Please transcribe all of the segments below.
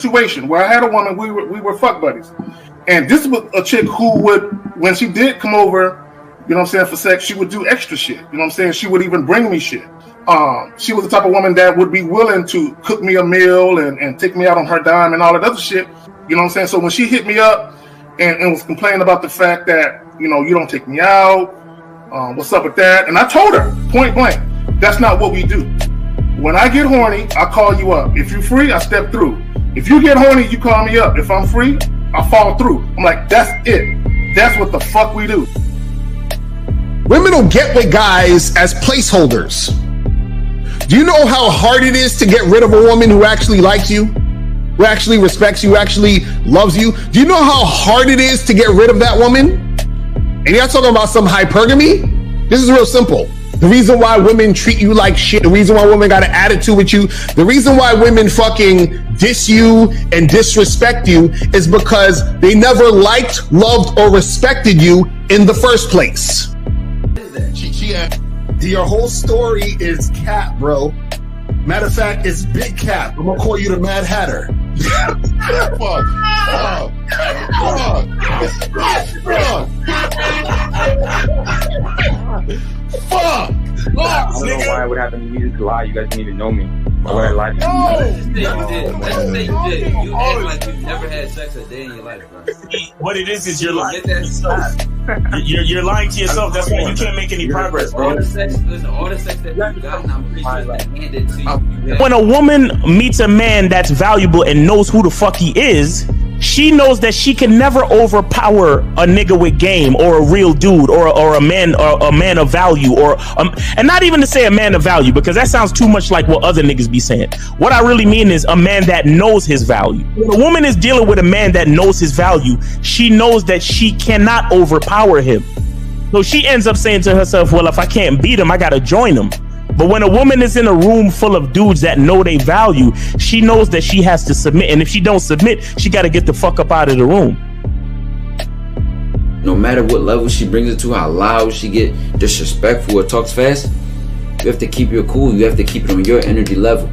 situation where I had a woman, we were fuck buddies. And this was a chick who would, when she did come over, you know what I'm saying, for sex, she would do extra shit. You know what I'm saying? She would even bring me shit. She was the type of woman that would be willing to cook me a meal and take me out on her dime and all that other shit. You know what I'm saying? So when she hit me up and was complaining about the fact that, you know, you don't take me out, what's up with that? And I told her, point blank, that's not what we do. When I get horny, I call you up. If you're free, I step through. If you get horny, you call me up. If I'm free, I fall through. I'm like, that's it. That's what the fuck we do. Women don't get with guys as placeholders. Do you know how hard it is to get rid of a woman who actually likes you, who actually respects you, who actually loves you? Do you know how hard it is to get rid of that woman? And you're not talking about some hypergamy? This is real simple. The reason why women treat you like shit, the reason why women got an attitude with you, the reason why women fucking diss you and disrespect you is because they never liked, loved, or respected you in the first place. Your whole story is cap, bro. Matter of fact, it's big cap. I'm gonna call you the Mad Hatter. Fuck! I don't know why it would happen to me to lie. You guys didn't even know me. Why would I lie to you? You act like you've never had sex a day in your life, bro. What it is you're lying to yourself. You're lying to yourself. That's why you can't make any progress, bro. All the sex that you've gotten, I'm pretty sure it's handed to you. When a woman meets a man that's valuable and knows who the fuck he is, she knows that she can never overpower a nigga with game or a real dude or a man of value and not even to say a man of value, because that sounds too much like what other niggas be saying. What I really mean is a man that knows his value. When a woman is dealing with a man that knows his value, she knows that she cannot overpower him. So she ends up saying to herself, well, if I can't beat him, I gotta join him. But when a woman is in a room full of dudes that know they value, she knows that she has to submit. And if she don't submit, she got to get the fuck up out of the room. No matter what level she brings it to, how loud she get, disrespectful or talks fast, you have to keep your cool. You have to keep it on your energy level.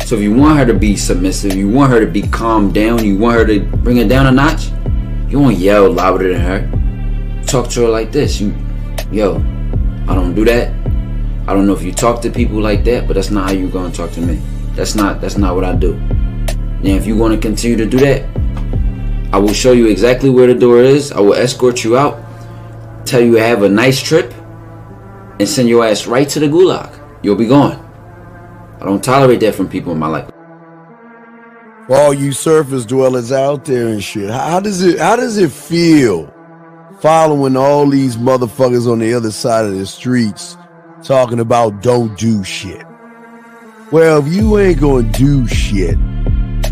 So if you want her to be submissive, you want her to be calmed down, you want her to bring it down a notch, you won't yell louder than her. Talk to her like this. Yo, I don't do that. I don't know if you talk to people like that, but that's not how you're going to talk to me. That's not what I do. Now, if you want to continue to do that, I will show you exactly where the door is. I will escort you out, tell you have a nice trip, and send your ass right to the gulag. You'll be gone. I don't tolerate that from people in my life. For all you surface dwellers out there and shit, how does it feel following all these motherfuckers on the other side of the streets talking about don't do shit? Well, if you ain't gonna do shit,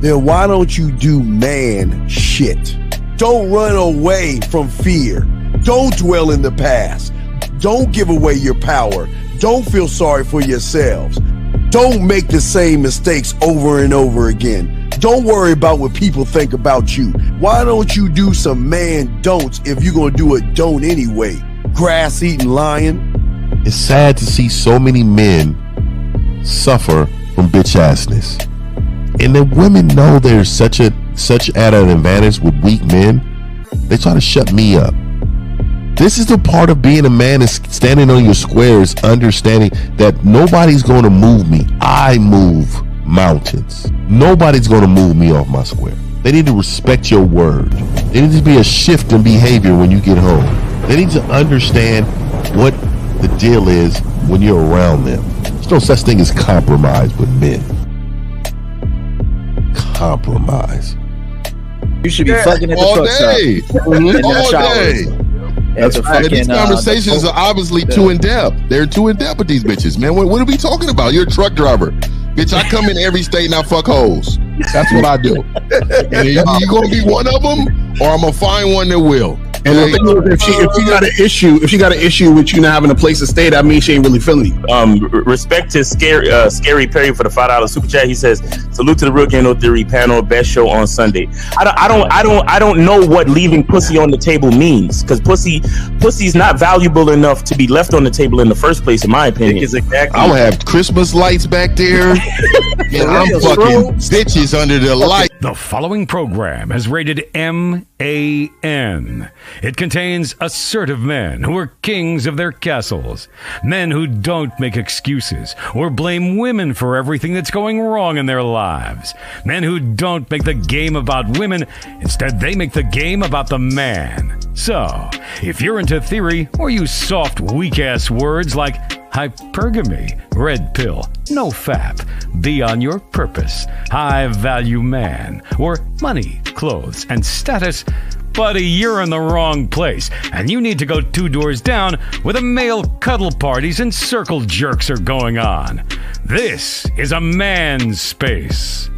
then why don't you do man shit? Don't run away from fear. Don't dwell in the past. Don't give away your power. Don't feel sorry for yourselves. Don't make the same mistakes over and over again. Don't worry about what people think about you. Why don't you do some man don'ts if you're gonna do a don't anyway? Grass eating lion. It's sad to see so many men suffer from bitch assness, and the women know they're such at an advantage with weak men. They try to shut me up. This is the part of being a man, is standing on your squares, understanding that nobody's going to move me. I move mountains. Nobody's going to move me off my square. They need to respect your word. There needs to be a shift in behavior when you get home. They need to understand what the deal is when you're around them. There's no such thing as compromise with men. Compromise. You should be fucking at the all day. All day. That's right. These conversations are obviously too in depth. They're too in depth with these bitches, man. What are we talking about? You're a truck driver, bitch. I come in every state and I fuck hoes. That's what I do. And you gonna be one of them, or I'm gonna find one that will. And the thing is, if she got an issue with you not having a place to stay, that means she ain't really feeling you. Respect to Scary Perry for the $5 super chat. He says, "Salute to the Real Game No Theory panel, best show on Sunday." I don't know what leaving pussy on the table means, because pussy's not valuable enough to be left on the table in the first place, in my opinion. Exactly. I'm gonna have Christmas lights back there, and I'm fucking bitches under the light. The following program is rated MAN. It contains assertive men who are kings of their castles, men who don't make excuses or blame women for everything that's going wrong in their lives, men who don't make the game about women, instead they make the game about the man. So, if you're into theory or use soft, weak-ass words like hypergamy, red pill, no fap, be on your purpose, high value man, or money, clothes, and status, buddy, you're in the wrong place, and you need to go 2 doors down where the male cuddle parties and circle jerks are going on. This is a man's space.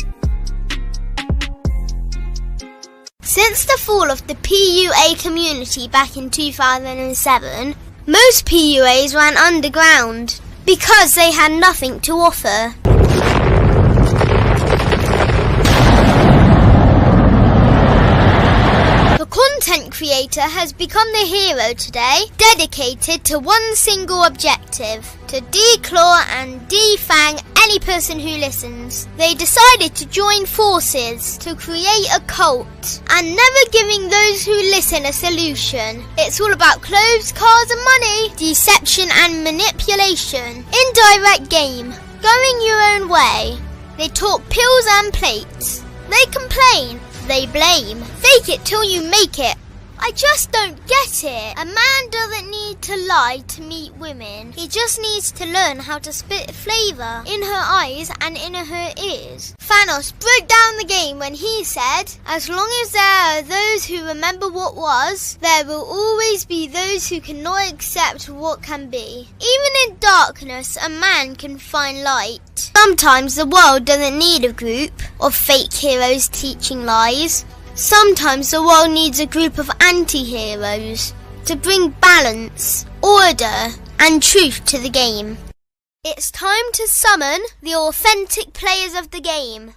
Since the fall of the PUA community back in 2007, most PUAs ran underground because they had nothing to offer. The content creator has become the hero today, dedicated to one single objective: to declaw and defang any person who listens. They decided to join forces to create a cult, and never giving those who listen a solution. It's all about clothes, cars and money, deception and manipulation, indirect game, going your own way. They talk pills and plates. They complain. They blame. Fake it till you make it. I just don't get it. A man doesn't need to lie to meet women. He just needs to learn how to spit flavour in her eyes and in her ears. Thanos broke down the game when he said, as long as there are those who remember what was, there will always be those who cannot accept what can be. Even in darkness, a man can find light. Sometimes the world doesn't need a group of fake heroes teaching lies. Sometimes the world needs a group of anti-heroes to bring balance, order, and truth to the game. It's time to summon the authentic players of the game.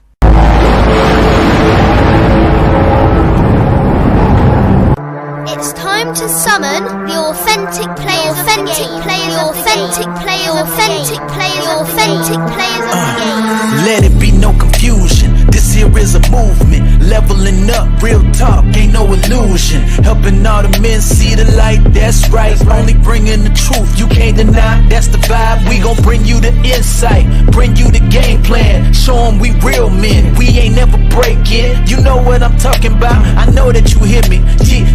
It's time to summon the authentic players of the game. The authentic players of the game. Let it be no confusion. This here is a movement, leveling up, real talk, ain't no illusion. Helping all the men see the light, that's right. Only bringing the truth, you can't deny, that's the vibe. We gon' bring you the insight, bring you the game plan. Show them we real men, we ain't never breaking. You know what I'm talking about, I know that you hear me.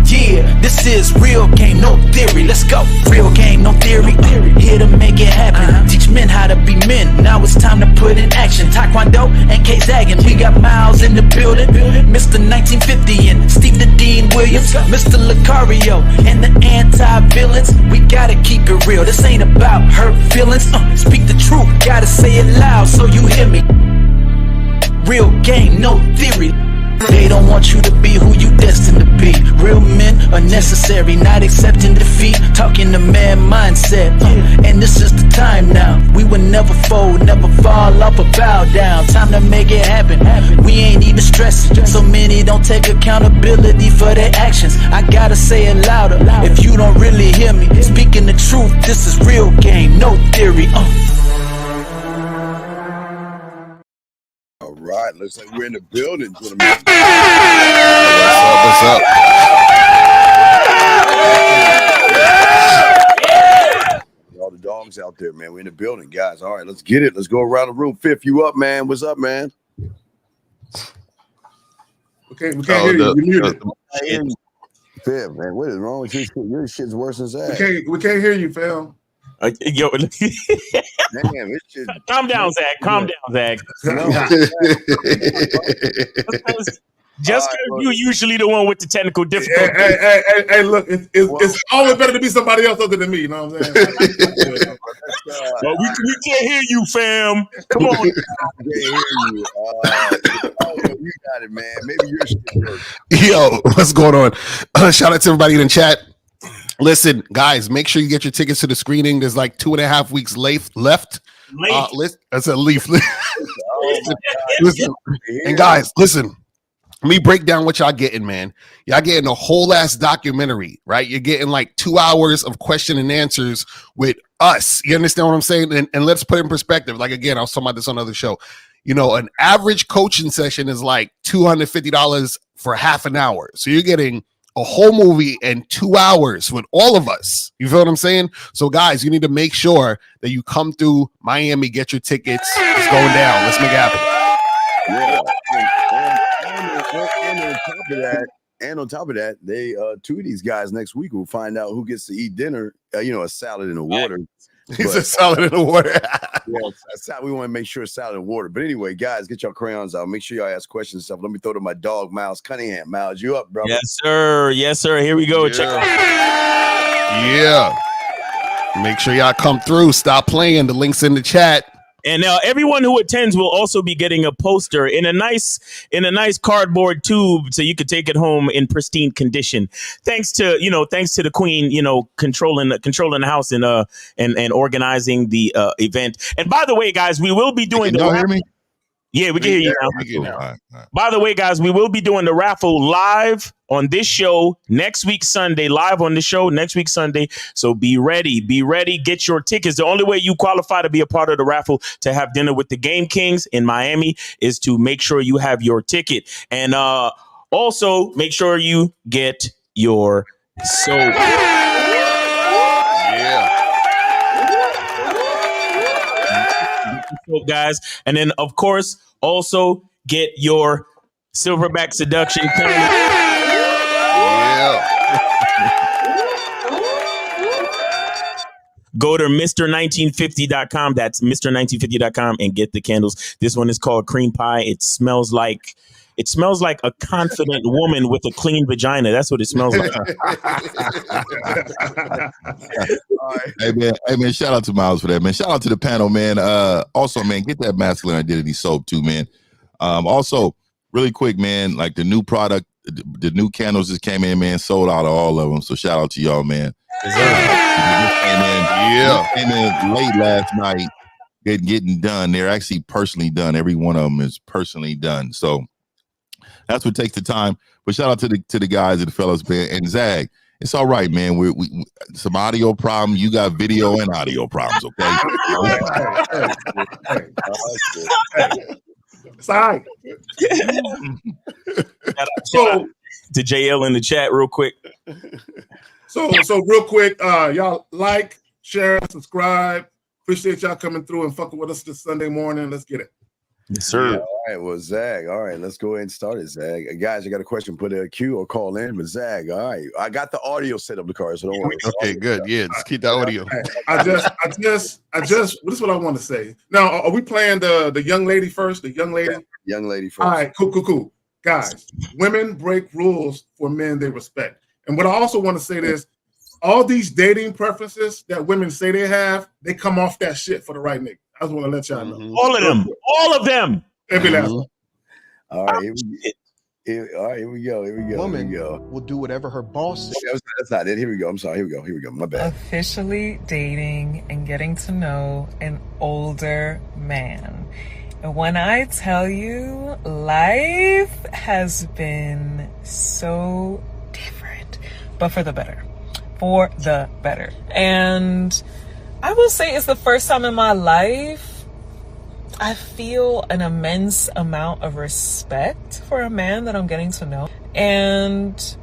Yeah, this is real game, no theory. Let's go, real game, no theory. Here to make it happen, teach men how to be men. Now it's time to put in action. Taekwondo and K-Zagging, we got Miles in the building, Mr. 1950 and Steve the Dean Williams, Mr. Lucario and the anti-villains. We gotta keep it real, this ain't about hurt feelings. Speak the truth, gotta say it loud so you hear me. Real game, no theory. They don't want you to be who you destined to be. Real men are necessary, not accepting defeat. Talking the man mindset, and this is the time now. We will never fold, never fall off or bow down. Time to make it happen. We ain't even stressing. So many don't take accountability for their actions. I gotta say it louder. If you don't really hear me, speaking the truth, this is real game, no theory. All right, looks like we're in the building. What's up? All the dogs out there, man. We're in the building, guys. All right, let's get it. Let's go around the room. Fifth, you up, man? What's up, man? We can't hear you. You're muted. Fifth, man. What is wrong with your shit? Your shit's worse than that. We can't hear you, fam. Yo, Damn, this shit. Calm down, Zach. Calm down, Zach. Just because you're usually the one with the technical difficulties. Hey, look, it's always better to be somebody else other than me. You know what I'm saying? Well, we can't hear you, fam. Come on. We can't hear you. You got it, man. Maybe your shit works. Yo, what's going on? Shout out to everybody in the chat. Listen, guys, make sure you get your tickets to the screening. There's like 2.5 weeks left. That's a leaf. Listen, and guys, listen. Let me break down what y'all getting, man. Y'all getting a whole ass documentary, right? You're getting like 2 hours of question and answers with us. You understand what I'm saying? And let's put it in perspective. Like, again, I was talking about this on another show. an average coaching session is like $250 for half an hour. So you're getting a whole movie in 2 hours with all of us. You feel what I'm saying? So guys, you need to make sure that you come through Miami, get your tickets. It's going down. Let's make it happen. Yeah. And on top of that, they two of these guys next week will find out who gets to eat dinner. A salad in the water. It's a salad in the water. We want to make sure it's salad and water. But anyway, guys, get your crayons out. Make sure y'all ask questions and stuff. Let me throw to my dog, Miles Cunningham. Miles, you up, bro? Yes, sir. Yes, sir. Here we go. Yeah. Check it out. Yeah. Make sure y'all come through. Stop playing. The link's in the chat. And now everyone who attends will also be getting a poster in a nice cardboard tube, so you could take it home in pristine condition. Thanks to the Queen, controlling the house and organizing the event. And by the way, guys, we will be doing. Y'all hear me? Yeah, we can hear you now. All right. By the way, guys, we will be doing the raffle live on this show next week, Sunday, live on the show next week, Sunday. So be ready. Get your tickets. The only way you qualify to be a part of the raffle to have dinner with the Game Kings in Miami is to make sure you have your ticket. And also make sure you get your soap. Guys, and then of course also get your Silverback Seduction Go to Mr1950.com. That's Mr1950.com and get the candles. This one is called Cream Pie. It smells like a confident woman with a clean vagina. That's what it smells like. Hey man, shout out to Miles for that, man. Shout out to the panel, man. Also, man, get that masculine identity soap too, man. Also, really quick, man, like the new product, the new candles just came in, man. Sold out of all of them. So shout out to y'all, man. Came in late last night, getting done. They're actually personally done. Every one of them is personally done. So that's what takes the time. But shout out to the guys and the fellas, man. And Zag, it's all right, man. We some audio problem. You got video and audio problems, okay? It's all right. So to JL in the chat real quick. So real quick, y'all like, share, subscribe. Appreciate y'all coming through and fucking with us this Sunday morning. Let's get it. Yes, sir. Yeah, all right, well, Zag. All right, let's go ahead and start it, Zag. Guys, I got a question. Put a cue or call in, but Zag. All right, I got the audio set up the car, so don't worry. Okay, good. Yeah, just keep the audio. I just. This is what I want to say. Now, are we playing the young lady first? The young lady. Young lady first. All right, cool. Guys, women break rules for men they respect. And what I also want to say is, all these dating preferences that women say they have, they come off that shit for the right nigga. I just want to let y'all know. All of them. Every last one. All right, here we go. Woman will do whatever her boss says. That's not it. Here we go. I'm sorry. Here we go. My bad. Officially dating and getting to know an older man. And when I tell you, life has been so different, but for the better. And I will say it's the first time in my life I feel an immense amount of respect for a man that I'm getting to know. And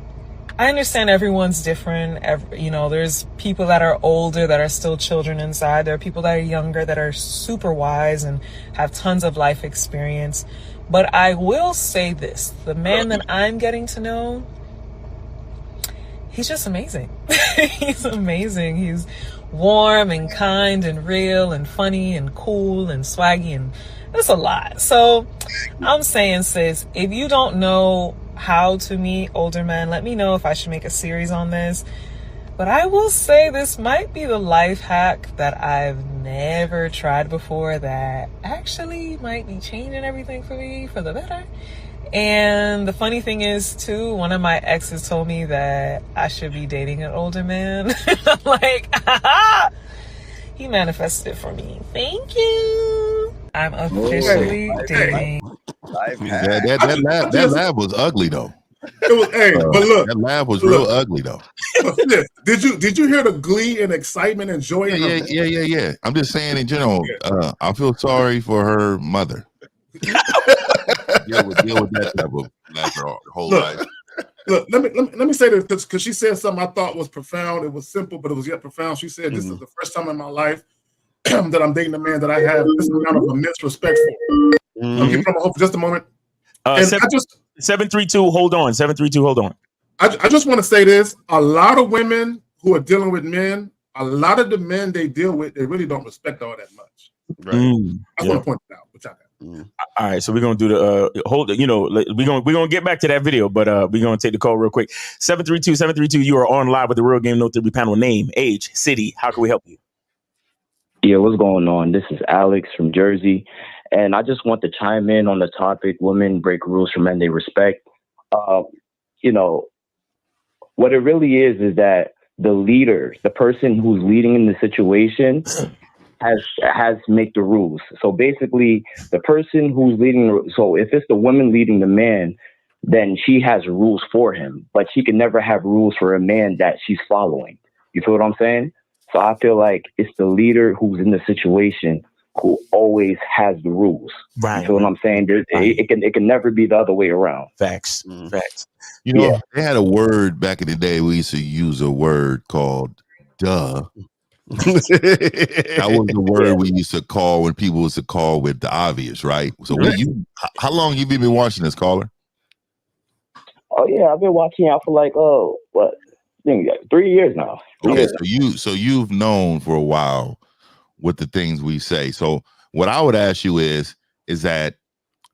I understand everyone's different. There's people that are older that are still children inside. There are people that are younger that are super wise and have tons of life experience. But I will say this, the man that I'm getting to know, he's just amazing. He's amazing. He's warm and kind and real and funny and cool and swaggy, and that's a lot. So I'm saying, sis, if you don't know how to meet older men, let me know if I should make a series on this. But I will say this might be the life hack that I've never tried before that actually might be changing everything for me for the better. And the funny thing is, too, one of my exes told me that I should be dating an older man. I'm like, he manifested it for me. Thank you. I'm officially dating. That lab was ugly, though. But look, that lab was real ugly, though. Did you hear the glee and excitement and joy? Yeah. I'm just saying in general. I feel sorry for her mother. deal with that type of laugh her whole life. Look, let me say this because she said something I thought was profound. It was simple, but it was yet profound. She said, "This is the first time in my life that I'm dating a man that I have this amount of immense respect for." I'm keeping on my hope for just a moment. And 732. Hold on. 732. Hold on. I just want to say this: a lot of women who are dealing with men, a lot of the men they deal with, they really don't respect all that much. Right. I just want to point it out. All right, so we're gonna do the hold. We're gonna get back to that video, but we're gonna take the call real quick. 732. You are on live with the Real Game No 3 panel. Name, age, city. How can we help you? Yeah, what's going on? This is Alex from Jersey, and I just want to chime in on the topic: women break rules for men they respect. What it really is that the leader, the person who's leading in the situation, has make the rules. So basically, the person who's leading. So if it's the woman leading the man, then she has rules for him, but she can never have rules for a man that she's following. You feel what I'm saying? So I feel like it's the leader who's in the situation who always has the rules. Right. You feel what I'm saying? It can never be the other way around. Facts. Facts. You know, they had a word back in the day. We used to use a word called "duh." That was the word we used to call when people used to call with the obvious, right? So how long have you been watching this, caller? Oh yeah, I've been watching out for like 3 years now. Okay, so you've known for a while what the things we say. So what I would ask you is that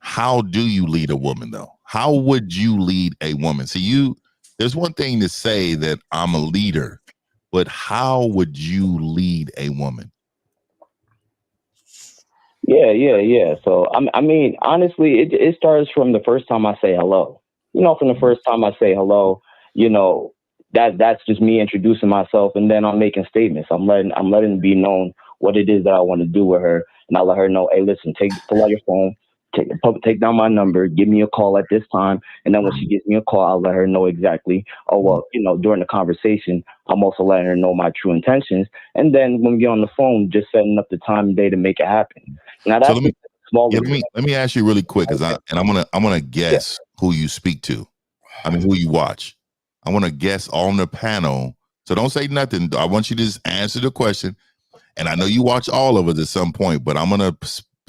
how do you lead a woman though? How would you lead a woman? See, there's one thing to say that I'm a leader, but how would you lead a woman? Yeah. So I mean, honestly, it starts from the first time I say hello. From the first time I say hello, that's just me introducing myself, and then I'm making statements. I'm letting it be known what it is that I want to do with her, and I let her know, hey, listen, pull out your phone, take down my number, give me a call at this time, and then when she gives me a call, I'll let her know exactly. During the conversation, I'm also letting her know my true intentions, and then when we get on the phone, just setting up the time and day to make it happen. Now that's let me ask you really quick, I'm gonna guess who you speak to. I mean, who you watch. I want to guess on the panel. So don't say nothing. I want you to just answer the question. And I know you watch all of it at some point, but I'm going to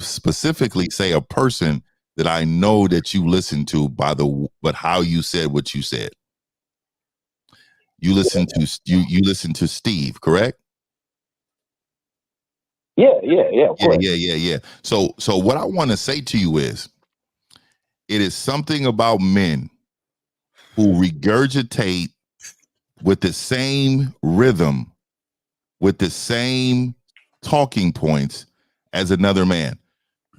specifically say a person that I know that you listen to but how you said what you said. You listen to Steve, correct? Yeah. Of course. Yeah. So what I want to say to you is, it is something about men who regurgitate with the same rhythm, with the same talking points as another man.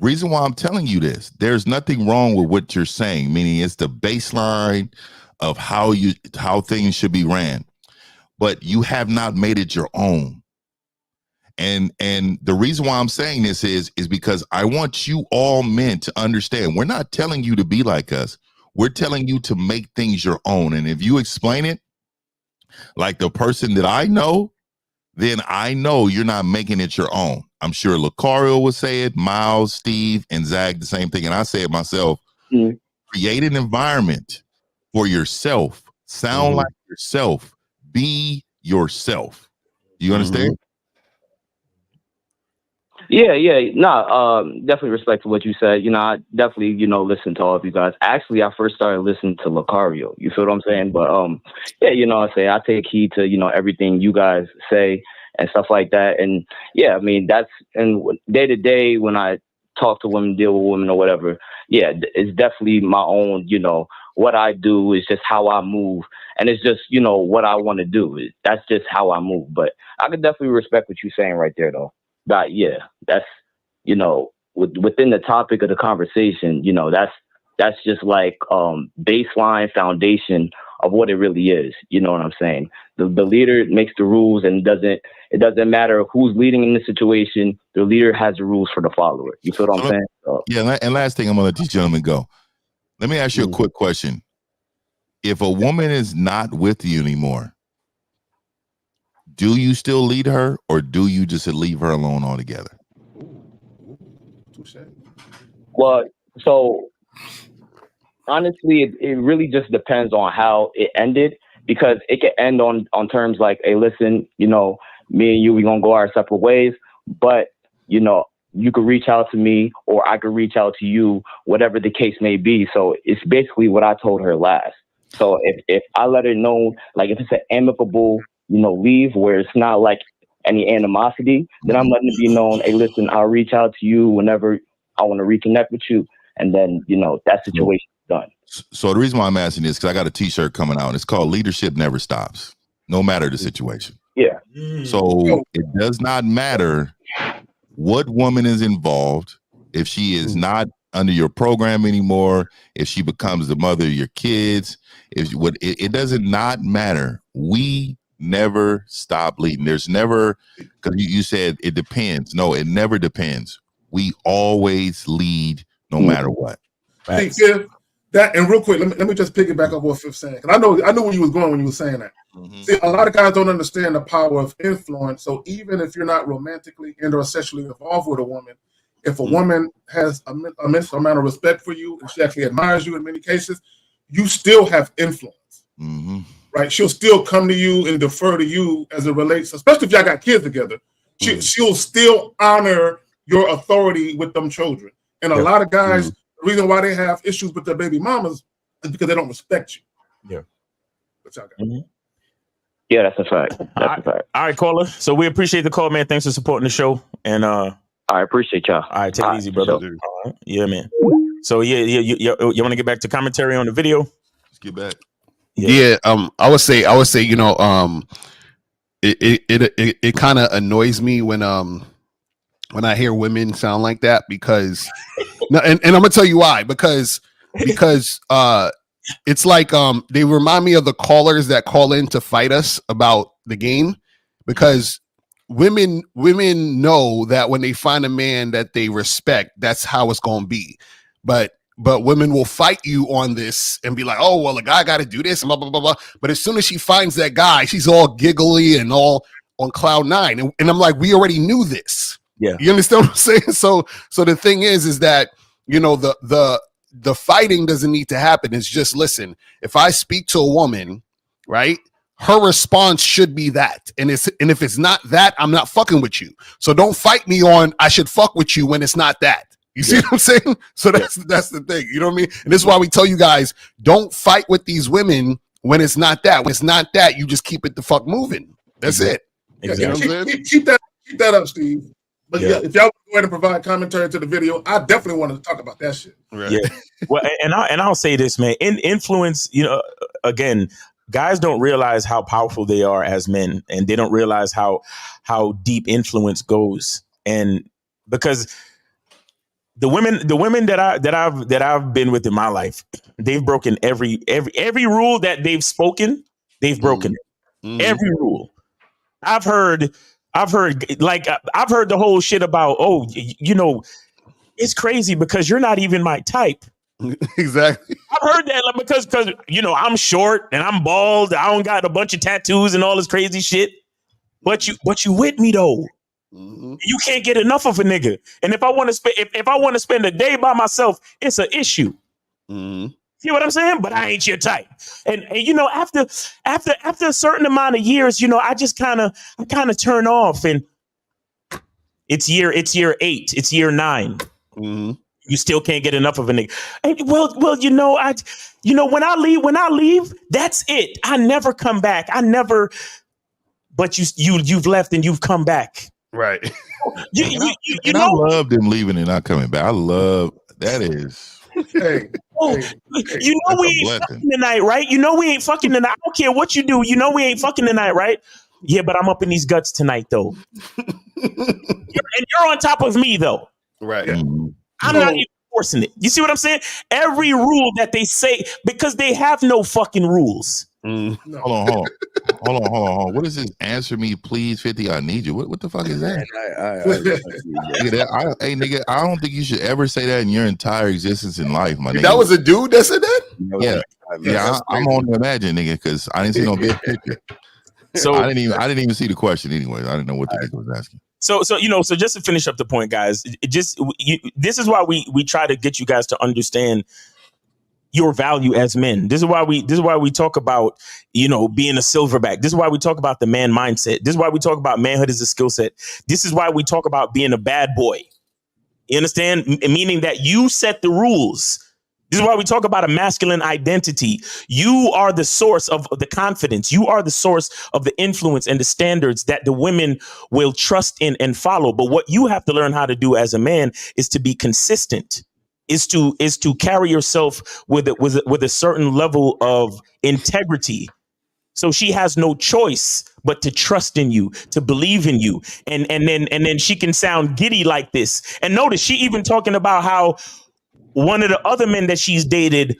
Reason why I'm telling you this, there's nothing wrong with what you're saying, meaning it's the baseline of how things should be ran, but you have not made it your own. And the reason why I'm saying this is because I want you all men to understand, we're not telling you to be like us. We're telling you to make things your own. And if you explain it like the person that I know, then I know you're not making it your own. I'm sure Lucario would say it, Miles, Steve, and Zach, the same thing. And I say it myself. Create an environment for yourself. Sound like yourself. Be yourself. Do you understand? Yeah. Definitely respect to what you said. I definitely, listen to all of you guys. Actually, I first started listening to Lucario. You feel what I'm saying? But I take heed to, everything you guys say and stuff like that. And yeah, I mean, that's, and day to day when I talk to women, deal with women or whatever, yeah, it's definitely my own, what I do is just how I move. And it's just, what I want to do. That's just how I move. But I could definitely respect what you're saying right there, though. But yeah, that's, within the topic of the conversation, that's just like baseline foundation of what it really is. You know what I'm saying? The leader makes the rules, and it doesn't matter who's leading in the situation. The leader has the rules for the follower. You feel what I'm saying? So, yeah. And last thing, I'm gonna let these gentlemen go. Let me ask you a quick question. If a woman is not with you anymore, do you still lead her, or do you just leave her alone altogether? Well, So honestly, it really just depends on how it ended, because it could end on terms like, hey, listen, you know, me and you, we gonna go our separate ways, but you know, you could reach out to me or I could reach out to you, whatever the case may be. So it's basically what I told her last. So if I let her know, like if it's an amicable, you know, leave where it's not like any animosity, then I'm letting it be known, hey, listen, I'll reach out to you whenever I want to reconnect with you. And then, you know, that situation is done. So the reason why I'm asking this, because I got a t-shirt coming out and it's called Leadership Never Stops, no matter the situation. Yeah. So it does not matter what woman is involved. If she is not under your program anymore, if she becomes the mother of your kids, it doesn't not matter. We never stop leading. There's never, because you said it depends. No, it never depends. We always lead no matter what. See, Fifth, that, and real quick, let me just piggyback up what Fifth saying, because I know where you was going when you were saying that. See, a lot of guys don't understand the power of influence. So even if you're not romantically and or sexually involved with a woman, if a woman has a immense amount of respect for you and she actually admires you in many cases, you still have influence, right? She'll still come to you and defer to you as it relates, especially if y'all got kids together. She'll still honor your authority with them children. And a lot of guys, the reason why they have issues with their baby mamas is because they don't respect you. Yeah. What y'all got? Yeah, that's a fact. That's a fact. All right, caller. So we appreciate the call, man. Thanks for supporting the show. And I appreciate y'all. All right, take it easy, brother. Sure. Yeah, man. So you want to get back to commentary on the video? Let's get back. Yeah. I would say, you know, it kind of annoys me when I hear women sound like that, because and I'm gonna tell you why, because it's like they remind me of the callers that call in to fight us about the game, because women know that when they find a man that they respect, that's how it's gonna be. But women will fight you on this and be like, oh well, the guy got to do this and blah blah blah blah. But as soon as she finds that guy, she's all giggly and all on cloud nine. And I'm like, we already knew this. Yeah, you understand what I'm saying? So the thing is that, you know, the fighting doesn't need to happen. It's just, listen, if I speak to a woman, right, her response should be that. And if it's not that, I'm not fucking with you. So don't fight me on I should fuck with you when it's not that. You see what I'm saying? So that's the thing. You know what I mean? And this is why we tell you guys, don't fight with these women when it's not that. When it's not that, you just keep it the fuck moving. That's it. Exactly. You know what I'm saying? Keep that up, Steve. But yeah, if y'all go ahead and provide commentary to the video, I definitely want to talk about that shit. Right. Yeah. Well, and I'll say this, man. In influence, you know, again, guys don't realize how powerful they are as men, and they don't realize how deep influence goes. And because the women that I've been with in my life, they've broken every rule that they've spoken. They've broken it. Every rule. I've heard the whole shit about, oh, you know, it's crazy because you're not even my type. Exactly. I've heard that because you know, I'm short and I'm bald. I don't got a bunch of tattoos and all this crazy shit. But you with me though. You can't get enough of a nigga. And if I want to spend a day by myself, it's an issue. See what I'm saying? But I ain't your type. And you know, after a certain amount of years, you know, I kind of turn off, and it's year 8, it's year 9. You still can't get enough of a nigga. And, well, you know, when I leave, that's it. I never come back. But you've left and you've come back. Right. I love them leaving and not coming back. I love that is. Hey, you know we ain't fucking tonight, right? You know we ain't fucking tonight. I don't care what you do. You know we ain't fucking tonight, right? Yeah, but I'm up in these guts tonight, though. You're on top of me, though. Right. I'm not even forcing it. You see what I'm saying? Every rule that they say, because they have no fucking rules. Hold on. What is this? Answer me, please, 50. I need you. What the fuck is that? Hey, nigga, I don't think you should ever say that in your entire existence in life, my nigga. That was a dude that said that? Yeah. I'm on to imagine, nigga, because I didn't see no big picture. So I didn't even see the question anyway. I didn't know what the nigga was asking. So just to finish up the point, guys, this is why we try to get you guys to understand your value as men. This is why we talk about, being a silverback. This is why we talk about the man mindset. This is why we talk about manhood as a skill set. This is why we talk about being a bad boy. You understand? Meaning that you set the rules. This is why we talk about a masculine identity. You are the source of the confidence. You are the source of the influence and the standards that the women will trust in and follow. But what you have to learn how to do as a man is to be consistent, is to carry yourself with a certain level of integrity. So she has no choice but to trust in you, to believe in you. And then she can sound giddy like this. And notice she even talking about how one of the other men that she's dated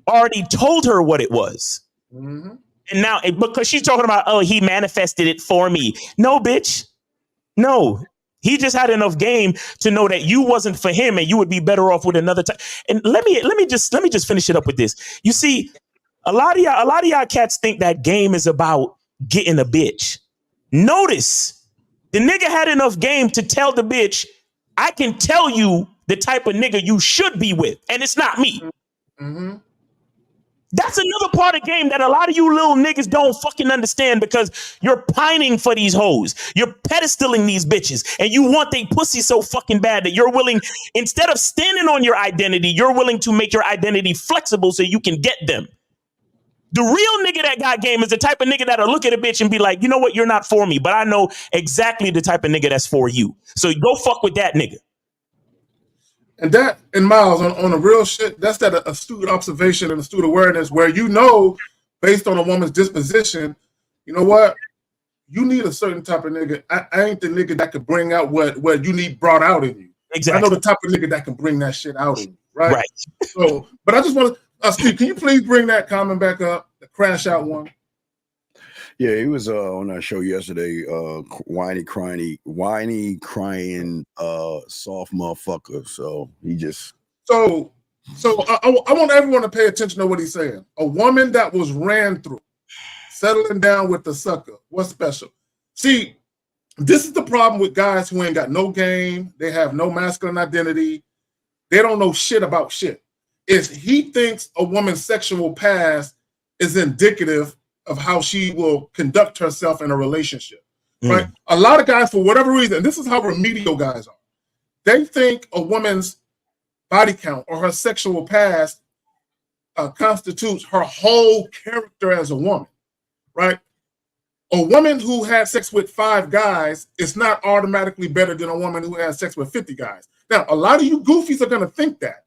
already told her what it was. Mm-hmm. And now, because she's talking about, oh, he manifested it for me. No, bitch. No. He just had enough game to know that you wasn't for him and you would be better off with another type. And let me just finish it up with this. You see, a lot of y'all cats think that game is about getting a bitch. Notice the nigga had enough game to tell the bitch, I can tell you the type of nigga you should be with, and it's not me. Mm-hmm. That's another part of the game that a lot of you little niggas don't fucking understand, because you're pining for these hoes. You're pedestaling these bitches, and you want they pussy so fucking bad that you're willing, instead of standing on your identity, you're willing to make your identity flexible so you can get them. The real nigga that got game is the type of nigga that'll look at a bitch and be like, you know what, you're not for me, but I know exactly the type of nigga that's for you. So go fuck with that nigga. And that, and Miles, on the real shit, that's that astute observation and astute awareness where based on a woman's disposition, you know what? You need a certain type of nigga. I ain't the nigga that can bring out what you need brought out in you. Exactly. I know the type of nigga that can bring that shit out in you, right? So, but I just want to, Steve, can you please bring that comment back up, the crash out one? Yeah, he was on our show yesterday, whiny, crying, soft motherfucker. So he just... So I want everyone to pay attention to what he's saying. A woman that was ran through, settling down with the sucker. What's special? See, this is the problem with guys who ain't got no game. They have no masculine identity. They don't know shit about shit. Is he thinks a woman's sexual past is indicative of how she will conduct herself in a relationship, right? A lot of guys, for whatever reason, and this is how remedial guys are, they think a woman's body count or her sexual past constitutes her whole character as a woman, right? A woman who had sex with 5 guys is not automatically better than a woman who has sex with 50 guys. Now, a lot of you goofies are going to think that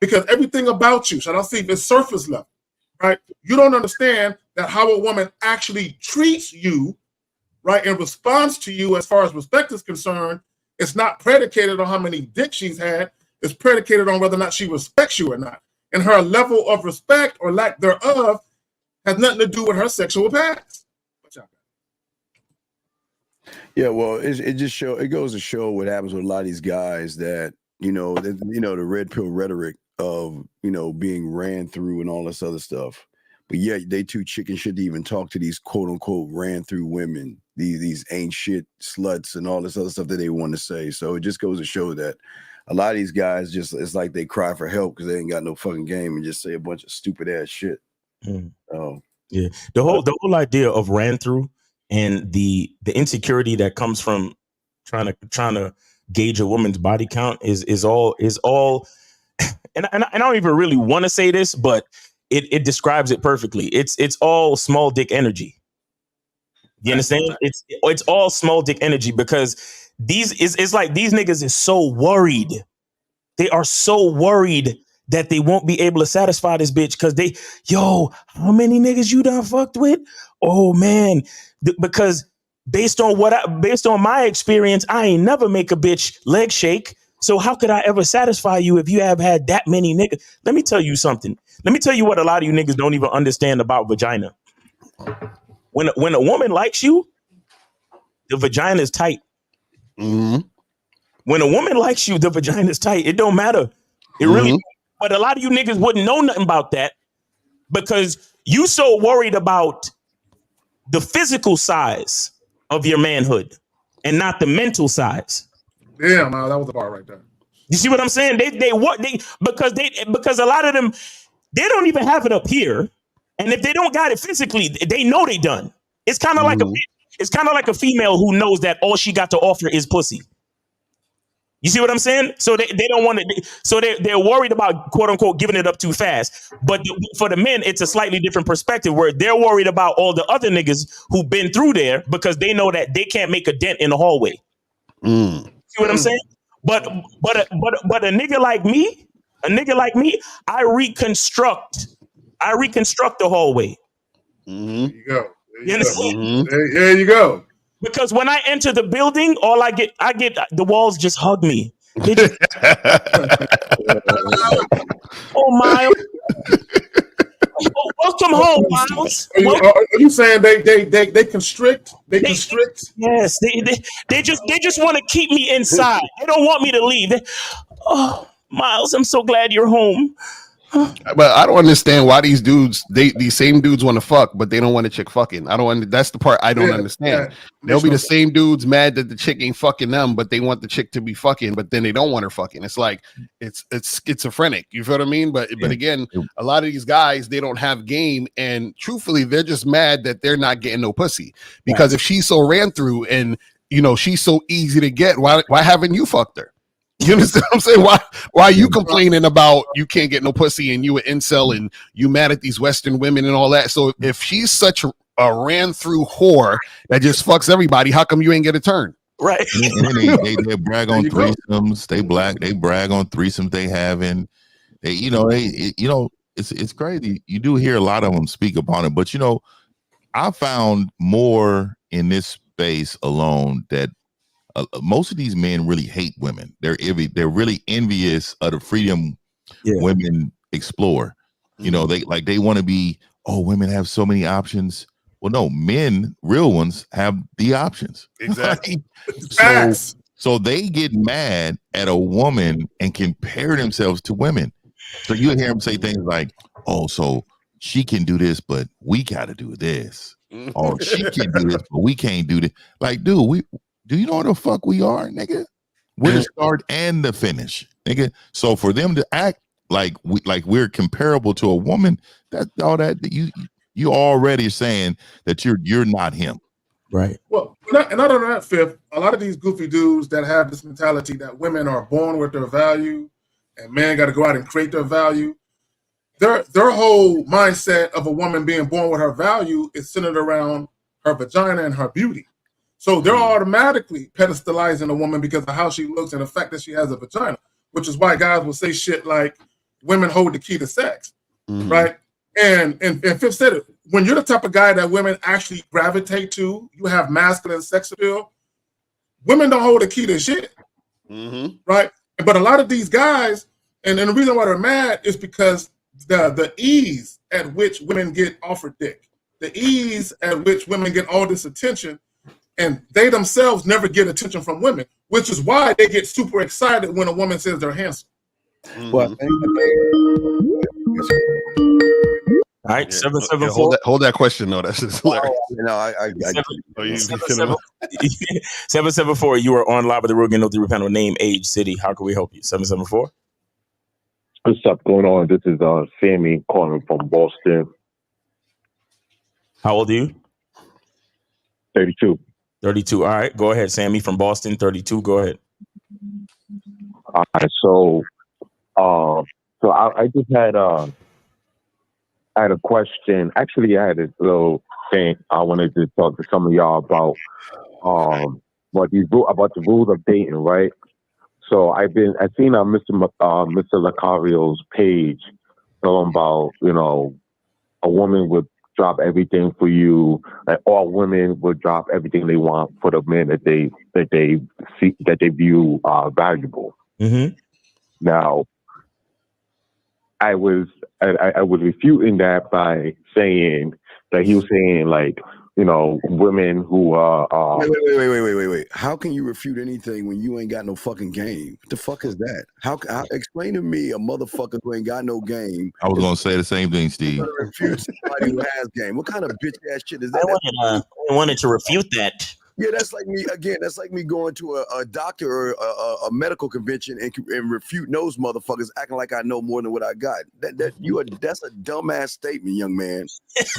because everything about you, shall I say, is surface level, right? You don't understand that how a woman actually treats you, right, and responds to you as far as respect is concerned, it's not predicated on how many dicks she's had. It's predicated on whether or not she respects you or not. And her level of respect or lack thereof has nothing to do with her sexual past. Yeah, well, it goes to show what happens with a lot of these guys that, the red pill rhetoric of, being ran through and all this other stuff. But yet they too chicken shit to even talk to these quote unquote ran through women, these ain't shit sluts and all this other stuff that they want to say. So it just goes to show that a lot of these guys it's like they cry for help because they ain't got no fucking game and just say a bunch of stupid ass shit. Yeah. The whole idea of ran through and the insecurity that comes from trying to gauge a woman's body count is all and I don't even really want to say this, but it describes it perfectly. It's all small dick energy. You understand? It's all small dick energy because it's like these niggas is so worried. They are so worried that they won't be able to satisfy this bitch because how many niggas you done fucked with? Oh man, because based on my experience, I ain't never make a bitch leg shake. So how could I ever satisfy you if you have had that many niggas? Let me tell you something. Let me tell you what a lot of you niggas don't even understand about vagina. When a woman likes you, the vagina is tight. Mm-hmm. When a woman likes you, the vagina is tight. It don't matter. It really. But a lot of you niggas wouldn't know nothing about that because you so worried about the physical size of your manhood. and not the mental size. Damn, that was a bar right there. You see what I'm saying? Because a lot of them, they don't even have it up here, and if they don't got it physically, they know they done. It's kind of like a female who knows that all she got to offer is pussy. You see what I'm saying? So they don't want to. So they're worried about, quote unquote, giving it up too fast. But for the men, it's a slightly different perspective where they're worried about all the other niggas who've been through there because they know that they can't make a dent in the hallway. See what I'm saying? But a nigga like me, I reconstruct the hallway. There you go. There you go. Because when I enter the building, I get the walls just hug me. They just, oh, Miles. Welcome home, Miles. Are you saying they constrict? They constrict? Yes, they just want to keep me inside. They don't want me to leave. Oh, Miles, I'm so glad you're home. But I don't understand why these same dudes want to fuck, but they don't want a chick fucking. That's the part I don't understand. They'll be the same dudes mad that the chick ain't fucking them, but they want the chick to be fucking, but then they don't want her fucking. It's like it's schizophrenic. You feel what I mean? But again, a lot of these guys, they don't have game, and truthfully, they're just mad that they're not getting no pussy. Because if she's so ran through and she's so easy to get, why haven't you fucked her? You understand what I'm saying? Why are you complaining about you can't get no pussy and you an incel and you mad at these Western women and all that? So if she's such a ran through whore that just fucks everybody, how come you ain't get a turn? Right. And then they brag on threesomes. They brag on threesomes they having. It's crazy. You do hear a lot of them speak upon it, but I found more in this space alone that most of these men really hate women. They're really envious of the freedom women explore. They want to be, women have so many options. Well, no, men, real ones, have the options. Exactly. So they get mad at a woman and compare themselves to women. So you hear them say things like, "Oh, so she can do this, but we got to do this." Or she can do this, but we can't do this. Like, dude, do you know what the fuck we are, nigga? We're the start and the finish, nigga. So for them to act like we're comparable to a woman, that's all that you already saying that you're not him. Right. Well, and not on that fifth, a lot of these goofy dudes that have this mentality that women are born with their value and men got to go out and create their value. Their whole mindset of a woman being born with her value is centered around her vagina and her beauty. So they're automatically pedestalizing a woman because of how she looks and the fact that she has a vagina, which is why guys will say shit like women hold the key to sex, right? And Fifth said it, when you're the type of guy that women actually gravitate to, you have masculine sex appeal, women don't hold the key to shit, right? But a lot of these guys, and the reason why they're mad is because the ease at which women get offered dick, the ease at which women get all this attention, and they themselves never get attention from women, which is why they get super excited when a woman says they're handsome. Well, all right, 774. Hold that question though. That's just hilarious. 774. You are on live with the Rogan No 3 panel. Name, age, city. How can we help you? 774. What's up going on? This is Sammy calling from Boston. How old are you? 32. 32. All right, go ahead, Sammy from Boston. 32. Go ahead. All right, so I just had a question. Actually, I had a little thing I wanted to talk to some of y'all about about the rules of dating, right? So I've seen on Mr. Lucario's page talking about, a woman would drop everything for you, and all women would drop everything they want for the men that they view valuable. Now, I was refuting that by saying that he was saying like, women who are wait. How can you refute anything when you ain't got no fucking game? What the fuck is that? How explain to me a motherfucker who ain't got no game? I was gonna say the same thing, Steve. Refute somebody who has game. What kind of bitch ass shit is that? I wanted to refute that. Yeah, that's like me again. That's like me going to a doctor or a medical convention and refuting those motherfuckers, acting like I know more than what I got. That's a dumbass statement, young man.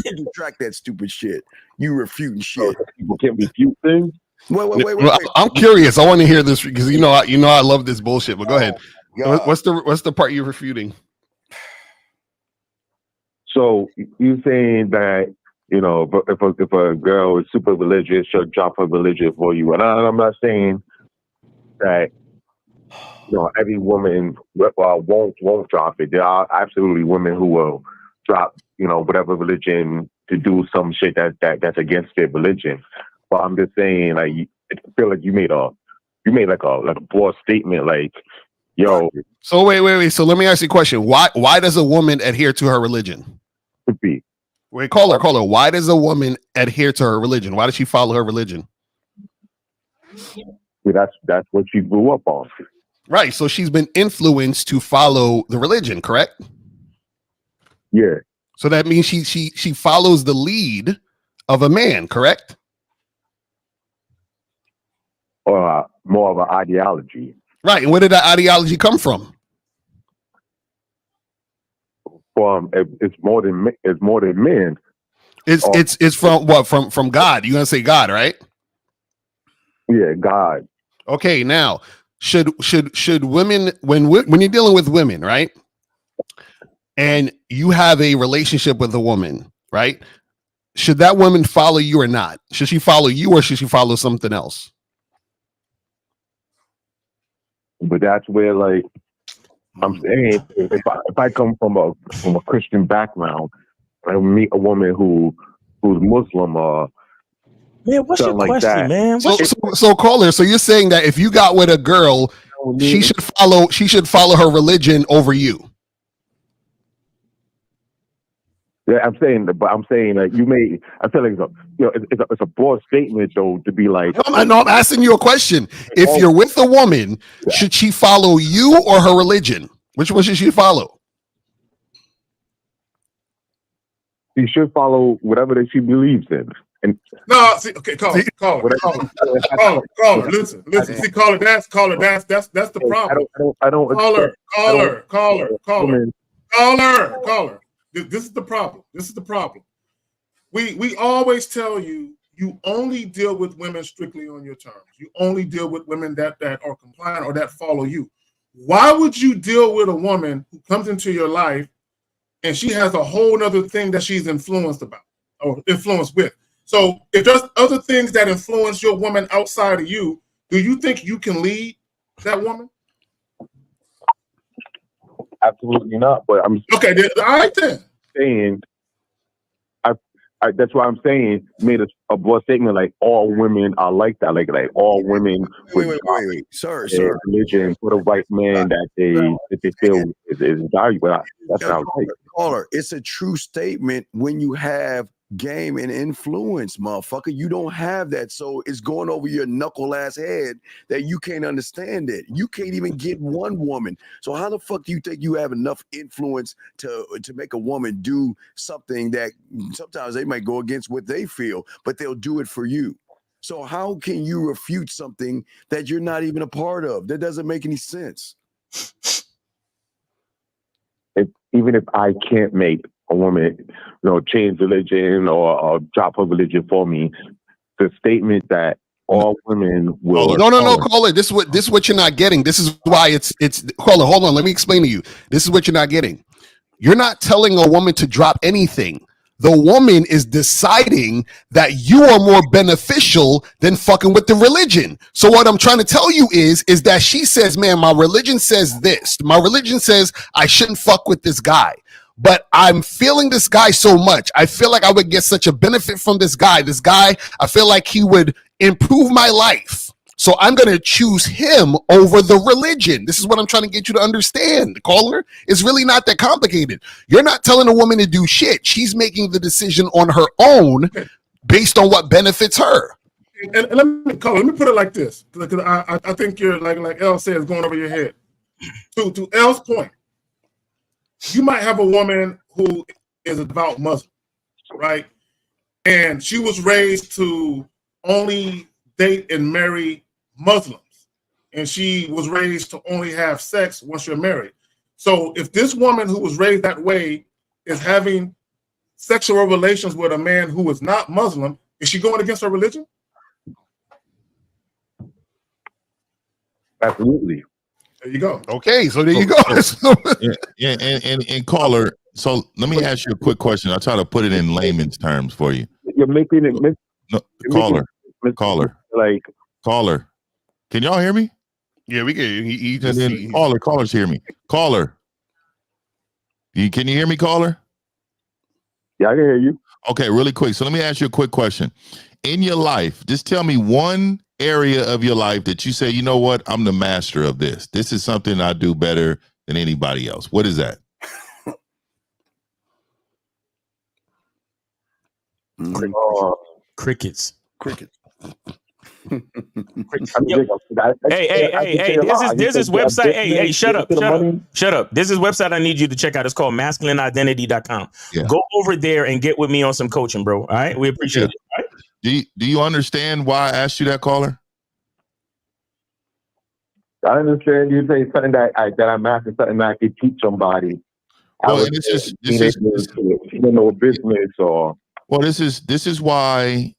You track that stupid shit. You refuting shit. People can't refute things. Wait. I'm curious. I want to hear this because you know I love this bullshit. But go ahead. God. What's the part you're refuting? So you saying that, you know, if a girl is super religious, she'll drop her religion for you. And I'm not saying that, you know, every woman won't drop it. There are absolutely women who will drop, you know, whatever religion to do some shit that's against their religion. But I'm just saying, like, I feel like you made like a broad statement, like, yo. So wait. So let me ask you a question. Why does a woman adhere to her religion? Could be. Wait, call her. Why does a woman adhere to her religion? Why does she follow her religion? Yeah, that's what she grew up on. Right. So she's been influenced to follow the religion, correct? Yeah. So that means she follows the lead of a man, correct? Or more of an ideology. Right. And where did that ideology come from? It's more than men. It's from what? From God. You're gonna say God, right? Yeah, God. Okay. Now, should women when you're dealing with women, right? And you have a relationship with a woman, right? Should that woman follow you or not? Should she follow you or should she follow something else? But that's where, like, I'm saying, if I come from a Christian background, I meet a woman who's Muslim or man, what's your like question, that. man? So caller, so you're saying that if you got with a girl, she should follow her religion over you. Yeah, I'm saying that you may. I feel like it's a broad statement though to be like. I'm asking you a question. If you're with a woman, should she follow you or her religion? Which one should she follow? She should follow whatever that she believes in. And no, see, okay, caller. Listen. See, caller, that's the problem. I don't. Caller. This is the problem. We always tell you only deal with women strictly on your terms. You only deal with women that are compliant or that follow you. Why would you deal with a woman who comes into your life and she has a whole other thing that she's influenced about or influenced with? So if there's other things that influence your woman outside of you, do you think you can lead that woman? Absolutely not. But I'm okay. All right then. Saying, that's why I'm saying made a broad statement like all women are like that, like all women wait, sir, religion for the right man that they feel is valuable. That's not right. Caller, it's a true statement when you have game and influence, motherfucker. You don't have that, so it's going over your knuckle ass head that you can't understand it. You can't even get one woman. So how the fuck do you think you have enough influence to make a woman do something that sometimes they might go against what they feel, but they'll do it for you? So how can you refute something that you're not even a part of? That doesn't make any sense. Even if I can't make a woman, change religion or drop her religion for me, the statement that all women will. No, caller. This is what you're not getting. This is why it's caller. Hold on, let me explain to you. This is what you're not getting. You're not telling a woman to drop anything. The woman is deciding that you are more beneficial than fucking with the religion. So what I'm trying to tell you is that she says, man, my religion says this. My religion says I shouldn't fuck with this guy. But I'm feeling this guy so much. I feel like I would get such a benefit from this guy. This guy, I feel like he would improve my life. So I'm going to choose him over the religion. This is what I'm trying to get you to understand, caller. It's really not that complicated. You're not telling a woman to do shit. She's making the decision on her own based on what benefits her. And let me put it like this, because I think you're like Elle says, going over your head. To Elle's point, you might have a woman who is a devout Muslim, right? And she was raised to only date and marry Muslims, and she was raised to only have sex once you're married. So if this woman who was raised that way is having sexual relations with a man who is not Muslim, is she going against her religion? Absolutely. There you go. Okay, so there you go. And caller, so let me ask you a quick question. I'll try to put it in layman's terms for you. You're making it. No, caller. Can y'all hear me? Yeah, we can. He And then callers hear me. Caller. Can you hear me, caller? Yeah, I can hear you. Okay, really quick. So let me ask you a quick question. In your life, just tell me one area of your life that you say, you know what, I'm the master of this. This is something I do better than anybody else. What is that? Crickets. Hey, there's this website. Hey, shut up. This is website I need you to check out. It's called masculineidentity.com. Yeah. Go over there and get with me on some coaching, bro. All right. We appreciate it. All right? Do you understand why I asked you that, caller? I understand you say something that I'm asking something that I could teach somebody. Well, and this is you don't know business or. Well, this is why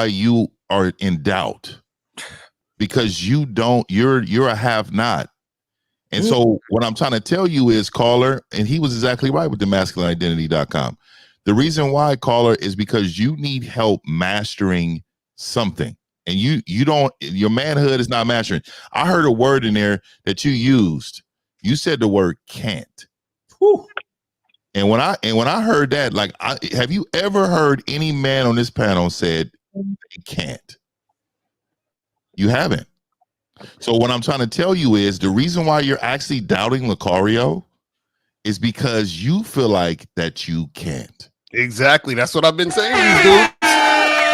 you are in doubt, because you're a have not. And so what I'm trying to tell you is, caller, and he was exactly right with the masculineidentity.com. The reason why, caller, is because you need help mastering something. And your manhood is not mastering. I heard a word in there that you used. You said the word can't. Whew. And when I heard that, like, have you ever heard any man on this panel said they can't? You haven't. So what I'm trying to tell you is the reason why you're actually doubting Lucario is because you feel like that you can't. Exactly. That's what I've been saying, dude.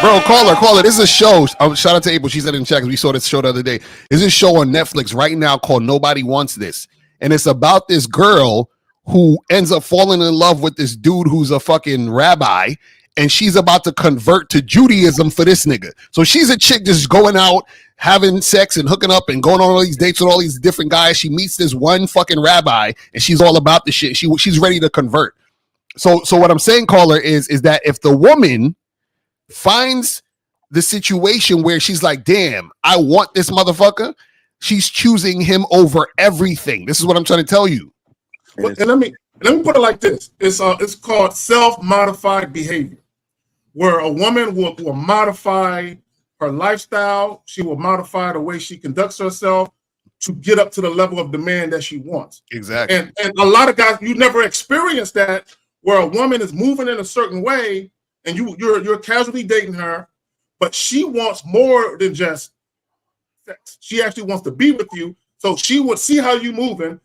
Bro, caller. This is a show. Shout out to April. She said in chat, we saw this show the other day. There's a show on Netflix right now called Nobody Wants This. And it's about this girl who ends up falling in love with this dude who's a fucking rabbi. And she's about to convert to Judaism for this nigga. So she's a chick just going out, having sex and hooking up and going on all these dates with all these different guys. She meets this one fucking rabbi and she's all about the shit. She's ready to convert. So what I'm saying, caller, is that if the woman finds the situation where she's like, damn, I want this motherfucker, she's choosing him over everything. This is what I'm trying to tell you. And let me put it like this. It's called self-modified behavior, where a woman will modify her lifestyle. She will modify the way she conducts herself to get up to the level of demand that she wants. Exactly. And a lot of guys, you never experience that, where a woman is moving in a certain way and you're casually dating her, but she wants more than just sex. She actually wants to be with you. So she would see how you're moving,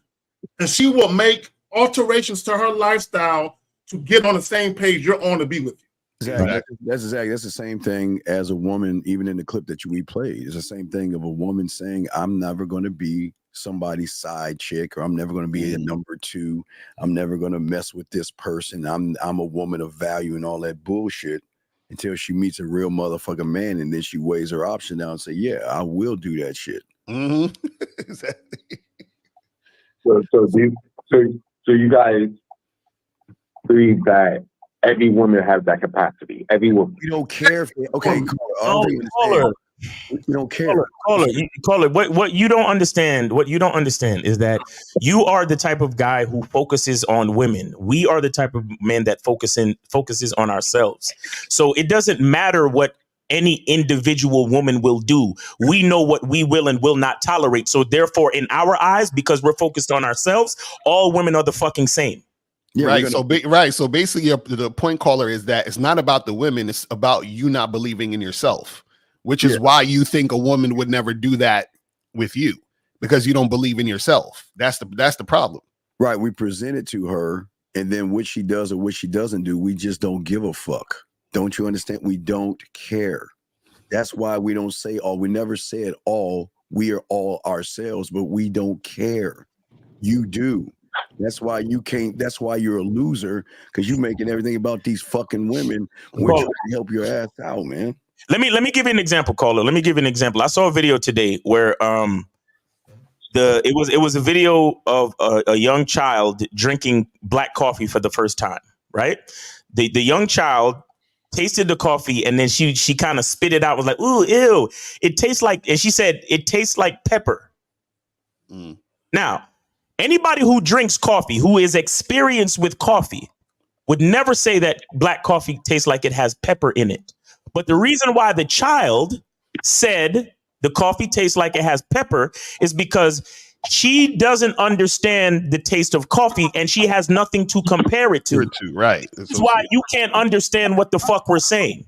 and she will make alterations to her lifestyle to get on the same page you're on to be with you. Exactly. That's the same thing as a woman, even in the clip that we played. It's the same thing of a woman saying, I'm never going to be somebody's side chick, or I'm never going to be a number two. I'm never going to mess with this person. I'm a woman of value and all that bullshit, until she meets a real motherfucking man, and then she weighs her option down and say, yeah, I will do that shit. Mm-hmm. Exactly. So you guys believe that every woman has that capacity. Every woman. You don't care if caller. You don't care. Caller. What you don't understand is that you are the type of guy who focuses on women. We are the type of man that focuses on ourselves. So it doesn't matter what any individual woman will do. We know what we will and will not tolerate. So therefore, in our eyes, because we're focused on ourselves, all women are the fucking same. Yeah, right. So basically, the point, caller, is that it's not about the women. It's about you not believing in yourself, which is why you think a woman would never do that with you, because you don't believe in yourself. That's the problem. Right. We present it to her, and then what she does or what she doesn't do, we just don't give a fuck. Don't you understand? We don't care. That's why we don't say all. We never said all. We are all ourselves, but we don't care. You do. That's why you can't. That's why you're a loser, because you're making everything about these fucking women. We're trying to help your ass out, man. Let me give you an example, caller. Let me give you an example. I saw a video today where it was a video of a young child drinking black coffee for the first time, right? The young child tasted the coffee and then she kind of spit it out, was like, ooh, ew. It tastes like, and she said, it tastes like pepper. Now, anybody who drinks coffee, who is experienced with coffee, would never say that black coffee tastes like it has pepper in it. But the reason why the child said the coffee tastes like it has pepper is because she doesn't understand the taste of coffee and she has nothing to compare it to. Right. That's why you can't understand what the fuck we're saying.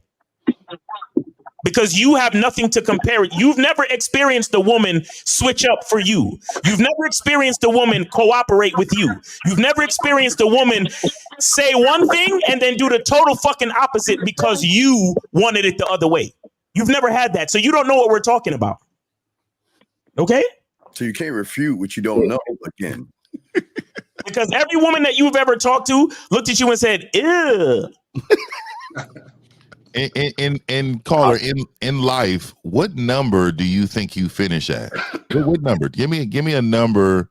Because you have nothing to compare it. You've never experienced a woman switch up for you. You've never experienced a woman cooperate with you. You've never experienced a woman say one thing and then do the total fucking opposite because you wanted it the other way. You've never had that. So you don't know what we're talking about. Okay? So you can't refute what you don't know again. Because every woman that you've ever talked to looked at you and said, ew. And caller, in life, what number do you think you finish at? What number? Give me a number.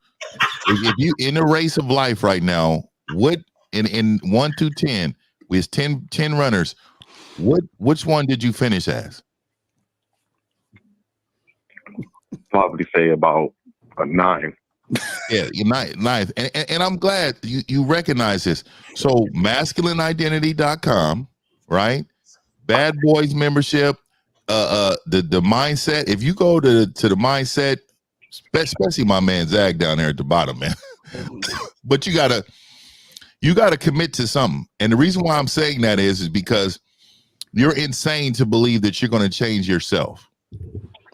If you in the race of life right now, what in 1 to 10, with 10 runners, which one did you finish as? Probably say about a 9. Yeah, you're ninth. And I'm glad you recognize this. So masculineidentity.com, right? Bad Boys membership, the mindset. If you go to the mindset, especially my man Zag down there at the bottom, man. But you gotta commit to something. And the reason why I'm saying that is because you're insane to believe that you're going to change yourself.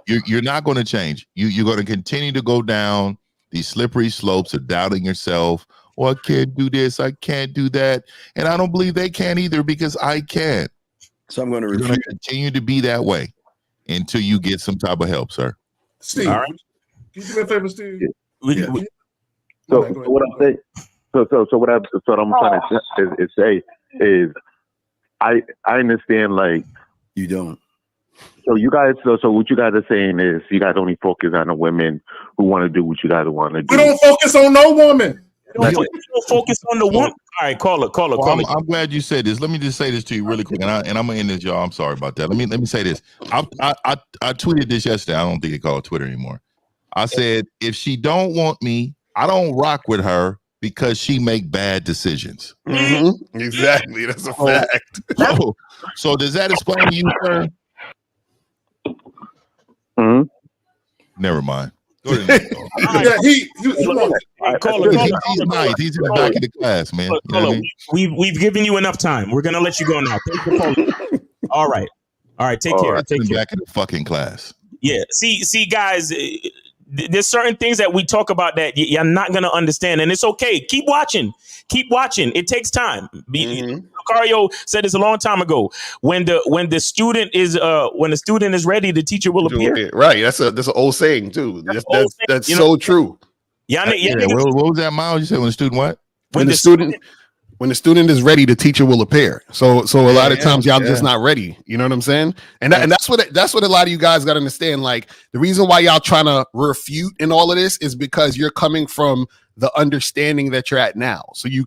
You're not going to change. You're going to continue to go down these slippery slopes of doubting yourself. Oh, I can't do this. I can't do that. And I don't believe they can either because I can. So I'm going to continue to be that way until you get some type of help, sir. Steve, all right. Can you do me a favor, Steve? So what I'm saying, so what I'm trying to say is I understand, like, you don't. So you guys, so what you guys are saying is you guys only focus on the women who want to do what you guys want to do. We don't focus on no woman. Don't focus on the one. All right, call it. I'm glad you said this. Let me just say this to you really quick, and I'm gonna end this, y'all. I'm sorry about that. Let me say this. I tweeted this yesterday. I don't think they call it Twitter anymore. I said, if she don't want me, I don't rock with her because she make bad decisions. Mm-hmm. Exactly. That's a fact. So does that explain to you, sir? Mm-hmm. Never mind. Yeah, he's nice. He's in the back of the class, man. You know what I mean? We've given you enough time. We're gonna let you go now. Thanks for calling. All right. Take care. Take care. Back in the fucking class. Yeah. See, guys. There's certain things that we talk about that you're not going to understand, and it's okay. Keep watching. It takes time. Lucario said this a long time ago. When the student is ready, the teacher will appear. Right. That's an old saying too. That's so true. What was that, Miles? You said when the student what? When the student is ready, the teacher will appear. So a lot of times y'all just not ready. You know what I'm saying? And that's what a lot of you guys got to understand. Like, the reason why y'all trying to refute in all of this is because you're coming from the understanding that you're at now. So you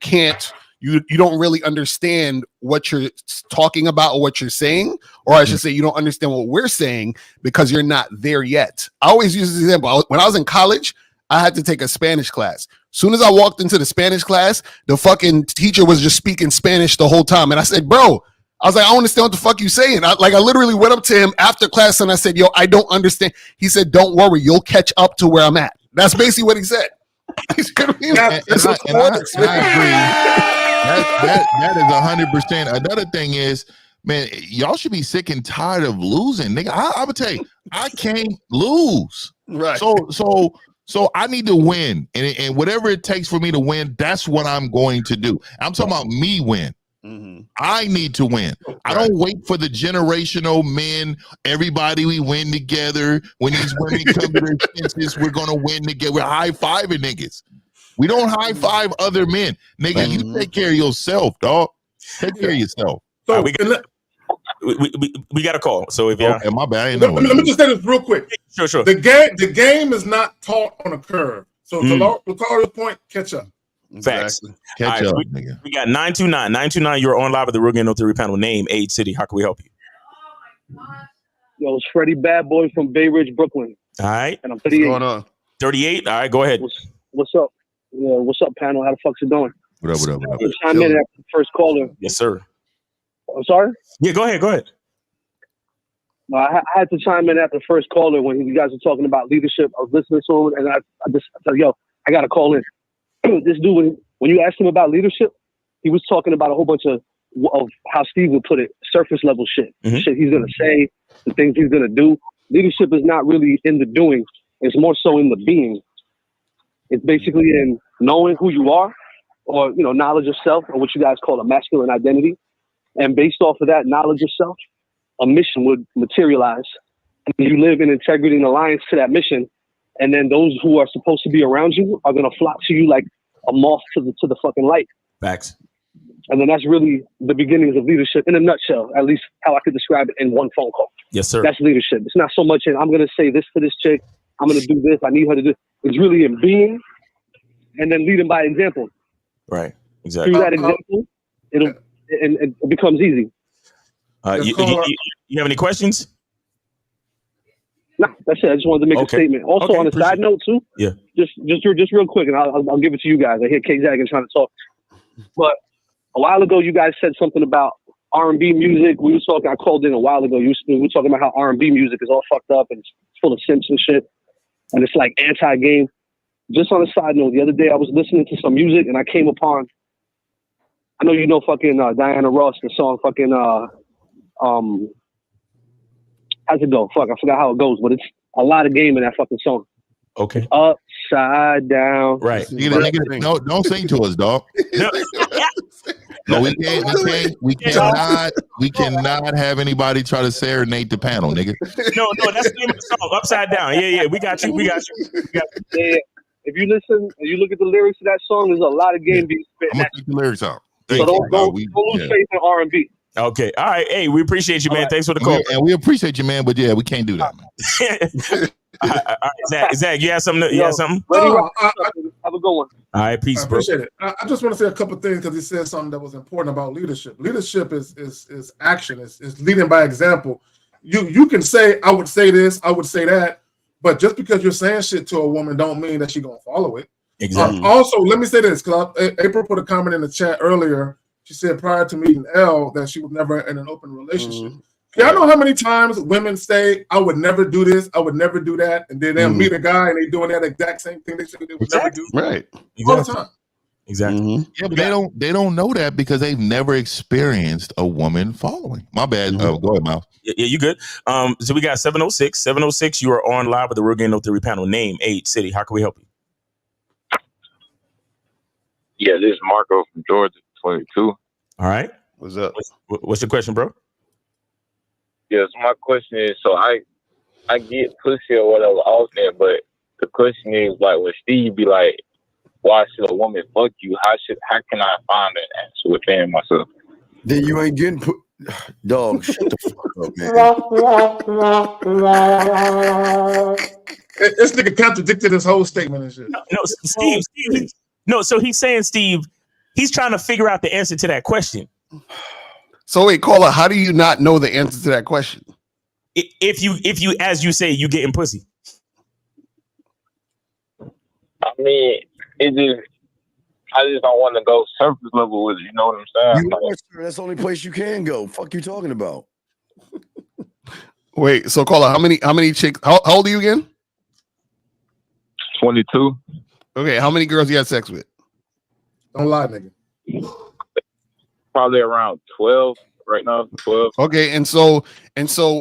don't really understand what you're talking about or what you're saying, or I should say you don't understand what we're saying because you're not there yet. I always use this example. When I was in college, I had to take a Spanish class. Soon as I walked into the Spanish class, the fucking teacher was just speaking Spanish the whole time. And I said, bro, I was like, I don't understand what the fuck you saying. I literally went up to him after class and I said, yo, I don't understand. He said, don't worry, you'll catch up to where I'm at. That's basically what he said. I agree. That is 100%. Another thing is, man, y'all should be sick and tired of losing. Nigga, I would tell you, I can't lose. Right. So I need to win, and whatever it takes for me to win, that's what I'm going to do. I'm talking about me win. Mm-hmm. I need to win. I don't wait for the generational men. Everybody, we win together. When these women come to their senses, we're gonna win together. We're high-fiving niggas. We don't high-five other men. Nigga, you take care of yourself, dog. Take care of yourself. So we got a call. So if y'all, okay, my bad. I ain't Let know. me just say this real quick. Sure. The game is not taught on a curve. So to Lucario's point, catch up. Facts. Catch up, we got 929. 929, you're on live with the Real Game No Theory panel. Name, age, city. How can we help you? Yo, it's Freddie Bad Boy from Bay Ridge, Brooklyn. All right. And I'm 38. What's going on? 38. All right, go ahead. What's up? Yeah, what's up, panel? How the fuck's it going? What up? Chime in after the first caller. Yes, sir. I'm sorry? Yeah, go ahead. No, I had to chime in after the first caller when you guys were talking about leadership. I was listening to him, and I said, yo, I got to call in. This dude, when you asked him about leadership, he was talking about a whole bunch of how Steve would put it, surface level shit. Shit he's going to say, the things he's going to do. Leadership is not really in the doing. It's more so in the being. It's basically in knowing who you are, or, knowledge of self, or what you guys call a masculine identity. And based off of that knowledge of self, a mission would materialize. And you live in integrity and alliance to that mission. And then those who are supposed to be around you are going to flock to you like a moth to the fucking light. Facts. And then that's really the beginnings of leadership in a nutshell, at least how I could describe it in one phone call. Yes, sir. That's leadership. It's not so much in, I'm going to say this to this chick, I'm going to do this, I need her to do. It's really in being and then leading by example. Right. Exactly. Through that example, it becomes easy. You have any questions? No, that's it. I just wanted to make a statement. Also, on a side note too. Yeah. Just real quick, and I'll give it to you guys. I hear K Zagan trying to talk, but a while ago you guys said something about R&B music. We were talking. I called in a while ago. We were talking about how R&B music is all fucked up and it's full of simps and shit, and it's like anti-game. Just on a side note, the other day I was listening to some music and I came upon. I know you know fucking Diana Ross, the song fucking how's it go? Fuck, I forgot how it goes, but it's a lot of game in that fucking song. Okay. Upside down. Right. No, don't sing to us, dog. No, we cannot have anybody try to serenade the panel, nigga. No, that's the name of the song. Upside down. Yeah, we got you. Yeah. If you listen, you look at the lyrics of that song, there's a lot of game being spit. I'm gonna take the lyrics out. So don't lose faith in R&B. Okay. All right. Hey, we appreciate you, man. Right. Thanks for the call. And we appreciate you, man. But yeah, we can't do that, man. All right, Zach, you have something? You have something? Have a good one. All right, peace, bro. I appreciate it. I just want to say a couple of things because he said something that was important about leadership. Leadership is action. It's leading by example. You can say, I would say this, I would say that, but just because you're saying shit to a woman don't mean that she's going to follow it. Exactly. Also, let me say this, because April put a comment in the chat earlier. She said prior to meeting Elle that she was never in an open relationship. Y'all know how many times women say, I would never do this, I would never do that, and then they'll meet a guy and they doing that exact same thing they said they would never do. Right. All the time. Exactly. Yeah, but they don't know that because they've never experienced a woman following. My bad. Go ahead, Miles. Yeah, you good. So we got 706. 706, you are on live with the Real Game No Theory panel. Name, age, city. How can we help you? Yeah, this is Marco from Georgia, 22. All right. What's up? What's your question, bro? Yeah, so my question is, so I get pussy or whatever off there, but the question is, like, when Steve be like, why should a woman fuck you? How can I find an answer within myself? Then you ain't getting dog, shut the fuck up, man. This nigga contradicted his whole statement and shit. No, Steve. No, so he's saying, Steve, he's trying to figure out the answer to that question. So wait, caller, how do you not know the answer to that question? If you, as you say, you getting pussy. I mean, I just don't want to go surface level with it. You know what I'm saying? You know, sir, that's the only place you can go. Fuck you talking about? Wait, so caller, how many chicks? How old are you again? 22. Okay, how many girls you had sex with? Don't lie, nigga. Probably around 12 right now. 12. Okay, and so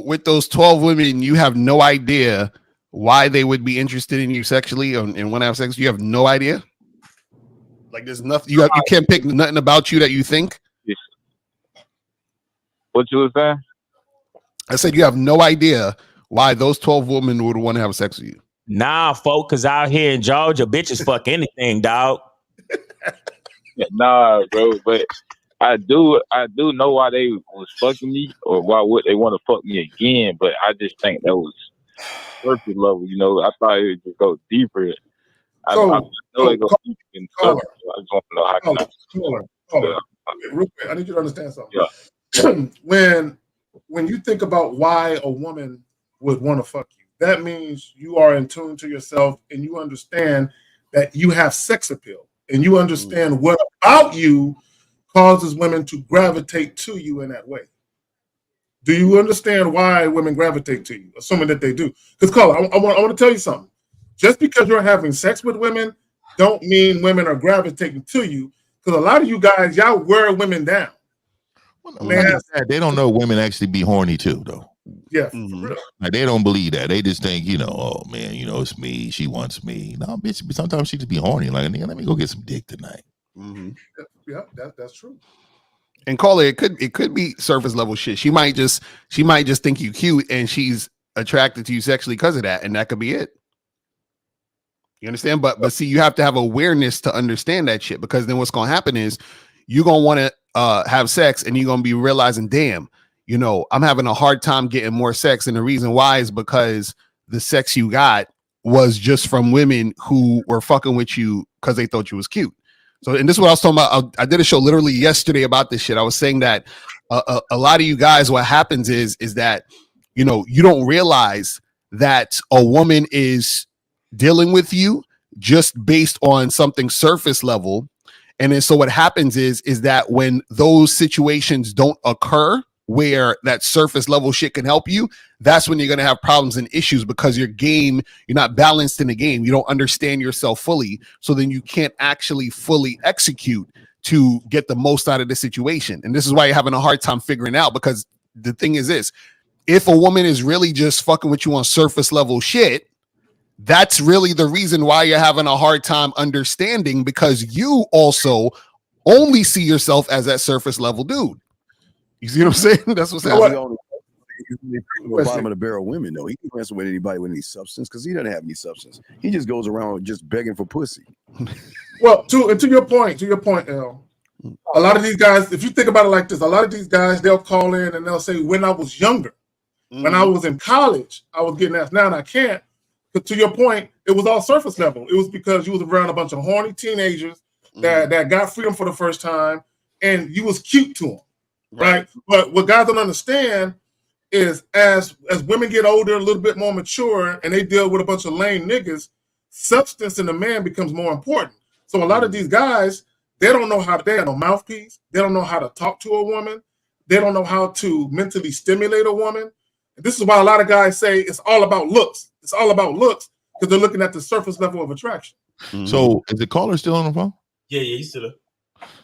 with those 12 women, you have no idea why they would be interested in you sexually and want to have sex. You have no idea. Like there's nothing you can't pick nothing about you that you think. What you was saying? I said you have no idea why those 12 women would want to have sex with you. Nah, folk, because out here in Georgia, bitches fuck anything, dog. Yeah, nah, bro, but I do know why they was fucking me or why would they want to fuck me again, but I just think that was surface level. You know, I thought it would just go deeper. I know it goes deeper in surface. So I just want to know how can Caller, real quick, I need you to understand something. Yeah. when you think about why a woman would want to fuck you, that means you are in tune to yourself and you understand that you have sex appeal and you understand what about you causes women to gravitate to you in that way. Do you understand why women gravitate to you, assuming that they do? Because, caller, I want to tell you something. Just because you're having sex with women don't mean women are gravitating to you, because a lot of you guys, y'all wear women down. They don't know women actually be horny too, though. Yeah, for real. Like, they don't believe that. They just think, oh man, it's me. She wants me. No, bitch. Sometimes she just be horny. Like, nigga, let me go get some dick tonight. Yeah, that's true. And call it could be surface level shit. She might just think you cute and she's attracted to you sexually because of that, and that could be it. You understand? But see, you have to have awareness to understand that shit, because then what's gonna happen is you're gonna want to have sex and you're gonna be realizing, damn, I'm having a hard time getting more sex, and the reason why is because the sex you got was just from women who were fucking with you because they thought you was cute. So, and this is what I was talking about. I did a show literally yesterday about this shit. I was saying that a lot of you guys, what happens is that, you don't realize that a woman is dealing with you just based on something surface level. And then so what happens is that when those situations don't occur where that surface level shit can help you, that's when you're going to have problems and issues, because you're not balanced in the game. You don't understand yourself fully. So then you can't actually fully execute to get the most out of the situation. And this is why you're having a hard time figuring out, because the thing is this: if a woman is really just fucking with you on surface level shit, that's really the reason why you're having a hard time understanding, because you also only see yourself as that surface level dude. You see what I'm saying? That's what's happening. Bottom of the barrel women, though. He can't mess with anybody with any substance, because he doesn't have any substance. He just goes around just begging for pussy. Well, to your point, L, a lot of these guys, if you think about it like this, a lot of these guys, they'll call in and they'll say, when I was younger, when I was in college, I was getting asked. Now, and I can't. But to your point, it was all surface level. It was because you was around a bunch of horny teenagers that got freedom for the first time, and you was cute to them. Right. But what guys don't understand is as women get older, a little bit more mature, and they deal with a bunch of lame niggas, substance in the man becomes more important. So a lot of these guys, they don't know how, they have no mouthpiece. They don't know how to talk to a woman. They don't know how to mentally stimulate a woman. And this is why a lot of guys say it's all about looks. It's all about looks, because they're looking at the surface level of attraction. So is the caller still on the phone? Yeah, he's still there.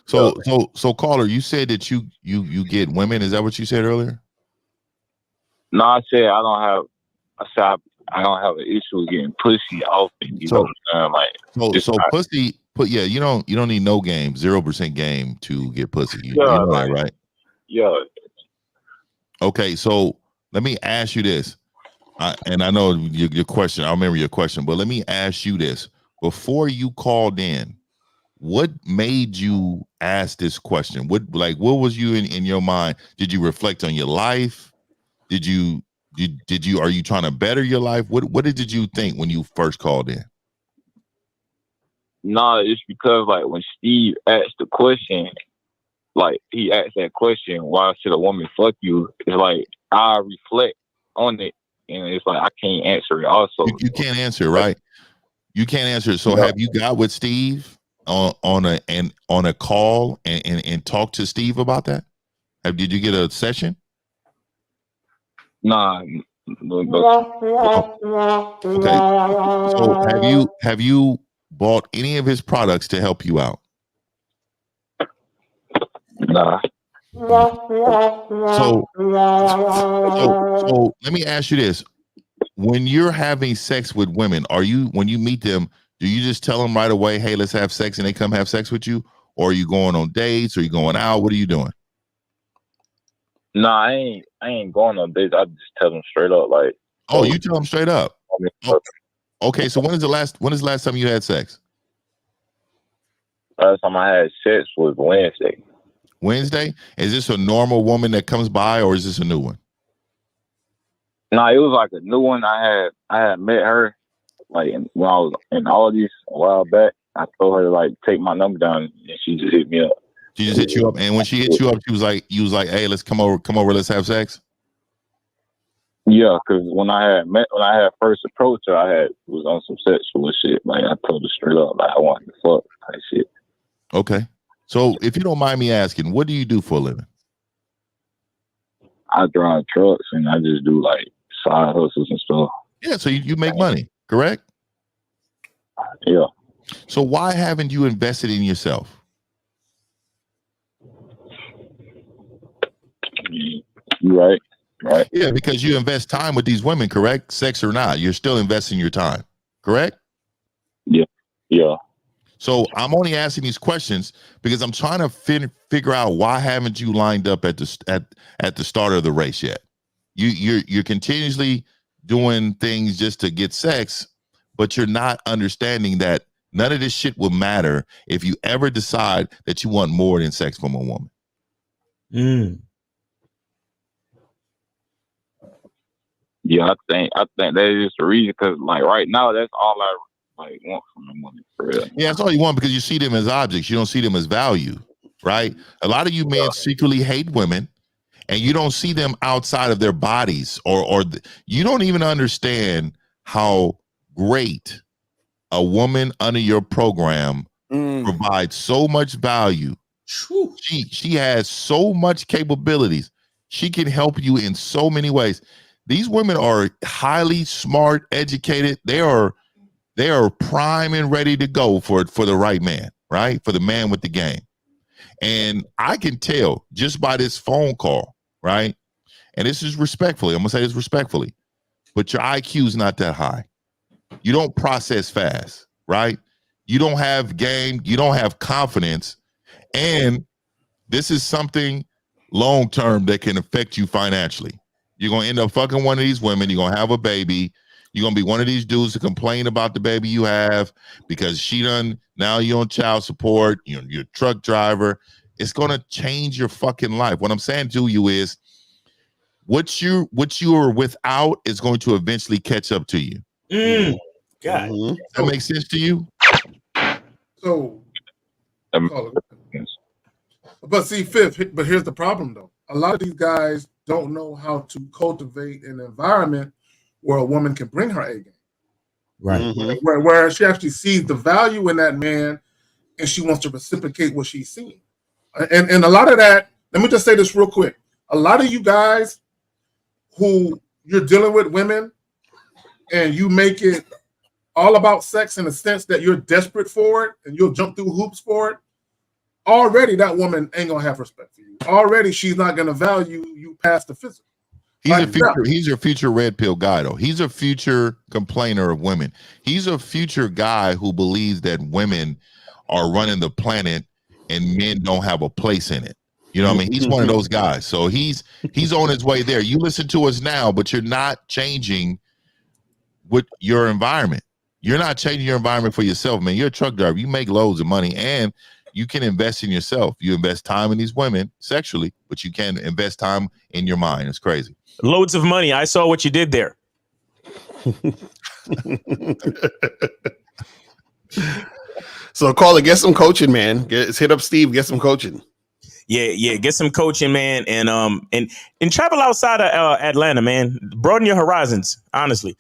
So caller, you said that you get women. Is that what you said earlier? No, I said I don't have an issue with getting pussy often. You know what I'm saying? So pussy. You don't need no game, 0% game to get pussy. You know that, right? Yeah. Okay, so let me ask you this, and I know your question. I remember your question, but let me ask you this: before you called in, what made you ask this question? What was you in your mind? Did you reflect on your life? Are you trying to better your life? What did you think when you first called in? No, it's because when Steve asked the question, he asked that question, why should a woman fuck you? It's I reflect on it, and it's I can't answer it. Also, you can't answer, right? You can't answer. So have you got with Steve on a call and talk to Steve about that? Did you get a session? Nah. Okay. So have you bought any of his products to help you out? Nah. So let me ask you this: when you're having sex with women, when you meet them, do you just tell them right away, hey, let's have sex, and they come have sex with you? Or are you going on dates? Or are you going out? What are you doing? No, I ain't going on dates. I just tell them straight up, oh, you tell them straight up. Okay, so when is the last time you had sex? Last time I had sex was Wednesday. Wednesday? Is this a normal woman that comes by, or is this a new one? No, it was like a new one. I had met her like when I was in August a while back. I told her to like take my number down, and she just hit me up. She just hit you up, and when she hit you up, you was like, "Hey, let's come over, let's have sex." Yeah, because when I had first approached her, was on some sexual shit. Like I told her straight up, like I wanted to fuck type shit. Okay, so if you don't mind me asking, what do you do for a living? I drive trucks, and I just do like side hustles and stuff. Yeah, so you make money, correct? Yeah. So why haven't you invested in yourself? You right. Yeah, because you invest time with these women, correct? Sex or not, you're still investing your time, correct? Yeah. So I'm only asking these questions because I'm trying to figure out why haven't you lined up at the start of the race yet? You're continuously doing things just to get sex, but you're not understanding that none of this shit will matter if you ever decide that you want more than sex from a woman. Yeah, I think that is the reason. Because like right now, that's all I like want from the woman for real. Yeah, that's all you want because you see them as objects. You don't see them as value, right? A lot of you men secretly hate women, and you don't see them outside of their bodies, or you don't even understand how great a woman under your program provides so much value. She has so much capabilities. She can help you in so many ways. These women are highly smart, educated. They are prime and ready to go for the right man, right? For the man with the game. And I can tell just by this phone call, right? And this is respectfully, I'm gonna say this respectfully, but your IQ is not that high. You don't process fast, right? You don't have game, you don't have confidence, and this is something long-term that can affect you financially. You're gonna end up fucking one of these women, you're gonna have a baby, you're gonna be one of these dudes to complain about the baby you have because now you're on child support, you're a truck driver. It's gonna change your fucking life. What I'm saying to you is what you are without is going to eventually catch up to you. God. Does that make sense to you? So, but see, Fifth, but here's the problem though. A lot of these guys don't know how to cultivate an environment where a woman can bring her A game. Right. Where she actually sees the value in that man and she wants to reciprocate what she's seeing. And a lot of that, let me just say this real quick. A lot of you guys who you're dealing with women and you make it all about sex in the sense that you're desperate for it and you'll jump through hoops for it, already that woman ain't gonna have respect for you. Already she's not gonna value you past the physical. He's your future red pill guy though. He's a future complainer of women. He's a future guy who believes that women are running the planet and men don't have a place in it. You know what I mean? He's one of those guys. So he's on his way there. You listen to us now, but you're not changing with your environment. You're not changing your environment for yourself, man. You're a truck driver. You make loads of money and you can invest in yourself. You invest time in these women sexually, but you can invest time in your mind. It's crazy. Loads of money. I saw what you did there. So, Caller, get some coaching, man. Hit up Steve. Get some coaching. Yeah. Get some coaching, man, and travel outside of Atlanta, man. Broaden your horizons. Honestly.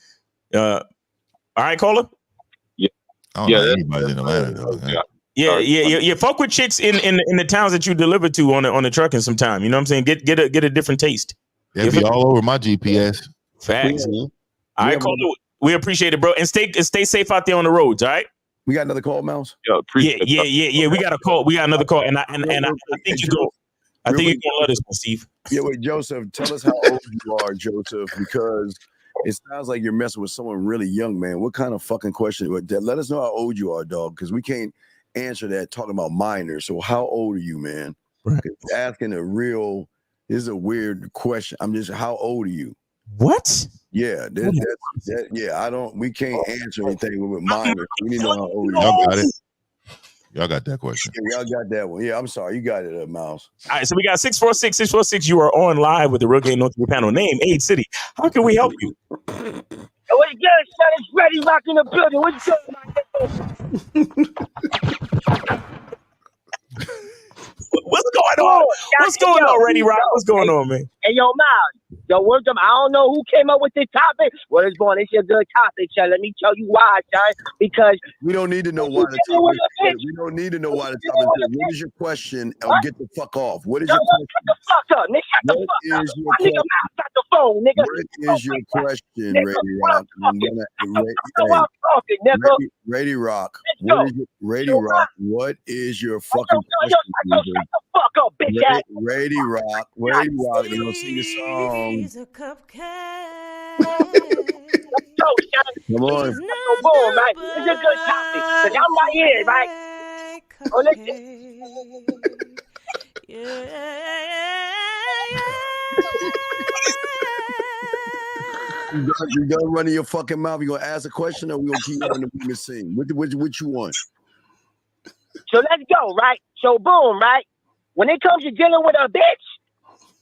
All right, Caller. Yeah. I don't know anybody in Atlanta though. Yeah. Fuck with chicks in the towns that you deliver to on the trucking sometime. You know what I'm saying? Get a different taste. They'll be all over my GPS. Facts. All right, Caller. We appreciate it, bro, and stay safe out there on the roads. All right. We got another call, Mouse. Yeah. We got a call. We got another call, and I think you go. I think you're gonna let us, Steve. Yeah, wait, Joseph. Tell us how old you are, Joseph, because it sounds like you're messing with someone really young, man. What kind of fucking question? Let us know how old you are, dog, because we can't answer that talking about minors. So how old are you, man? Right. Asking this is a weird question. I'm just, how old are you? What? Yeah, we can't answer anything with minors. We need to know how old you Y'all got it. Y'all got that question. Yeah, y'all got that one. Yeah, I'm sorry. You got it, Miles. All right, so we got 646-646. You are on live with the Real Game North panel. Name, age, city. How can we help you? What's good, son? It's Ready Rock in the building. What's good, What's going on? What's going on, Ready Rock? What's going on, man? Hey, yo, Miles. Yo, wisdom. I don't know who came up with this topic. Well, it's born. It's a good topic, son. Let me tell you why, son. Because we don't need to know why the topic. We don't need to know why the topic. What is your question? And get the fuck off. What is your question? Shut the fuck up, nigga. Shut the fuck up. My nigga Miles got the phone, nigga. What is your question, Ready Rock? Ready Rock. Ready Rock. What is your fucking question? Shut the fuck up, bitch ass. Ready Rock. Ready Rock. They're gonna sing a song. He's a cupcake. Come on. Boom, right? It's a good topic. Cause I'm right here, right? Oh, listen. You done running your fucking mouth. You gonna ask a question, or we gonna keep on the women sing? What you want? So let's go, right? So boom, right? When it comes to dealing with a bitch,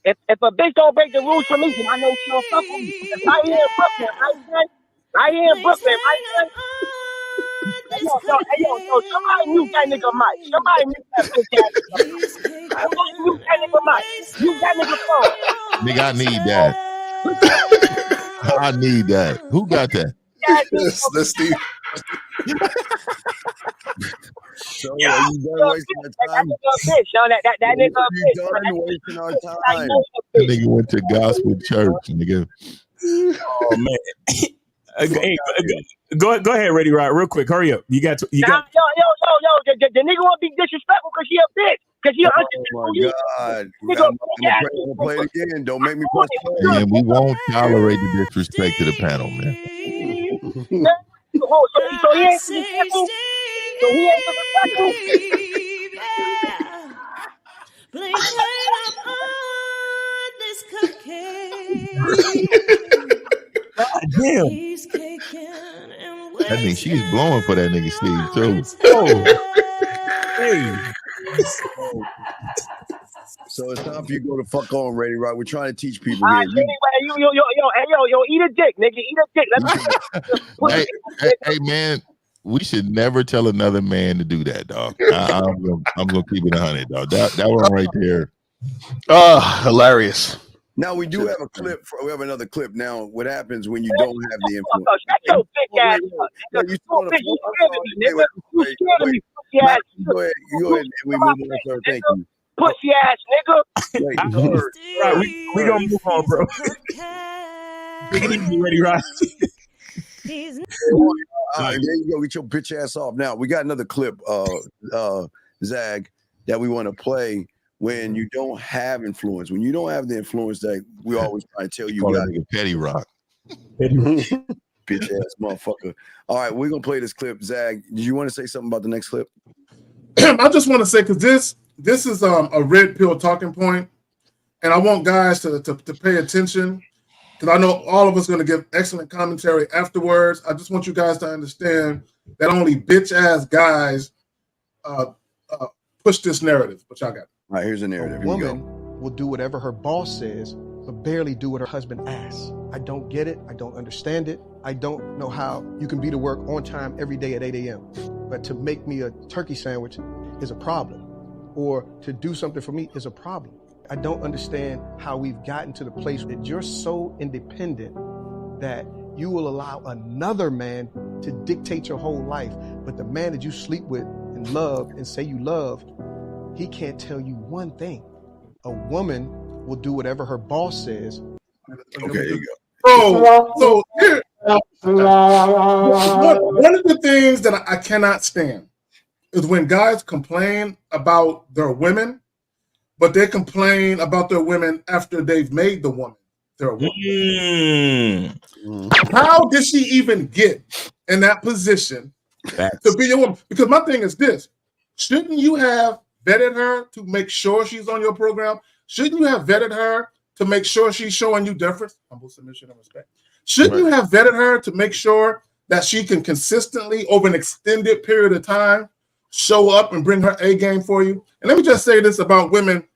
if a bitch don't break the rules for me, then I know she don't fuck with me. It's right here in Brooklyn, right, son? Right here in Brooklyn, right, son? Hey, yo, somebody mute that nigga mic. Somebody mute that bitch ass. Somebody mute that nigga mic. Mute that nigga phone. Nigga, I need that. I need that. Who got that? Let's Steve. So are you done wasting our time? That nigga you done wasting our time? That nigga went to gospel church, nigga. Oh man. Hey, go ahead, Ready Rock, real quick. Hurry up. You got. Yo. The nigga won't be disrespectful because she a bitch. Because she a Oh my God! I'm gonna play it again. Don't make me press play. Man, we won't tolerate the disrespect to the panel, man. So he ain't disrespectful. So he ain't Damn. That means she's blowing for that nigga Steve too. Oh. Hey. So it's time for you to go to fuck on, Ready Rock. We're trying to teach people here. Yo, eat a dick, nigga. Eat a dick. Hey, man, we should never tell another man to do that, dog. I'm gonna keep it 100, dog. That one right there. Hilarious. Now we do have a clip. We have another clip. Now, what happens when you don't have the influence? Shut your big ass up. You scared me. Go ahead. And we move on, sir. Thank you. Pussy ass nigga. Right, we gonna move on, bro. Take it easy, Ready Rock. All right, there you go. Get your bitch ass off. Now we got another clip, Zag, that we want to play. When you don't have influence, when you don't have the influence that we always try to tell you, got a petty rock, bitch ass motherfucker. All right, we're gonna play this clip. Zag, did you want to say something about the next clip? I just want to say, because this is a red pill talking point, and I want guys to pay attention, because I know all of us are going to give excellent commentary afterwards. I just want you guys to understand that only bitch ass guys push this narrative. But y'all got it. All right, here's the narrative. A woman will do whatever her boss says, but barely do what her husband asks. I don't get it. I don't understand it. I don't know how you can be to work on time every day at 8 a.m. But to make me a turkey sandwich is a problem. Or to do something for me is a problem. I don't understand how we've gotten to the place that you're so independent that you will allow another man to dictate your whole life. But the man that you sleep with and love and say you love, he can't tell you one thing. A woman will do whatever her boss says. Okay, there you go. So here, one of the things that I cannot stand is when guys complain about their women, but they complain about their women after they've made the woman their woman. How did she even get in that position to be a woman? Because my thing is this: shouldn't you have vetted her to make sure she's on your program? Shouldn't you have vetted her to make sure she's showing you deference, humble submission, and respect? Shouldn't you have vetted her to make sure that she can consistently, over an extended period of time, show up and bring her A game for you. And let me just say this about women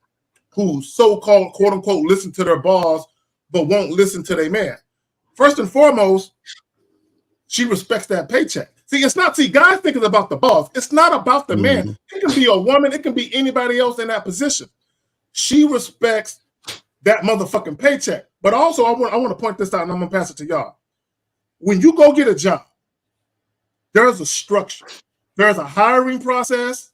who so-called, quote-unquote, listen to their boss, but won't listen to their man. First and foremost, she respects that paycheck. See, guys think it's about the boss. It's not about the man. It can be a woman. It can be anybody else in that position. She respects that motherfucking paycheck. But also, I want to point this out, and I'm going to pass it to y'all. When you go get a job, there's a structure. There's a hiring process.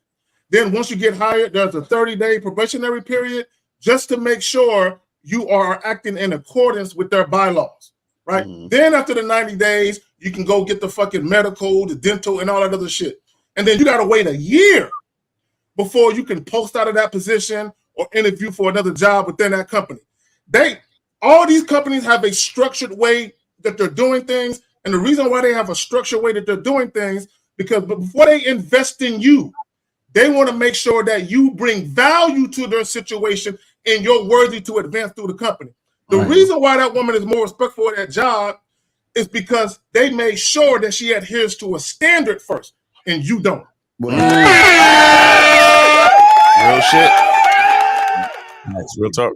Then once you get hired, there's a 30-day probationary period just to make sure you are acting in accordance with their bylaws, right? Then after the 90 days, you can go get the fucking medical, the dental, and all that other shit. And then you got to wait a year before you can post out of that position or interview for another job within that company. All these companies have a structured way that they're doing things. And the reason why they have a structured way that they're doing things, because before they invest in you, they want to make sure that you bring value to their situation and you're worthy to advance through the company. The reason why that woman is more respectful at that job is because they made sure that she adheres to a standard first, and you don't. Real shit. Nice, real talk.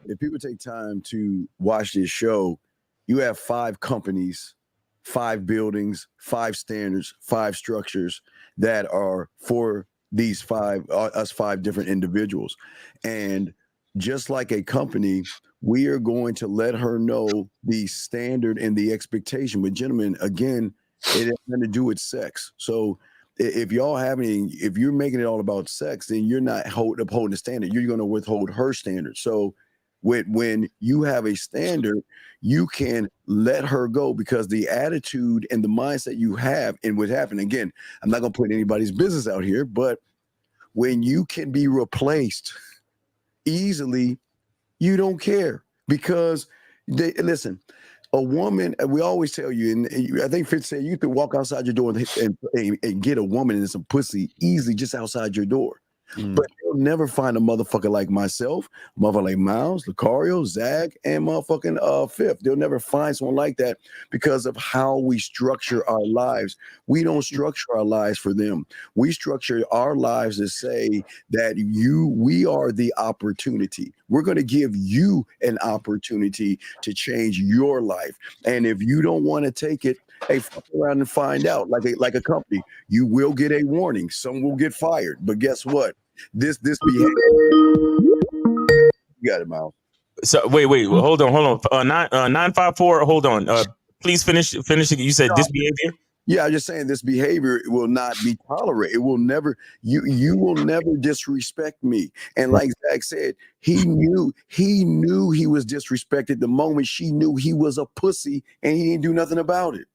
If people take time to watch this show, you have 5 companies, 5 buildings, 5 standards, 5 structures that are for these 5 different individuals. And just like a company, we are going to let her know the standard and the expectation. But gentlemen, again, it has nothing to do with sex. So if you're making it all about sex, then you're not upholding the standard. You're going to withhold her standard. So when you have a standard, you can let her go, because the attitude and the mindset you have and what happened, again, I'm not going to put anybody's business out here, but when you can be replaced easily, you don't care, because listen, a woman, we always tell you, and I think Fitz said, you could walk outside your door and get a woman and some pussy easily just outside your door. But you'll never find a motherfucker like myself, motherfucker like Miles, Lucario, Zag, and motherfucking Fifth. They'll never find someone like that because of how we structure our lives. We don't structure our lives for them. We structure our lives to say that we are the opportunity. We're going to give you an opportunity to change your life. And if you don't want to take it, hey, fuck around and find out. Like a company, you will get a warning. Some will get fired. But guess what? This behavior. You got it, Miles. So wait, hold on. 954. Hold on. Please finish it. You said this behavior. Yeah, I'm just saying this behavior will not be tolerated. It will never. You will never disrespect me. And like Zach said, he knew he was disrespected the moment she knew he was a pussy, and he didn't do nothing about it.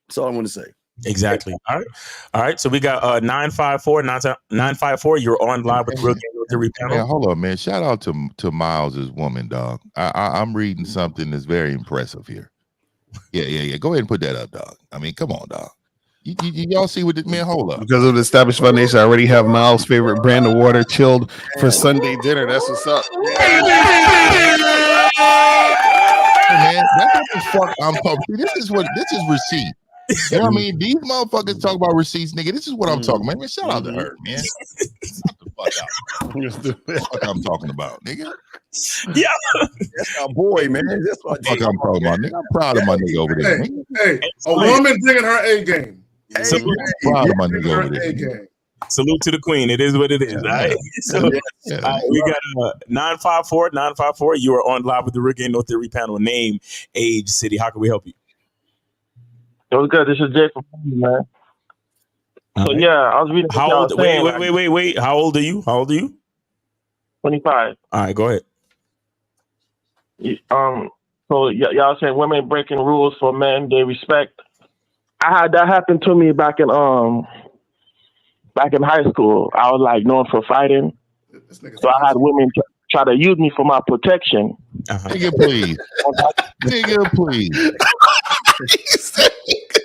That's all I want to say. Exactly. All right. So we got 954. You're on live with Real Game panel. Yeah, hold on, man. Shout out to Miles's woman, dog. I'm reading something that's very impressive here. Yeah. Go ahead and put that up, dog. I mean, come on, dog. Y'all see what this man? Hold up. Because of the Established Foundation, I already have Miles' favorite brand of water chilled for Sunday dinner. That's what's up. Man, that's what the fuck I'm talking. This is receipt. You know what I mean? These motherfuckers talk about receipts, nigga. This is what I'm talking about. Man, shout out to her, man. Shut the fuck out. That's what I'm talking about, nigga. Yeah, that's my boy, man. That's what I'm talking about, nigga. I'm proud of my nigga over there. Hey, a woman bringing her A game. I'm proud of my nigga over there. Salute to the queen. It is what it is. All right. So we got 954. You are on live with the Real Game No Theory panel. Name, age, city. How can we help you? It was good. This is Jay from man. So yeah, I was reading. How old? Wait. How old are you? 25. All right, go ahead. So y'all saying women breaking rules for men they respect. I had that happen to me back in high school. I was like known for fighting, so I had women try to use me for my protection. Nigga, please.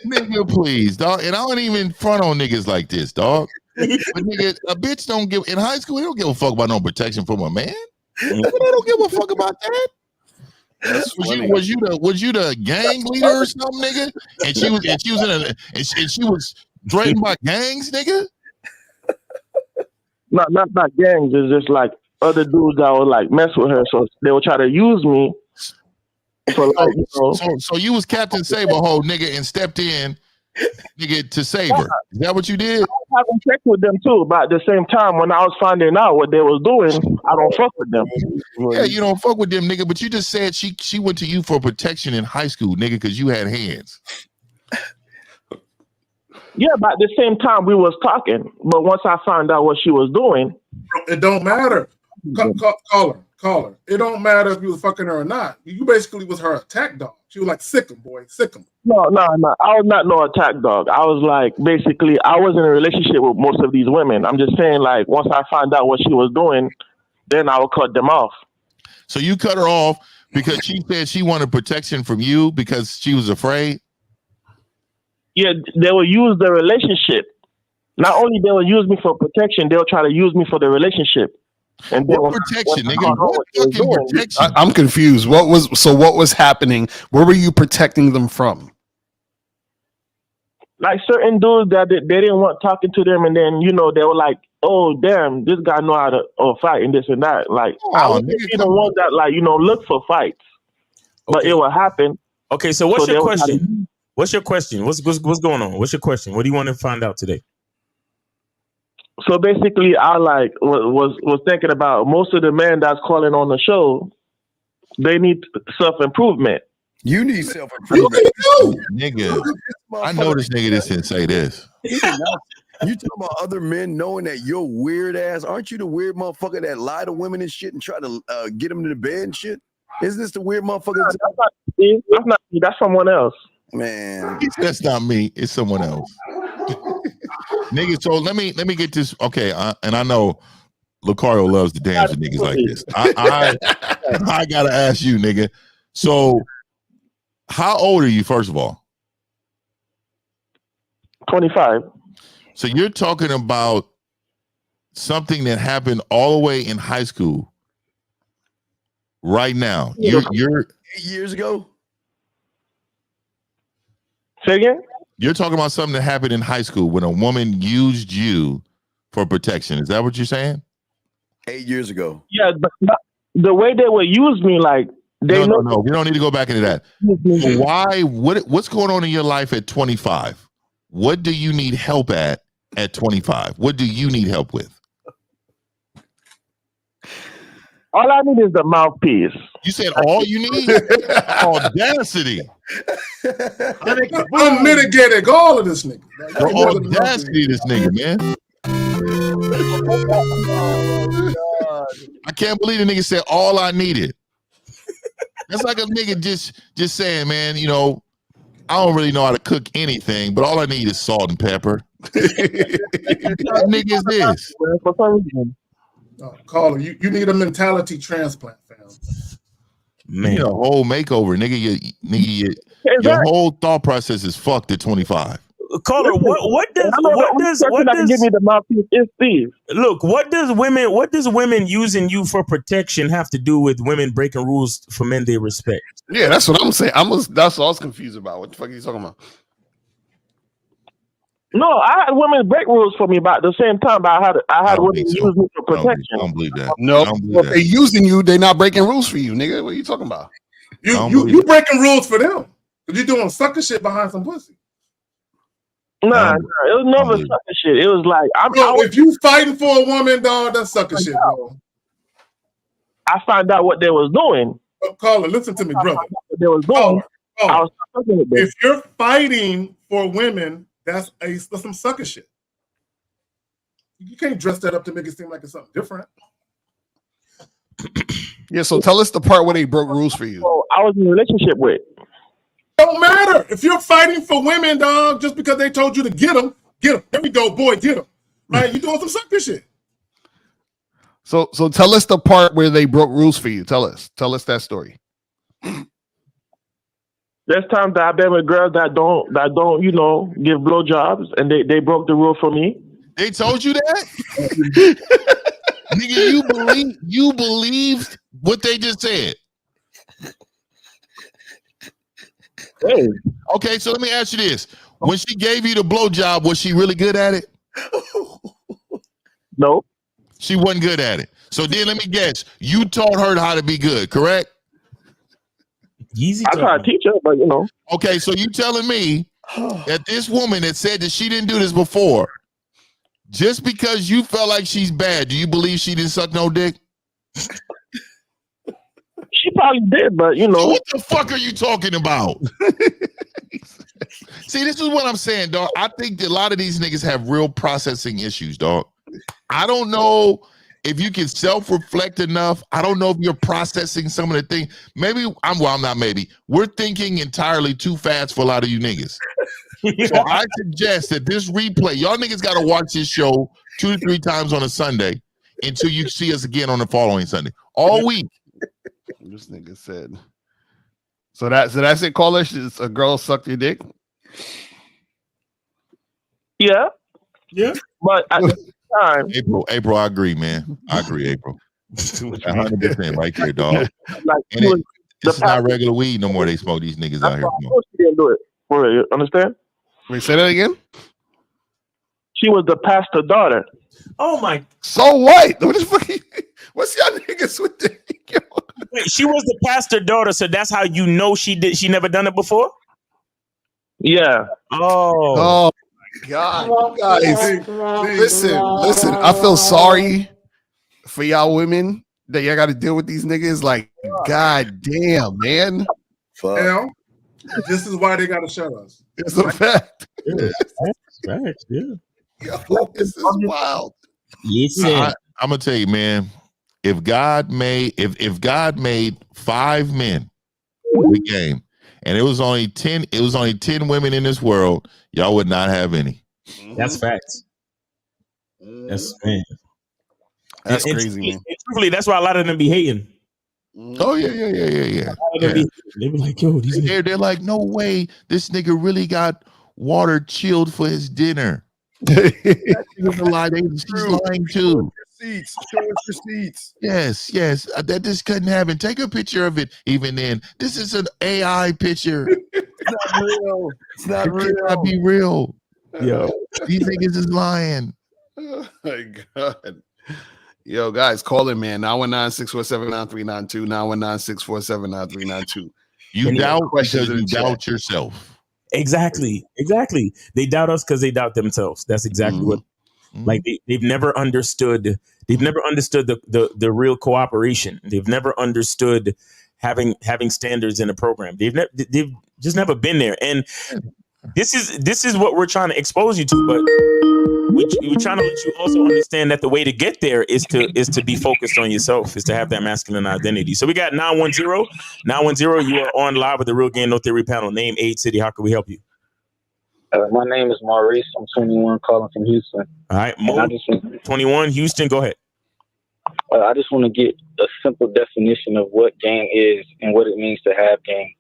Nigga, please, dog. And I don't even front on niggas like this, dog. But nigga, a bitch don't give in high school. They don't give a fuck about no protection from a man. They don't give a fuck about that. Was you the gang leader or something, nigga? And she was threatened by gangs, nigga? Not gangs. It's just like other dudes that would like mess with her, so they would try to use me for like, you know. So you was Captain Saberhole, nigga, and stepped in, nigga, to save her. Is that what you did? I was having sex with them too, but at the same time, when I was finding out what they was doing, I don't fuck with them. Yeah, you don't fuck with them, nigga. But you just said she went to you for protection in high school, nigga, because you had hands. Yeah, but at the same time, we was talking. But once I found out what she was doing, it don't matter. Call her. It don't matter if you was fucking her or not. You basically was her attack dog. She was like, sick him, boy, sick him. No. I was not no attack dog. I was like, basically, I was in a relationship with most of these women. I'm just saying, like, once I found out what she was doing, then I would cut them off. So you cut her off because she said she wanted protection from you because she was afraid? Yeah, they will use the relationship. Not only they will use me for protection, they'll try to use me for the relationship. And what protection, nigga? What fucking protection? I'm confused. What was happening? Where were you protecting them from? Like certain dudes that they didn't want talking to them, and then they were like, "Oh damn, this guy know how to fight and this and that." Like I was the one that look for fights, but it will happen. Okay, so what's your question? What's your question? What's going on? What's your question? What do you want to find out today? So basically, I was thinking about most of the men that's calling on the show. They need self-improvement. You need self-improvement, nigga. I know this nigga that didn't say this. You talking about other men knowing that you're weird ass? Aren't you the weird motherfucker that lie to women and shit and try to get them to the bed and shit? Isn't this the weird motherfucker? That's not me. That's someone else. Man, that's not me. It's someone else. Nigga, so let me get this. Okay, and I know Lucario loves to dance with niggas like this. I gotta ask you, nigga. So, how old are you, first of all? 25. So you're talking about something that happened all the way in high school. Right now, you're 8 years ago. Say again? You're talking about something that happened in high school when a woman used you for protection. Is that what you're saying? 8 years ago. Yeah, but the way they would use me, like they no. We don't need to go back into that. Why? What's going on in your life at 25? What do you need help at 25? What do you need help with? All I need is the mouthpiece. You said all you need? Audacity. Unmitigated, all of this nigga. The audacity of this nigga, man. Oh, I can't believe the nigga said all I needed. That's like a nigga just saying, man, I don't really know how to cook anything, but all I need is salt and pepper. What nigga is this? For some reason. Caller, you need a mentality transplant, fam. Man, you need a whole makeover, nigga. Your whole thought process is fucked at 25. Caller, what does give me the mouthpiece is Steve. Look, what does women using you for protection have to do with women breaking rules for men they respect? Yeah, that's what I'm saying. That's what I was confused about. What the fuck are you talking about? No, I had women break rules for me, but at the same time, I had women use me for protection. I don't believe that. No, if they're using you, they're not breaking rules for you, nigga. What are you talking about? You breaking rules for them. Because you're doing sucker shit behind some pussy. Nah, it was never sucker shit. It was like if you fighting for a woman, dog, that's sucker shit, bro. I found out what they was doing. Caller, listen to me, brother. What they was doing. I was fucking with them. If you're fighting for women, that's some sucker shit. You can't dress that up to make it seem like it's something different. Yeah, so tell us the part where they broke rules for you. So I was in a relationship with. Don't matter. If you're fighting for women, dog, just because they told you to get them. There we go, boy, get them. Right? You doing some sucker shit. So tell us the part where they broke rules for you. Tell us that story. There's times that I've been with girls that don't give blowjobs, and they broke the rule for me. They told you that? Nigga, you believed what they just said. Hey. Okay, so let me ask you this. when she gave you the blowjob, was she really good at it? No. She wasn't good at it. So then let me guess, you taught her how to be good, correct? Easy. I tried to teach her, but you know. Okay, so you telling me that this woman that said that she didn't do this before, just because you felt like she's bad, do you believe she didn't suck no dick? She probably did, but you know. So what the fuck are you talking about? See, this is what I'm saying, dog. I think that a lot of these niggas have real processing issues, dog. I don't know if you can self-reflect enough. I don't know if you're processing some of the things. Maybe I'm not maybe. We're thinking entirely too fast for a lot of you niggas. So I suggest that this replay, y'all niggas got to watch this show 2 to 3 times on a Sunday until you see us again on the following Sunday. All week. This nigga said. So that's it, caller. A girl sucked your dick. Yeah. Yeah. But at the time, April, I agree, man. I agree, April. 100% right there, dog. Like, And it's not regular weed no more. They smoke these niggas out here. she didn't do it. For real, you understand? Wait, say that again. She was the pastor's daughter. Oh my! So what? What's y'all niggas with this? Wait, she was the pastor's daughter, so that's how you know she did. She never done it before. Yeah. Oh. My God, guys! Listen. I feel sorry for y'all women that y'all got to deal with these niggas. Like, God damn, man. Hell, this is why they got to shut us. It's a fact. Facts, yeah. Yo, this is wild. Yes, I'm gonna tell you, man. If God made 5 men the game, and it was only 10 women in this world, y'all would not have any. That's facts. That's man. That's And crazy, man. truthfully, that's why a lot of them be hating. Oh yeah. They be like, yo, they're like, no way, this nigga really got water chilled for his dinner. That nigga's a lie. She's lying too. Show us receipts. Yes. That this couldn't happen. Take a picture of it. Even then, this is an AI picture. It's not real. It's not real. It cannot be real. Yo, these niggas is lying. Oh my God. Yo, guys, call in, man. 919-647-9392. 919-647-9392. You doubt because you doubt yourself. Exactly. They doubt us because they doubt themselves. That's exactly what. Like they've never understood. They've never understood the real cooperation. They've never understood having standards in a program. They've just never been there. And this is what we're trying to expose you to. But we're trying to let you also understand that the way to get there is to be focused on yourself, is to have that masculine identity. So we got 910. 910, you are on live with the Real Game No Theory panel. Name, age, city. How can we help you? My name is Maurice. I'm 21, calling from Houston. All right, 21, Houston. Go ahead. I just want to get a simple definition of what game is and what it means to have game.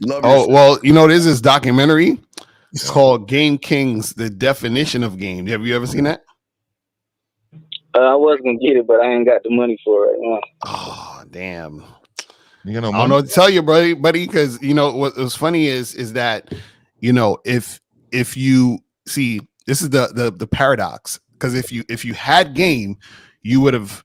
Well, there's this documentary. It's called Game Kings, the definition of game. Have you ever seen that? I was going to get it, but I ain't got the money for it right now. Oh, damn. You know, I don't know what to tell you, buddy, because, what's funny is that, if you see, this is the paradox, because if you had game, you would have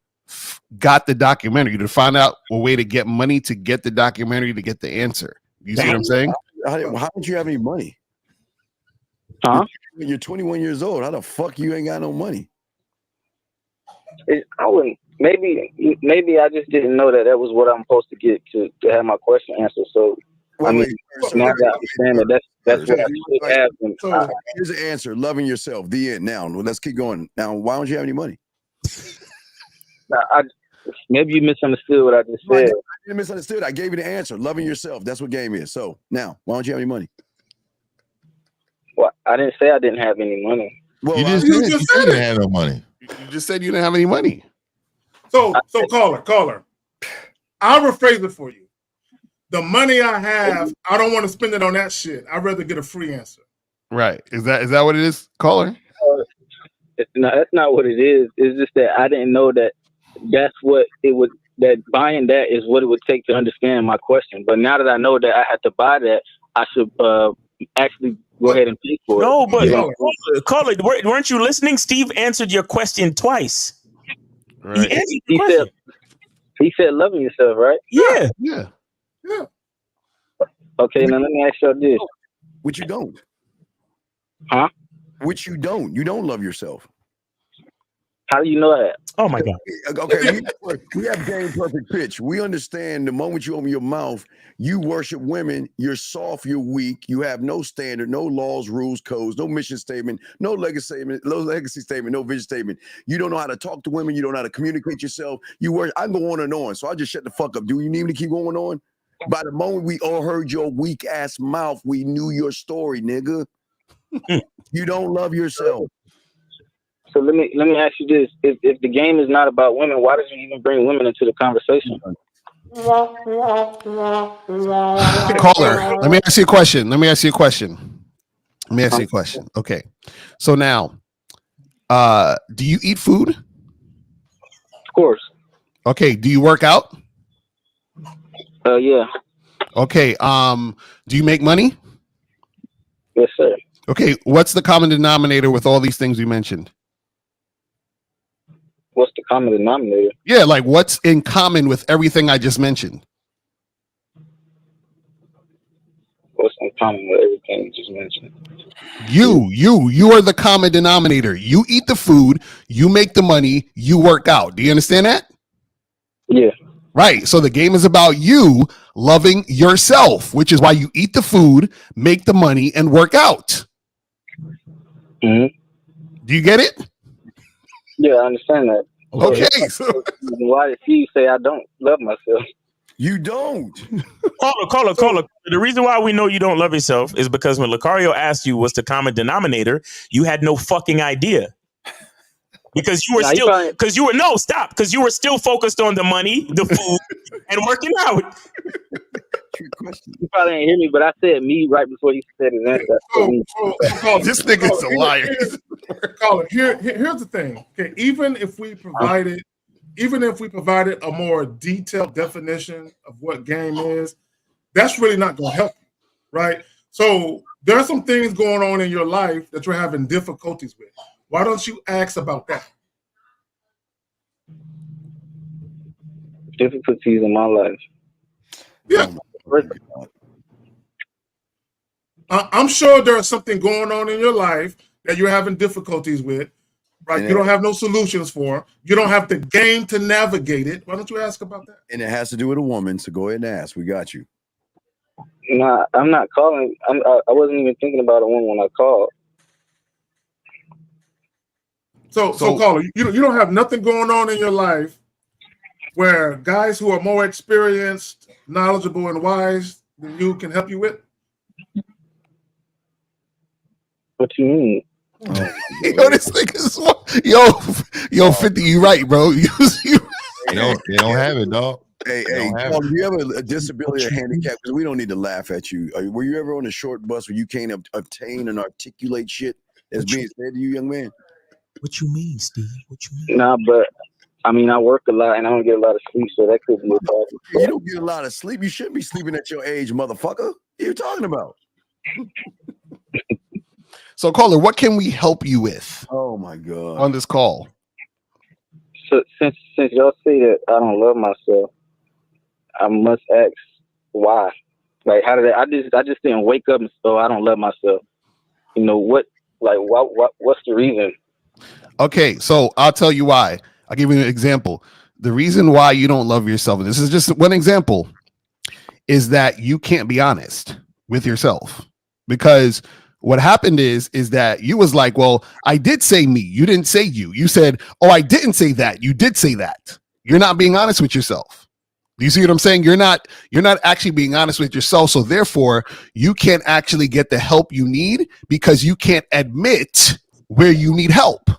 got the documentary to find out a way to get money to get the documentary to get the answer. You see what I'm saying? How would you have any money? Huh? You're 21 years old. How the fuck you ain't got no money? I wouldn't. Maybe I just didn't know that was what I'm supposed to get to have my question answered. So now that I understand that's what I should have. So here's the answer: loving yourself. The end. Now let's keep going. Now, why don't you have any money? Maybe you misunderstood what I just said. I didn't misunderstood. I gave you the answer. Loving yourself. That's what game is. So now, why don't you have any money? Well, I didn't say I didn't have any money. Well, you just said you didn't have no money. You just said you didn't have any money. So caller, I'll rephrase it for you. The money I have, I don't want to spend it on that shit. I'd rather get a free answer. Right. Is that what it is, caller? That's not what it is. It's just that I didn't know that's what it would, that buying that is what it would take to understand my question. But now that I know that I had to buy that, I should actually go ahead and pay for No, it. but You know? Caller, weren't you listening? Steve answered your question twice. He answered your question. He said loving yourself, right? Yeah. Okay, now let me ask you this. Which you don't. Huh? Which you don't. You don't love yourself. How do you know that? Oh my God. Okay, we have game perfect pitch. We understand the moment you open your mouth, you worship women, you're soft, you're weak, you have no standard, no laws, rules, codes, no mission statement, no legacy statement, no vision statement. You don't know how to talk to women, you don't know how to communicate yourself. I can go on and on, so I'll just shut the fuck up. Do you need me to keep going on? By the moment we all heard your weak ass mouth, we knew your story, nigga. You don't love yourself. So let me ask you this: if the game is not about women, why did you even bring women into the conversation? Caller, let me ask you a question. Okay, so now, do you eat food? Of course. Okay, do you work out? Yeah. Okay, do you make money? Yes, sir. Okay, what's the common denominator with all these things we mentioned? What's the common denominator? Yeah, like what's in common with everything I just mentioned? What's in common with everything you just mentioned? You are the common denominator. You eat the food, you make the money, you work out. Do you understand that? Yeah. Right. So the game is about you loving yourself, which is why you eat the food, make the money, and work out. Mm-hmm. Do you get it? Yeah, I understand that. Okay. Why did you say I don't love myself? You don't. Caller. The reason why we know you don't love yourself is because when Lucario asked you what's the common denominator, you had no fucking idea. Because you were because you were still focused on the money, the food, and working out. You probably didn't hear me, but I said me right before he said his answer. This nigga's a liar. Caller, here's the thing. Okay, even if we provided a more detailed definition of what game is, that's really not going to help you, right? So there are some things going on in your life that you're having difficulties with. Why don't you ask about that? Difficulties in my life. Yeah. I'm sure there's something going on in your life that you're having difficulties with, right? You don't have no solutions for. You don't have the game to navigate it. Why don't you ask about that? And it has to do with a woman, so go ahead and ask. We got you. Nah, I'm not calling. I wasn't even thinking about a woman when I called. So caller, you don't have nothing going on in your life where guys who are more experienced, knowledgeable, and wise than you can help you with? What you mean? Yo, this nigga's yo, 50, you right, bro. They don't have it, dog. Hey, Paul, do you have a disability or handicap? Because we don't need to laugh at you. Were you ever on a short bus where you can't obtain and articulate shit that's being said to you, young man? What you mean, Steve? What you mean? Nah, but I mean, I work a lot and I don't get a lot of sleep, so that could be a problem. You don't get a lot of sleep. You shouldn't be sleeping at your age, motherfucker. What are you talking about? So, caller, what can we help you with? Oh my God! On this call. So since y'all say that I don't love myself, I must ask why. Like, how did I just didn't wake up and say, I don't love myself. You know what? Like, what's the reason? Okay, so I'll tell you why. I'll give you an example. The reason why you don't love yourself, and this is just one example, is that you can't be honest with yourself. Because what happened is that you was like, well, I did say me. You didn't say you. You said, oh, I didn't say that. You did say that. You're not being honest with yourself. Do you see what I'm saying? You're not actually being honest with yourself. So therefore, you can't actually get the help you need because you can't admit where you need help.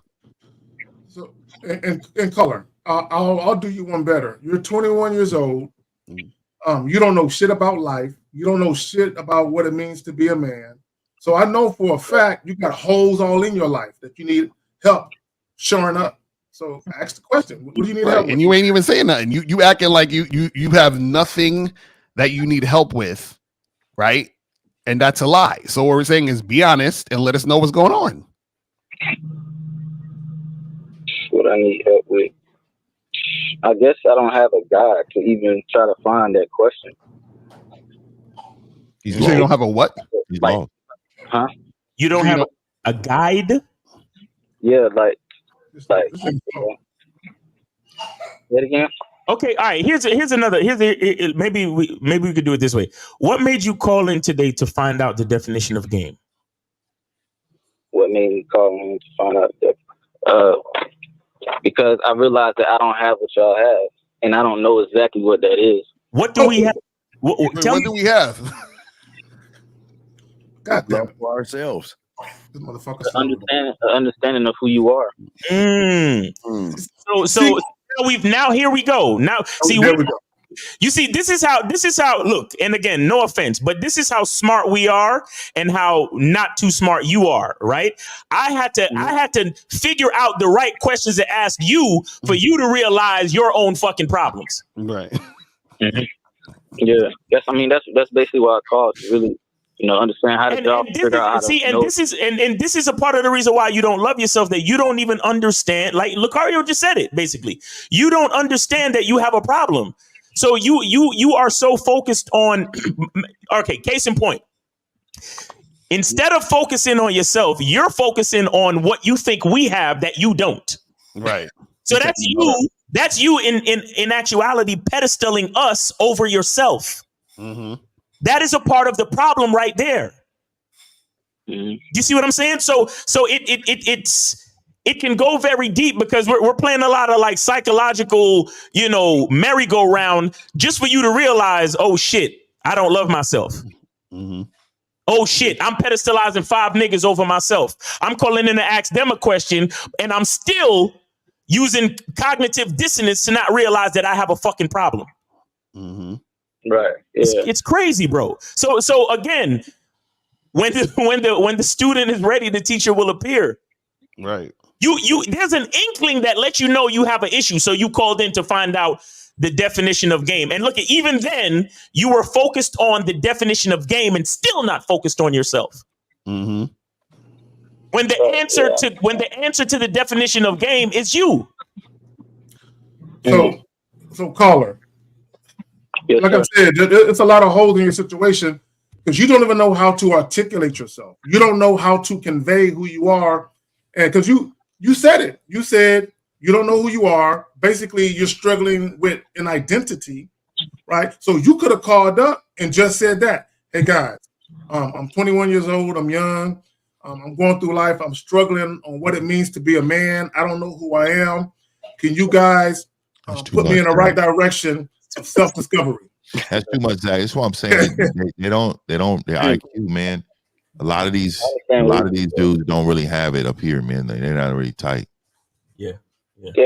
So, and caller, I'll do you one better. You're 21 years old. You don't know shit about life. You don't know shit about what it means to be a man. So I know for a fact you got holes all in your life that you need help shoring up. So ask the question: what do you need help with? And you ain't even saying nothing. You acting like you have nothing that you need help with, right? and that's a lie. So what we're saying is be honest and let us know what's going on. What I need help with? I guess I don't have a guide to even try to find that question. You say you don't have a what? Like, huh? You don't have a guide? Yeah, like. Say it again. Okay, all right. Maybe we could do it this way. What made you call in today to find out the definition of game? What made me call in to find out that? Because I realized that I don't have what y'all have, and I don't know exactly what that is. What do we have? What do we have? God damn it. For ourselves. This motherfucker. Understanding of who you are. So now here we go. Now see there we go. You see, this is how look, and again, no offense, but this is how smart we are and how not too smart you are, right? I had to figure out the right questions to ask you for you to realize your own fucking problems. Right. Mm-hmm. Yeah. That's basically why I called, to really, understand how to figure out how to see, and this is a part of the reason why you don't love yourself, that you don't even understand. Like Lucario just said it, basically. You don't understand that you have a problem. So you are so focused on, okay, case in point. Instead of focusing on yourself, you're focusing on what you think we have that you don't. Right. So that's you in actuality pedestaling us over yourself. Mm-hmm. That is a part of the problem right there. Mm-hmm. Do you see what I'm saying? So it can go very deep because we're playing a lot of like psychological, merry-go-round just for you to realize, oh shit, I don't love myself. Mm-hmm. Oh shit, I'm pedestalizing 5 niggas over myself. I'm calling in to ask them a question and I'm still using cognitive dissonance to not realize that I have a fucking problem. Mm-hmm. Right. Yeah. It's crazy, bro. So again, when the student is ready, the teacher will appear. Right. You there's an inkling that lets you know you have an issue. So you called in to find out the definition of game. And look, even then, you were focused on the definition of game and still not focused on yourself. Mm-hmm. When the answer to the definition of game is you. So caller. Yes, like I said, it's a lot of holes in your situation because you don't even know how to articulate yourself. You don't know how to convey who you are. And because you said it. You said you don't know who you are. Basically, you're struggling with an identity, right? So you could have called up and just said that. Hey, guys, I'm 21 years old. I'm young. I'm going through life. I'm struggling on what it means to be a man. I don't know who I am. Can you guys put me in the right direction of self-discovery? That's too much, Zach. That's what I'm saying. They don't their IQ, man. A lot of these dudes don't really have it up here, man. They're not really tight. Yeah,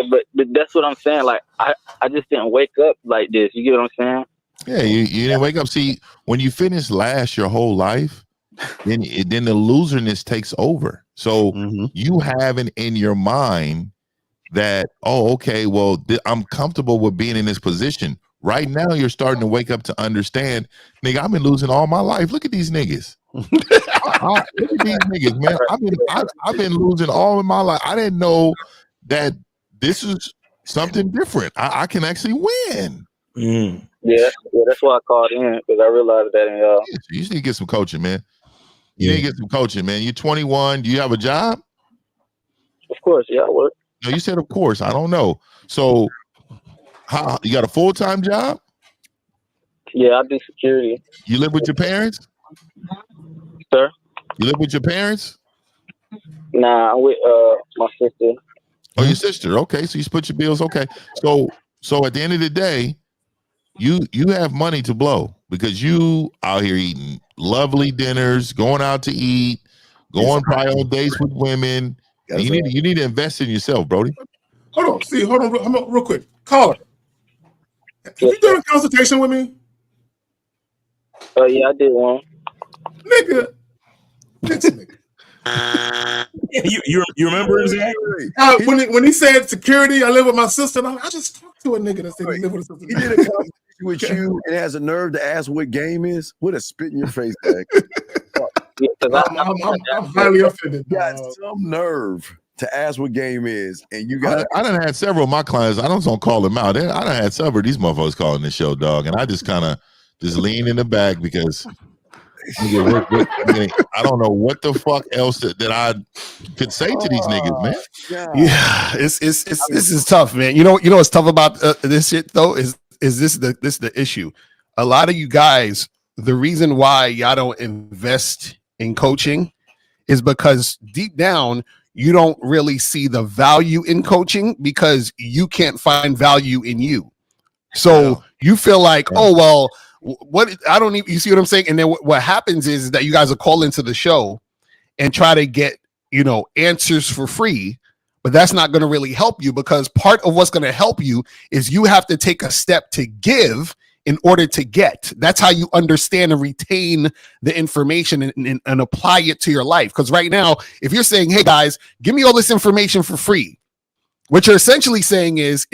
but that's what I'm saying. Like I just didn't wake up like this. You get what I'm saying? Yeah, you didn't wake up. See, when you finish last your whole life, then the loserness takes over. So you have in your mind that, oh, okay, well, I'm comfortable with being in this position. Right now, you're starting to wake up to understand, nigga, I've been losing all my life. Look at these niggas. Look at these niggas, man. I've been losing all of my life. I didn't know that this is something different. I can actually win. Yeah, that's why I called in because I realized that. You just need to get some coaching, man. You need to get some coaching, man. You're 21. Do you have a job? Of course, yeah, I work. No, you said of course. I don't know. So, how you got a full-time job? Yeah, I do security. You live with your parents? Sir? You live with your parents? Nah, I'm with my sister. Oh, your sister. Okay, so you split your bills. Okay. So at the end of the day, you have money to blow because you out here eating lovely dinners, going out to eat, going probably on dates with women. You need to invest in yourself, Brody. Hold on real quick. Caller, have you done a consultation with me? Yeah, I did one. Nigga. You remember exactly? When he said security, I live with my sister. I just talked to a nigga that said he lived with a sister. He did a consultation with you and has a nerve to ask what game is, what a spit in your face, Zach. I'm highly offended. Got some nerve to ask what game is, and you got. I done had several of my clients. I don't call them out. I done had several of these motherfuckers calling the show, dog, and I just kind of just lean in the back because I don't know what the fuck else that I could say to these niggas, man. Yeah, this is tough, man. You know what's tough about this shit though is this the issue. A lot of you guys, the reason why y'all don't invest in coaching is because deep down you don't really see the value in coaching because you can't find value in you. So you feel like, oh well, what I don't even. You see what I'm saying? And then what happens is that you guys will call into the show and try to get answers for free, but that's not going to really help you because part of what's going to help you is you have to take a step to give in order to get. That's how you understand and retain the information and apply it to your life. Because right now, if you're saying, hey guys, give me all this information for free, what you're essentially saying is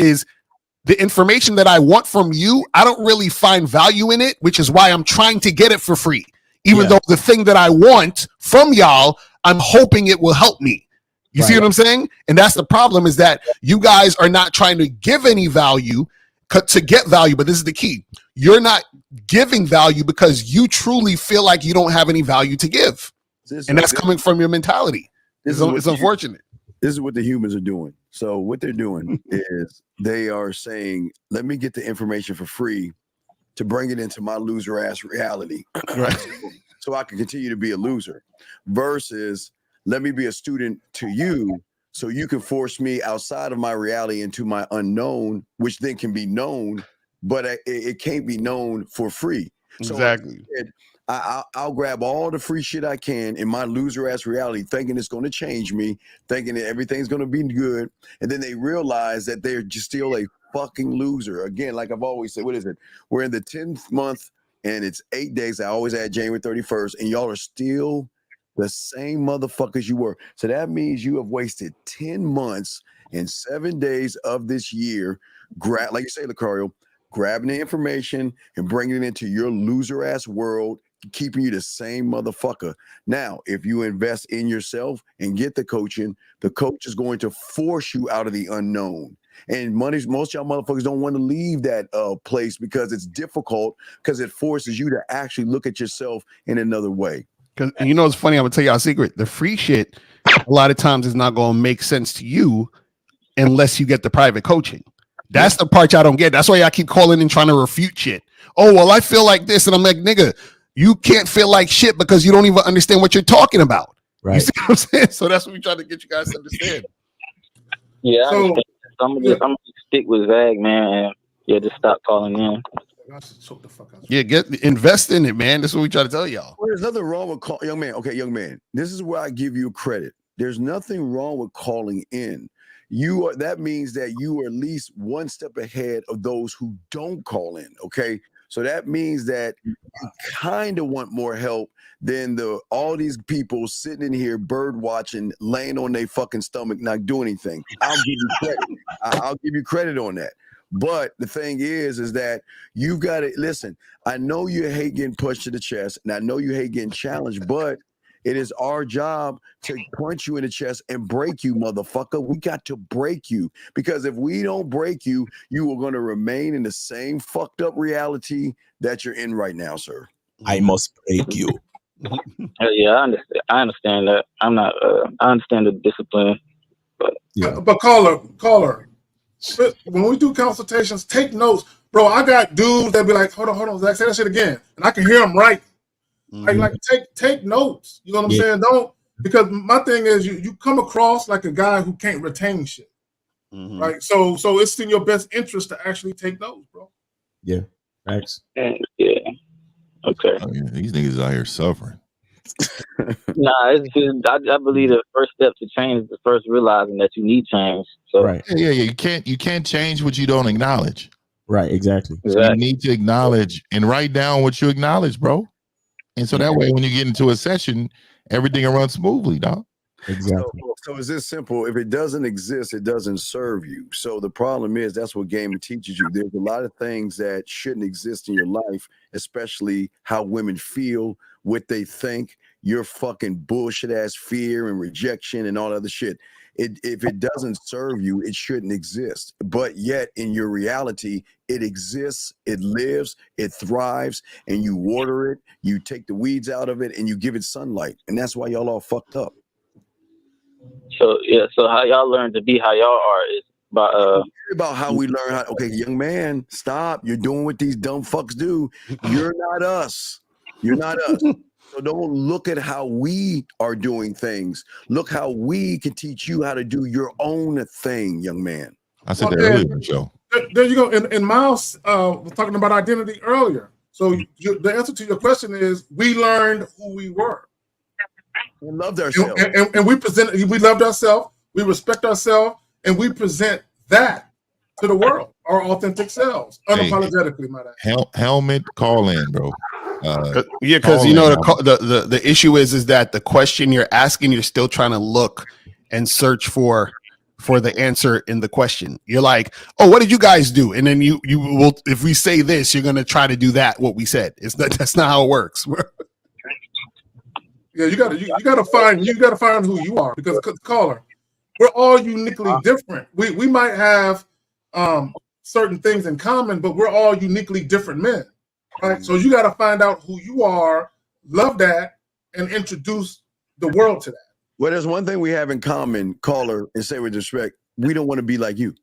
the information that I want from you, I don't really find value in it, which is why I'm trying to get it for free. Even though the thing that I want from y'all, I'm hoping it will help me. You see what I'm saying? And that's the problem, is that you guys are not trying to give any value to get value. But this is the key. You're not giving value because you truly feel like you don't have any value to give. And that's coming from your mentality. It's unfortunate. This is what the humans are doing. So what they're doing is they are saying, let me get the information for free to bring it into my loser ass reality. Right. So I can continue to be a loser versus let me be a student to you so you can force me outside of my reality into my unknown, which then can be known, but it can't be known for free. Exactly. So I'll grab all the free shit I can in my loser ass reality, thinking it's going to change me, thinking that everything's going to be good. And then they realize that they're just still a fucking loser. Again, like I've always said, what is it? We're in the 10th month and it's 8 days. I always add January 31st, and y'all are still the same motherfuckers you were. So that means you have wasted 10 months and 7 days of this year, like you say, Lucario, grabbing the information and bringing it into your loser ass world, keeping you the same motherfucker. Now, if you invest in yourself and get the coaching, the coach is going to force you out of the unknown. And most y'all motherfuckers don't want to leave that place because it's difficult, because it forces you to actually look at yourself in another way. Because it's funny, I'm gonna tell y'all a secret. The free shit a lot of times is not gonna make sense to you unless you get the private coaching. That's the part y'all don't get. That's why y'all keep calling and trying to refute shit. Oh, well, I feel like this. And I'm like, nigga, you can't feel like shit because you don't even understand what you're talking about. Right. You see what I'm saying? So that's what we try to get you guys to understand. Yeah, so, I'm gonna stick with Zag, man, and just stop calling in. Yeah, invest in it, man. That's what we try to tell y'all. Well, there's nothing wrong with young man. Okay, young man. This is where I give you credit. There's nothing wrong with calling in. That means that you are at least one step ahead of those who don't call in. Okay. So that means that you kind of want more help than all these people sitting in here bird watching, laying on their fucking stomach, not doing anything. I'll give you credit. I'll give you credit on that. But the thing is that you've got to listen. I know you hate getting pushed to the chest, and I know you hate getting challenged, but it is our job to punch you in the chest and break you, motherfucker. We got to break you, because if we don't break you, you are going to remain in the same fucked up reality that you're in right now, sir. I must break you. Yeah, I understand that. I'm not. I understand the discipline, but But caller. When we do consultations, take notes, bro. I got dudes that be like, hold on, Zach, say that shit again, and I can hear them right. Like take notes. You know what I'm saying? Don't, because my thing is you come across like a guy who can't retain shit, right? So it's in your best interest to actually take notes, bro. Yeah, thanks. Yeah, okay. Oh, yeah. These niggas out here suffering. Nah, it's just I believe the first step to change is the first realizing that you need change. So right, yeah. You can't change what you don't acknowledge. Right, exactly. So you need to acknowledge and write down what you acknowledge, bro. And so that way, when you get into a session, everything will run smoothly, dog. Exactly. So it's this simple. If it doesn't exist, it doesn't serve you. So the problem is that's what game teaches you. There's a lot of things that shouldn't exist in your life, especially how women feel, what they think, your fucking bullshit ass fear and rejection and all other shit. If it doesn't serve you, it shouldn't exist. But yet in your reality, it exists, it lives, it thrives, and you water it, you take the weeds out of it, and you give it sunlight. And that's why y'all all fucked up. So how y'all learn to be how y'all are is by about how we learn how. Okay, young man, stop. You're doing what these dumb fucks do. You're not us. You're not us. So don't look at how we are doing things. Look how we can teach you how to do your own thing, young man. I said that earlier, Joe. There you go. And Miles was talking about identity earlier. So the answer to your question is we learned who we were. We loved ourselves. And we loved ourselves, we respect ourselves, and we present that to the world, our authentic selves, unapologetically, might I add. Helmet call in, bro. Because you know the issue is that the question you're asking, you're still trying to look and search for the answer in the question. You're like, oh, what did you guys do? And then you will, if we say this, you're gonna try to do what we said. That's not how it works. Yeah, you gotta find who you are, because caller, we're all uniquely different. We might have certain things in common, but we're all uniquely different men. Right, so you got to find out who you are, love that, and introduce the world to that. Well, there's one thing we have in common, caller, and say with respect, we don't want to be like you.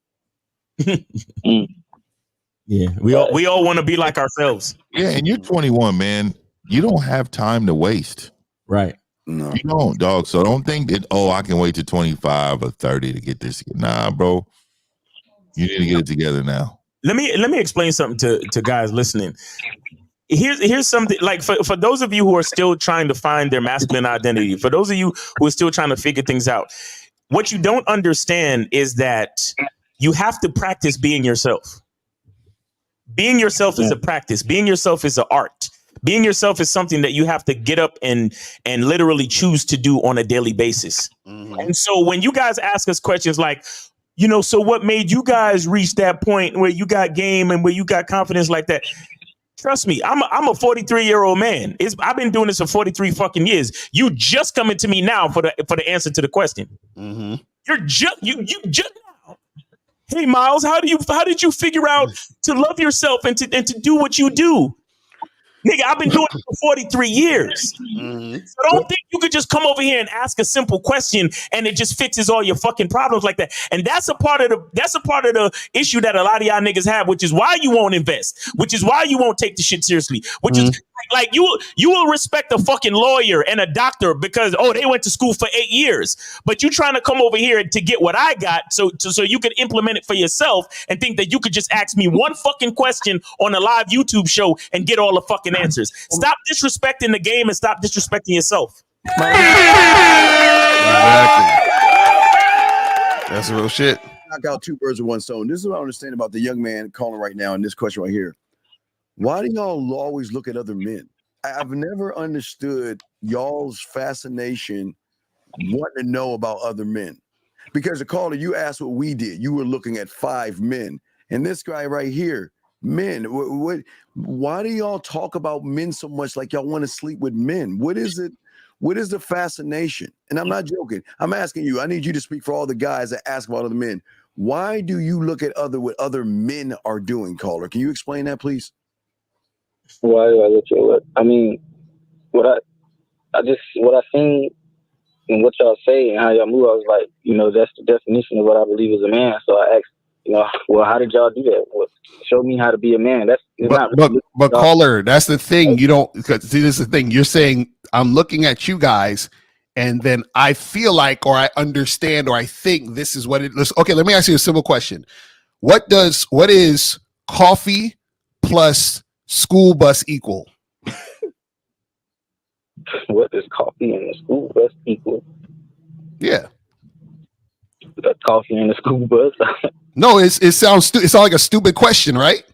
Yeah, we all want to be like ourselves. Yeah, and you're 21, man. You don't have time to waste. Right. No. You don't, dog. So don't think that, I can wait to 25 or 30 to get this. Nah, bro. You need to get it together now. Let me explain something to guys listening. Here's something, like for those of you who are still trying to find their masculine identity, for those of you who are still trying to figure things out, what you don't understand is that you have to practice being yourself. Being yourself is a practice. Being yourself is an art. Being yourself is something that you have to get up and literally choose to do on a daily basis. Mm-hmm. And so when you guys ask us questions like, so what made you guys reach that point where you got game and where you got confidence like that? Trust me, I'm a 43-year-old man. I've been doing this for 43 fucking years. You just coming to me now for the answer to the question. Mm-hmm. You're just now. Hey Miles, how did you figure out to love yourself and to do what you do? Nigga, I've been doing it for 43 years. Mm-hmm. So don't think you could just come over here and ask a simple question and it just fixes all your fucking problems like that. And that's a part of the issue that a lot of y'all niggas have, which is why you won't invest, which is why you won't take the shit seriously, which is like you will respect a fucking lawyer and a doctor because they went to school for 8 years, but you trying to come over here to get what I got so you could implement it for yourself and think that you could just ask me one fucking question on a live YouTube show and get all the fucking answers. Stop disrespecting the game and stop disrespecting yourself. Exactly. That's real shit. Knock out two birds with one stone. This is what I understand about the young man calling right now in this question right here. Why do y'all always look at other men? I've never understood y'all's fascination wanting to know about other men. Because the caller, you asked what we did. You were looking at 5 men. And this guy right here, men. Why do y'all talk about men so much like y'all want to sleep with men? What is it? What is the fascination? And I'm not joking. I'm asking you. I need you to speak for all the guys that ask about other men. Why do you look at what other men are doing, caller? Can you explain that, please? Why do I look at what? I mean, what I seen and what y'all say and how y'all move, I was like, that's the definition of what I believe is a man. So I asked, well, how did y'all do that? Well, show me how to be a man. But caller, that's the thing. You don't, because see, this is the thing. You're saying I'm looking at you guys, and then I feel like, or I understand, or I think this is what it is. Okay, let me ask you a simple question. What is coffee plus school bus equal? What does coffee and the school bus equal? Yeah. The coffee and the school bus. No, it sounds like a stupid question, right?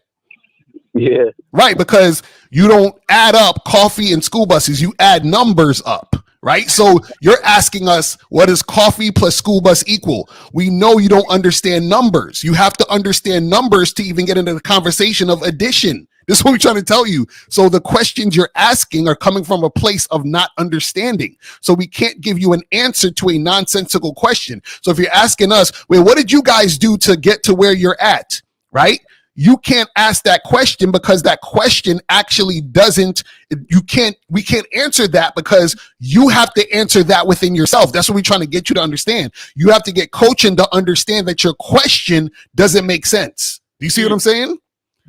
Yeah. Right, because you don't add up coffee and school buses, you add numbers up, right? So you're asking us, what does coffee plus school bus equal? We know you don't understand numbers. You have to understand numbers to even get into the conversation of addition. This is what we're trying to tell you. So the questions you're asking are coming from a place of not understanding. So we can't give you an answer to a nonsensical question. So if you're asking us, well, what did you guys do to get to where you're at, right? You can't ask that question because that question actually we can't answer that because you have to answer that within yourself. That's what we're trying to get you to understand. You have to get coaching to understand that your question doesn't make sense. Do you see what I'm saying?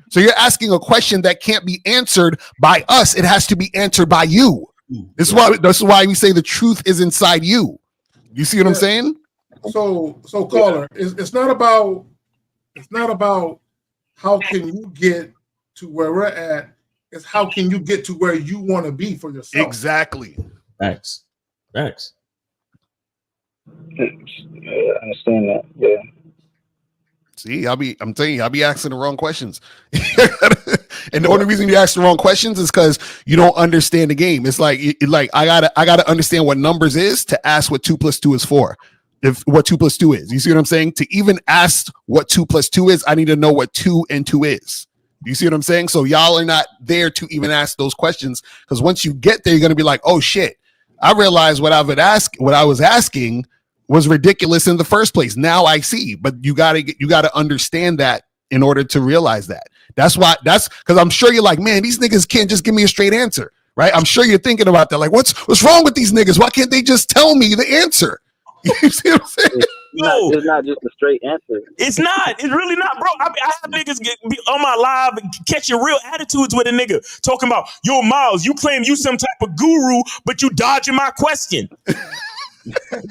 So you're asking a question that can't be answered by us. It has to be answered by you. This is why we say the truth is inside you. You see what I'm saying? So caller, it's not about how can you get to where we're at. It's how can you get to where you want to be for yourself. Exactly. Thanks. Yeah, I understand that. Yeah. See, I'm telling you, I'll be asking the wrong questions. And the only reason you ask the wrong questions is because you don't understand the game. It's like I gotta understand what numbers is to ask what 2 + 2 is for. If what 2 + 2 is, you see what I'm saying? To even ask what 2 + 2 is, I need to know what 2 and 2 is. You see what I'm saying? So y'all are not there to even ask those questions, because once you get there, you're gonna be like, oh shit, I realized what I was asking was ridiculous in the first place. Now I see, but you gotta understand that in order to realize that. That's because I'm sure you're like, man, these niggas can't just give me a straight answer, right? I'm sure you're thinking about that. Like, what's wrong with these niggas? Why can't they just tell me the answer? You see what I'm saying? It's not just a straight answer. It's not. It's really not, bro. I have niggas be on my live and catching real attitudes with a nigga talking about, yo, Miles, you claim you some type of guru, but you dodging my question. I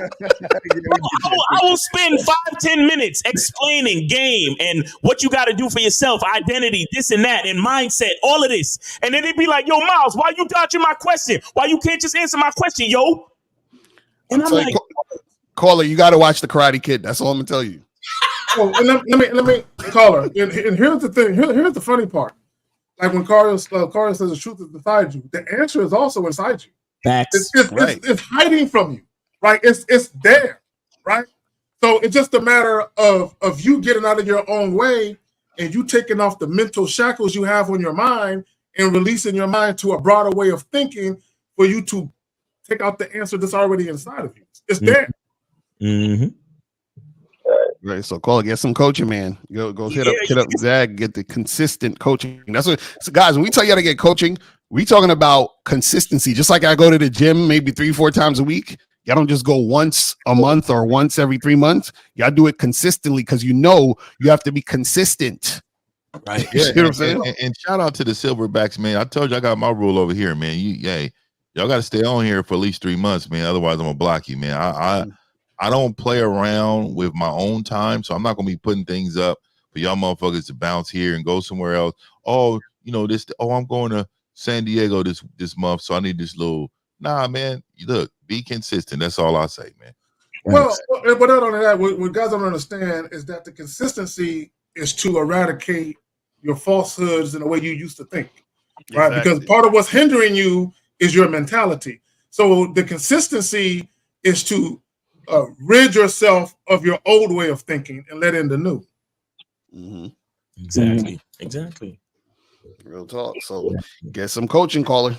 will spend 5-10 minutes explaining game and what you got to do for yourself, identity, this and that, and mindset, all of this. And then they'd be like, yo, Miles, why you dodging my question? Why you can't just answer my question, yo? And I'm like, caller, you got to watch the Karate Kid. That's all I'm gonna tell you. Well, and let me caller. And here's the thing. Here's the funny part. Like when Carl says the truth is inside you, the answer is also inside you. Facts. It's hiding from you. Right, it's there, right? So it's just a matter of you getting out of your own way and you taking off the mental shackles you have on your mind and releasing your mind to a broader way of thinking for you to take out the answer that's already inside of you. It's there. Mm-hmm. Right, so call it, get some coaching, man. Go hit up Zach, get the consistent coaching. That's what, so guys, when we tell you how to get coaching, we talking about consistency. Just like I go to the gym maybe 3-4 times a week. Y'all don't just go once a month or once every 3 months. Y'all do it consistently because you know you have to be consistent. Right. You know what I'm saying? And shout out to the Silverbacks, man. I told you I got my rule over here, man. Y'all got to stay on here for at least 3 months, man. Otherwise, I'm gonna block you, man. I don't play around with my own time, so I'm not gonna be putting things up for y'all motherfuckers to bounce here and go somewhere else. Oh, I'm going to San Diego this month, so I need this little. Nah, man. Look, be consistent. That's all I say, man. Well, but not only that, what guys don't understand is that the consistency is to eradicate your falsehoods in the way you used to think, right? Exactly. Because part of what's hindering you is your mentality. So the consistency is to rid yourself of your old way of thinking and let in the new. Mm-hmm. Exactly. Real talk. So get some coaching, caller.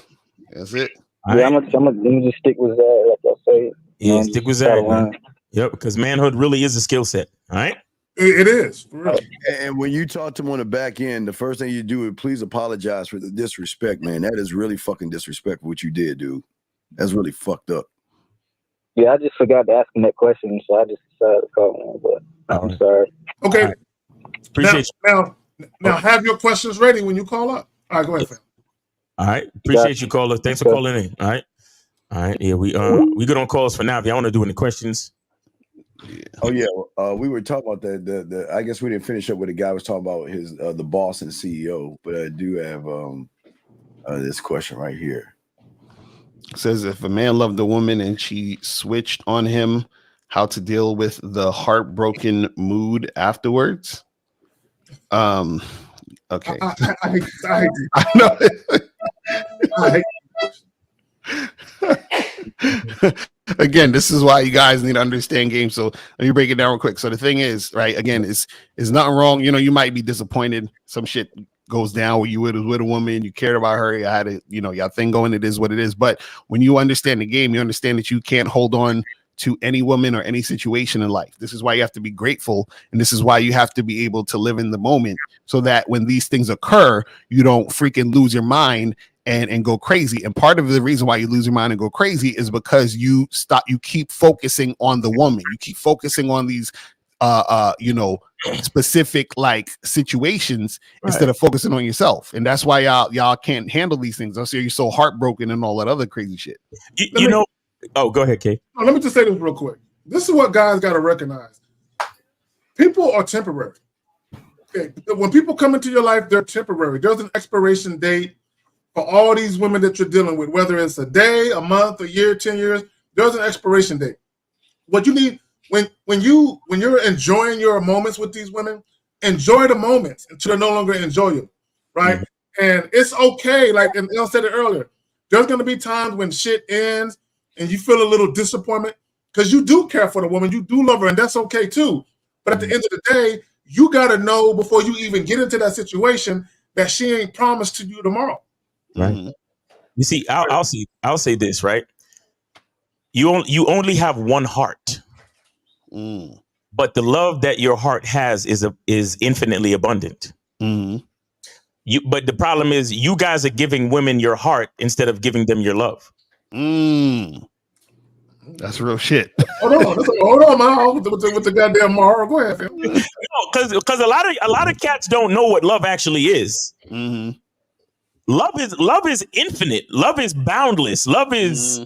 That's it. Yeah, I'm gonna just stick with that, like I say. Yeah, stick with that, man. Yep, because manhood really is a skill set. All right. It is. Really. And when you talk to him on the back end, the first thing you do is please apologize for the disrespect, man. That is really fucking disrespectful what you did, dude. That's really fucked up. Yeah, I just forgot to ask him that question, so I just decided to call him, but I'm sorry. Okay. Right. Appreciate you. Now have your questions ready when you call up. All right, go ahead, fam. All right. Appreciate you, caller. Thanks for calling in. All right. Yeah, we good on calls for now. If y'all want to do any questions. Yeah. Oh yeah. We were talking about the I guess we didn't finish up with the guy was talking about his the boss and CEO, but I do have this question right here. It says if a man loved a woman and she switched on him, how to deal with the heartbroken mood afterwards. Okay. I know. Again, this is why you guys need to understand games. So let me break it down real quick. So the thing is, right, again, is nothing wrong. You know, you might be disappointed. Some shit goes down where you was with a woman, you cared about her, you had a, you know, your thing going, it is what it is. But when you understand the game, you understand that you can't hold on to any woman or any situation in life. This is why you have to be grateful. And this is why you have to be able to live in the moment so that when these things occur, you don't freaking lose your mind and go crazy. And part of the reason why you lose your mind and go crazy is because you keep focusing on the woman. You keep focusing on these, you know, specific like situations instead of focusing on yourself. And that's why y'all can't handle these things. That's why you're so heartbroken and all that other crazy shit. You know, oh, go ahead, Kate. Let me just say this real quick. This is what guys got to recognize. People are temporary. Okay, when people come into your life, they're temporary. There's an expiration date for all these women that you're dealing with, whether it's a day, a month, a year, 10 years, there's an expiration date. What you need when you're enjoying your moments with these women, enjoy the moments until they're no longer enjoyable, right? Mm-hmm. And it's okay, like and I said it earlier, there's gonna be times when shit ends and you feel a little disappointment because you do care for the woman, you do love her, and that's okay too. But at the end of the day, you gotta know before you even get into that situation that she ain't promised to you tomorrow. Right. You see, I'll say this, right? You only have one heart, but the love that your heart has is infinitely abundant. But the problem is, you guys are giving women your heart instead of giving them your love. That's real shit. Hold on, man. With the goddamn Mara. Go ahead, fam. No, because a lot of cats don't know what love actually is. Love is infinite. Love is boundless. Love is,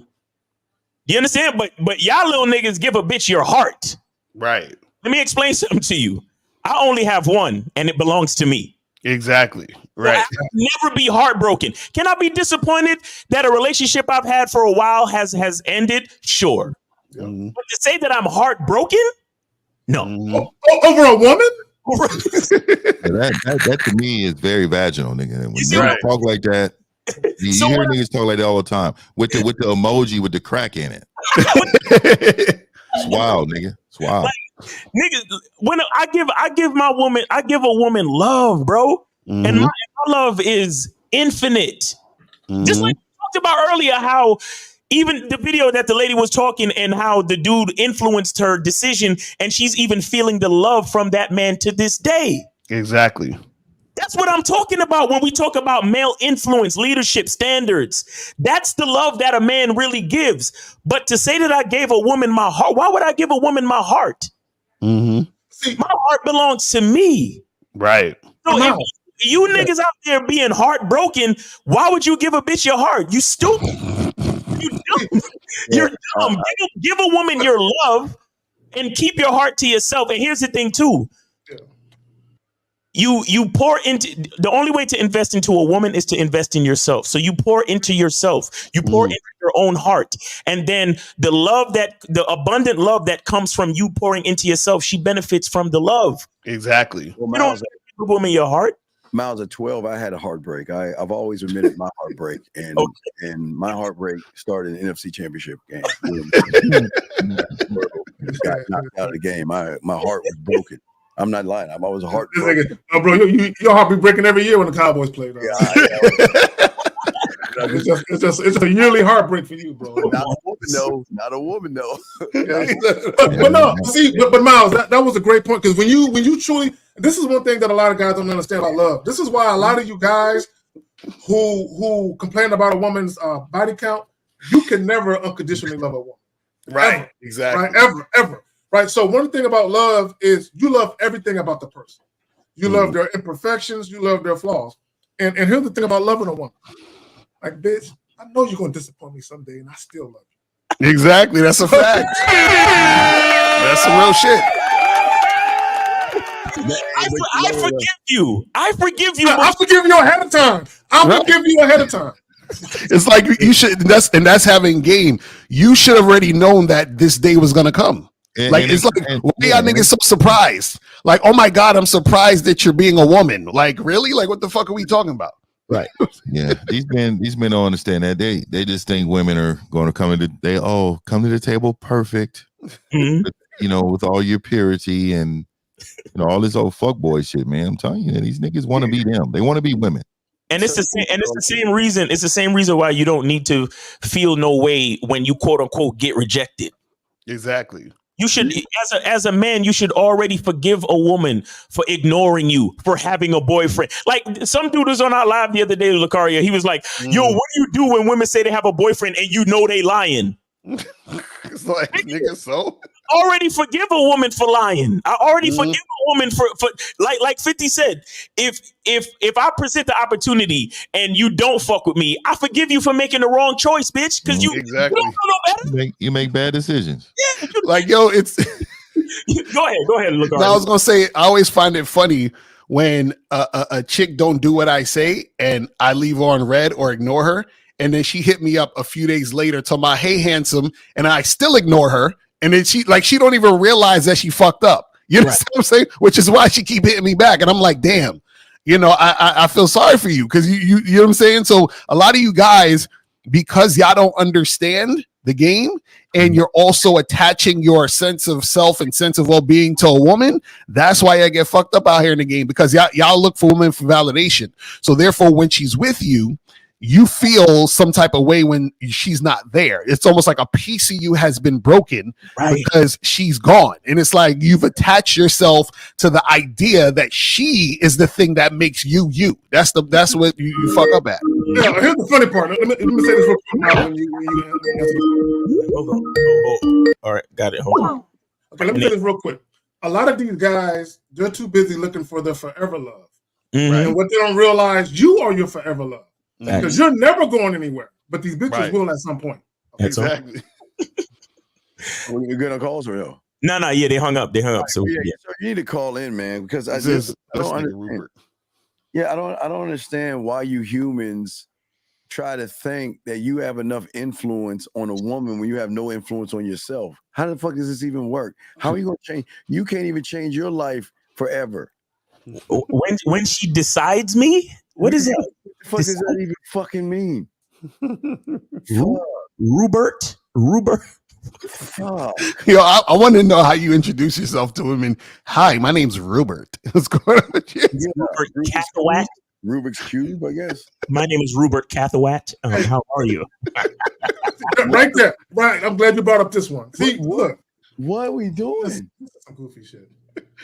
you understand? But y'all little niggas give a bitch your heart. Right. Let me explain something to you. I only have one, and it belongs to me. Exactly. Right. So I never be heartbroken. Can I be disappointed that a relationship I've had for a while has ended? Sure. But to say that I'm heartbroken? No. Over a woman? that to me is very vaginal, nigga. When you talk like that, you hear niggas talk like that all the time with the emoji with the crack in it. It's wild, nigga. It's wild. Like, niggas, when I give a woman love, bro, and my love is infinite. Just like we talked about earlier, how even the video that the lady was talking and how the dude influenced her decision, and she's even feeling the love from that man to this day. Exactly. That's what I'm talking about when we talk about male influence, leadership standards. That's the love that a man really gives. But to say that I gave a woman my heart, why would I give a woman my heart? See, my heart belongs to me. Right. So if you niggas out there being heartbroken, why would you give a bitch your heart? You stupid. You dumb. You're dumb. Give a woman your love and keep your heart to yourself. And here's the thing too. You pour into, the only way to invest into a woman is to invest in yourself. So you pour into yourself, you pour into your own heart. And then the abundant love that comes from you pouring into yourself, she benefits from the love. Exactly. You don't give a woman your heart. Miles, at 12, I had a heartbreak. I've always admitted my heartbreak, and my heartbreak started in the NFC Championship game. Got knocked out of the game. My heart was broken. I'm not lying. I was heartbroken. Oh, bro, your heart be breaking every year when the Cowboys play. It's just a yearly heartbreak for you, bro. Not a woman, though. But no, see, but Miles, that was a great point, because when you truly, this is one thing that a lot of guys don't understand about love. This is why a lot of you guys who complain about a woman's body count, you can never unconditionally love a woman. Right. Ever. Exactly. Right. Ever. Right. So one thing about love is you love everything about the person. You love their imperfections. You love their flaws. And here's the thing about loving a woman. Like, bitch, I know you're going to disappoint me someday, and I still love you. Exactly. That's a fact. That's some real shit. I forgive you. I forgive you. I forgive you ahead of time. I forgive you ahead of time. It's like you should. That's having game. You should have already known that this day was gonna come. Why y'all niggas so surprised? Like, oh my God, I'm surprised that you're being a woman. Like, really? Like, what the fuck are we talking about? Right. Yeah, these men don't understand that. They just think women are going to come to the table perfect, with, with all your purity and all this old fuckboy shit, man. I'm telling you, these niggas want to be them. They want to be women. And it's the same. And it's the same reason. It's the same reason why you don't need to feel no way when you quote unquote get rejected. Exactly. You should, as a man, you should already forgive a woman for ignoring you, for having a boyfriend. Like some dude was on our live the other day, Lucario. He was like, "Yo, what do you do when women say they have a boyfriend and you know they lying?" It's like, nigga, so already forgive a woman for lying. I already forgive a woman for like 50 said. If I present the opportunity and you don't fuck with me, I forgive you for making the wrong choice, bitch. Because you don't know better. You make bad decisions. Yeah, like yo, it's go ahead. Look, I was gonna say, I always find it funny when a chick don't do what I say and I leave her on red or ignore her, and then she hit me up a few days later talking about, "Hey, handsome," and I still ignore her. And then she don't even realize that she fucked up. You know what I'm saying? Which is why she keep hitting me back. And I'm like, damn, I feel sorry for you because you know what I'm saying? So a lot of you guys, because y'all don't understand the game and you're also attaching your sense of self and sense of well-being to a woman, that's why I get fucked up out here in the game, because y'all look for women for validation. So therefore, when she's with you, you feel some type of way when she's not there. It's almost like a piece of you has been broken because she's gone. And it's like you've attached yourself to the idea that she is the thing that makes you you. That's what you fuck up at. Yeah, here's the funny part. Let me say this real quick. Hold on. All right, got it. Hold on. Okay, let me say this real quick. A lot of these guys, they're too busy looking for their forever love. And what they don't realize, you are your forever love. Because you're never going anywhere, but these bitches will at some point. Exactly. When you're gonna call or no? No, yeah, they hung up. So so you need to call in, man, because I don't understand. Yeah, I don't understand why you humans try to think that you have enough influence on a woman when you have no influence on yourself. How the fuck does this even work? How are you gonna change? You can't even change your life forever. When she decides me, what is it? What the fuck does that even fucking mean? Rupert. Yo, I want to know how you introduce yourself to him. And hi, my name's Rupert. What's going on with you? Rupert Cathawat. Rubik's Cube, I guess. My name is Rupert Cathawat. How are you? Right there. Right. I'm glad you brought up this one. See, look. What are we doing? This is some goofy shit.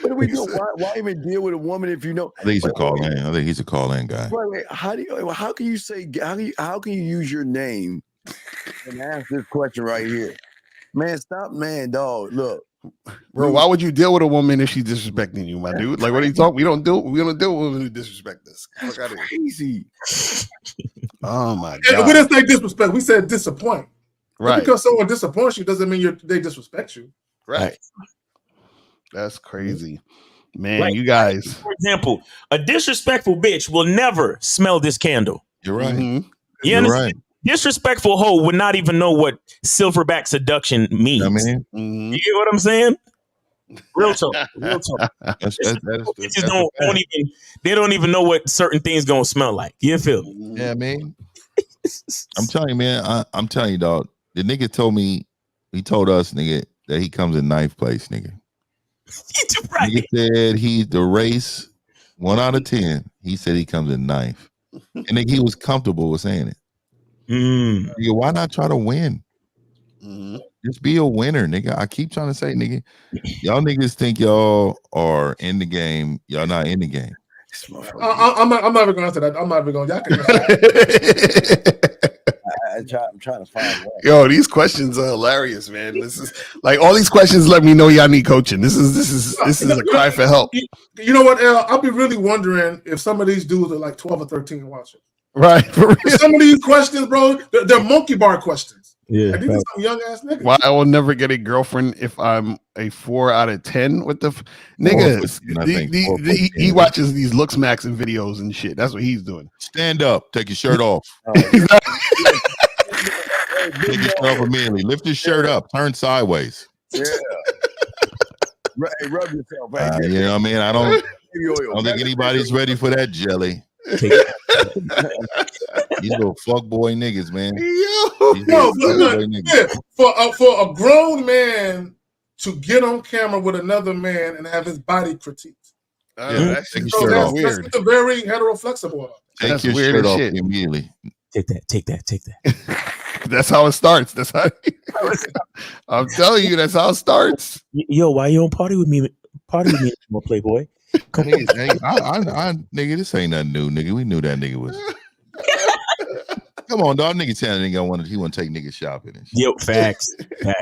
What are we doing? Why even deal with a woman if you know? I think he's a call-in. I think he's a call-in guy. Wait. How can you say? How can you use your name and ask this question right here? Man, stop, man, dog. Look, bro. Why would you deal with a woman if she's disrespecting you, my dude? Like, what are you talking? We don't deal with women who disrespect us. Fuck out of here. Crazy. Oh my god. We didn't say disrespect. We said disappoint. Right. Just because someone disappoints you doesn't mean they disrespect you. Right. That's crazy. Man, like, you guys. For example, a disrespectful bitch will never smell this candle. You're right. Mm-hmm. You understand? Right. Disrespectful hoe would not even know what silverback seduction means. I mean, you get what I'm saying? Real talk. Bitches don't even know what certain things gonna smell like. You feel me? Yeah, man. I'm telling you, man. I'm telling you, dog. The nigga told me, he told us, nigga, that he comes in ninth place, nigga. Right. He said he's the race 1 out of 10. He said he comes in ninth, and nigga, he was comfortable with saying it. Nigga, why not try to win? Just be a winner, nigga. I keep trying to say, nigga, y'all niggas think y'all are in the game. Y'all not in the game. I'm not even going to answer that. I'm not even going. Y'all can. I'm trying to find one. Yo, these questions are hilarious, man. This is like all these questions let me know y'all need coaching. This is a cry for help. You know what, El? I'll be really wondering if some of these dudes are like 12 or 13 watching. Right. Some of these questions, bro, they're monkey bar questions. Yeah. Like, these are some young ass niggas. Why I will never get a girlfriend if I'm a 4 out of 10 with the niggas. He watches these looks maxing videos and shit. That's what he's doing. Stand up, take your shirt off. Take your shirt off immediately. Lift your shirt up, turn sideways. Yeah. Rub yourself. You know what I mean? I don't think anybody's ready for that jelly. These little fuck boy niggas, man. For a grown man to get on camera with another man and have his body critiqued. Take your So shirt off. that's a very heteroflexible. Take your shirt off immediately. Take that. That's how it starts. That's how I'm telling you, that's how it starts. Yo, why you don't party with me? Party with me, more Playboy. Come on. Nigga, this ain't nothing new, nigga. We knew that nigga was. Come on, dog. Nigga telling nigga he want to take nigga shopping. And shit. Yo, facts. Yeah,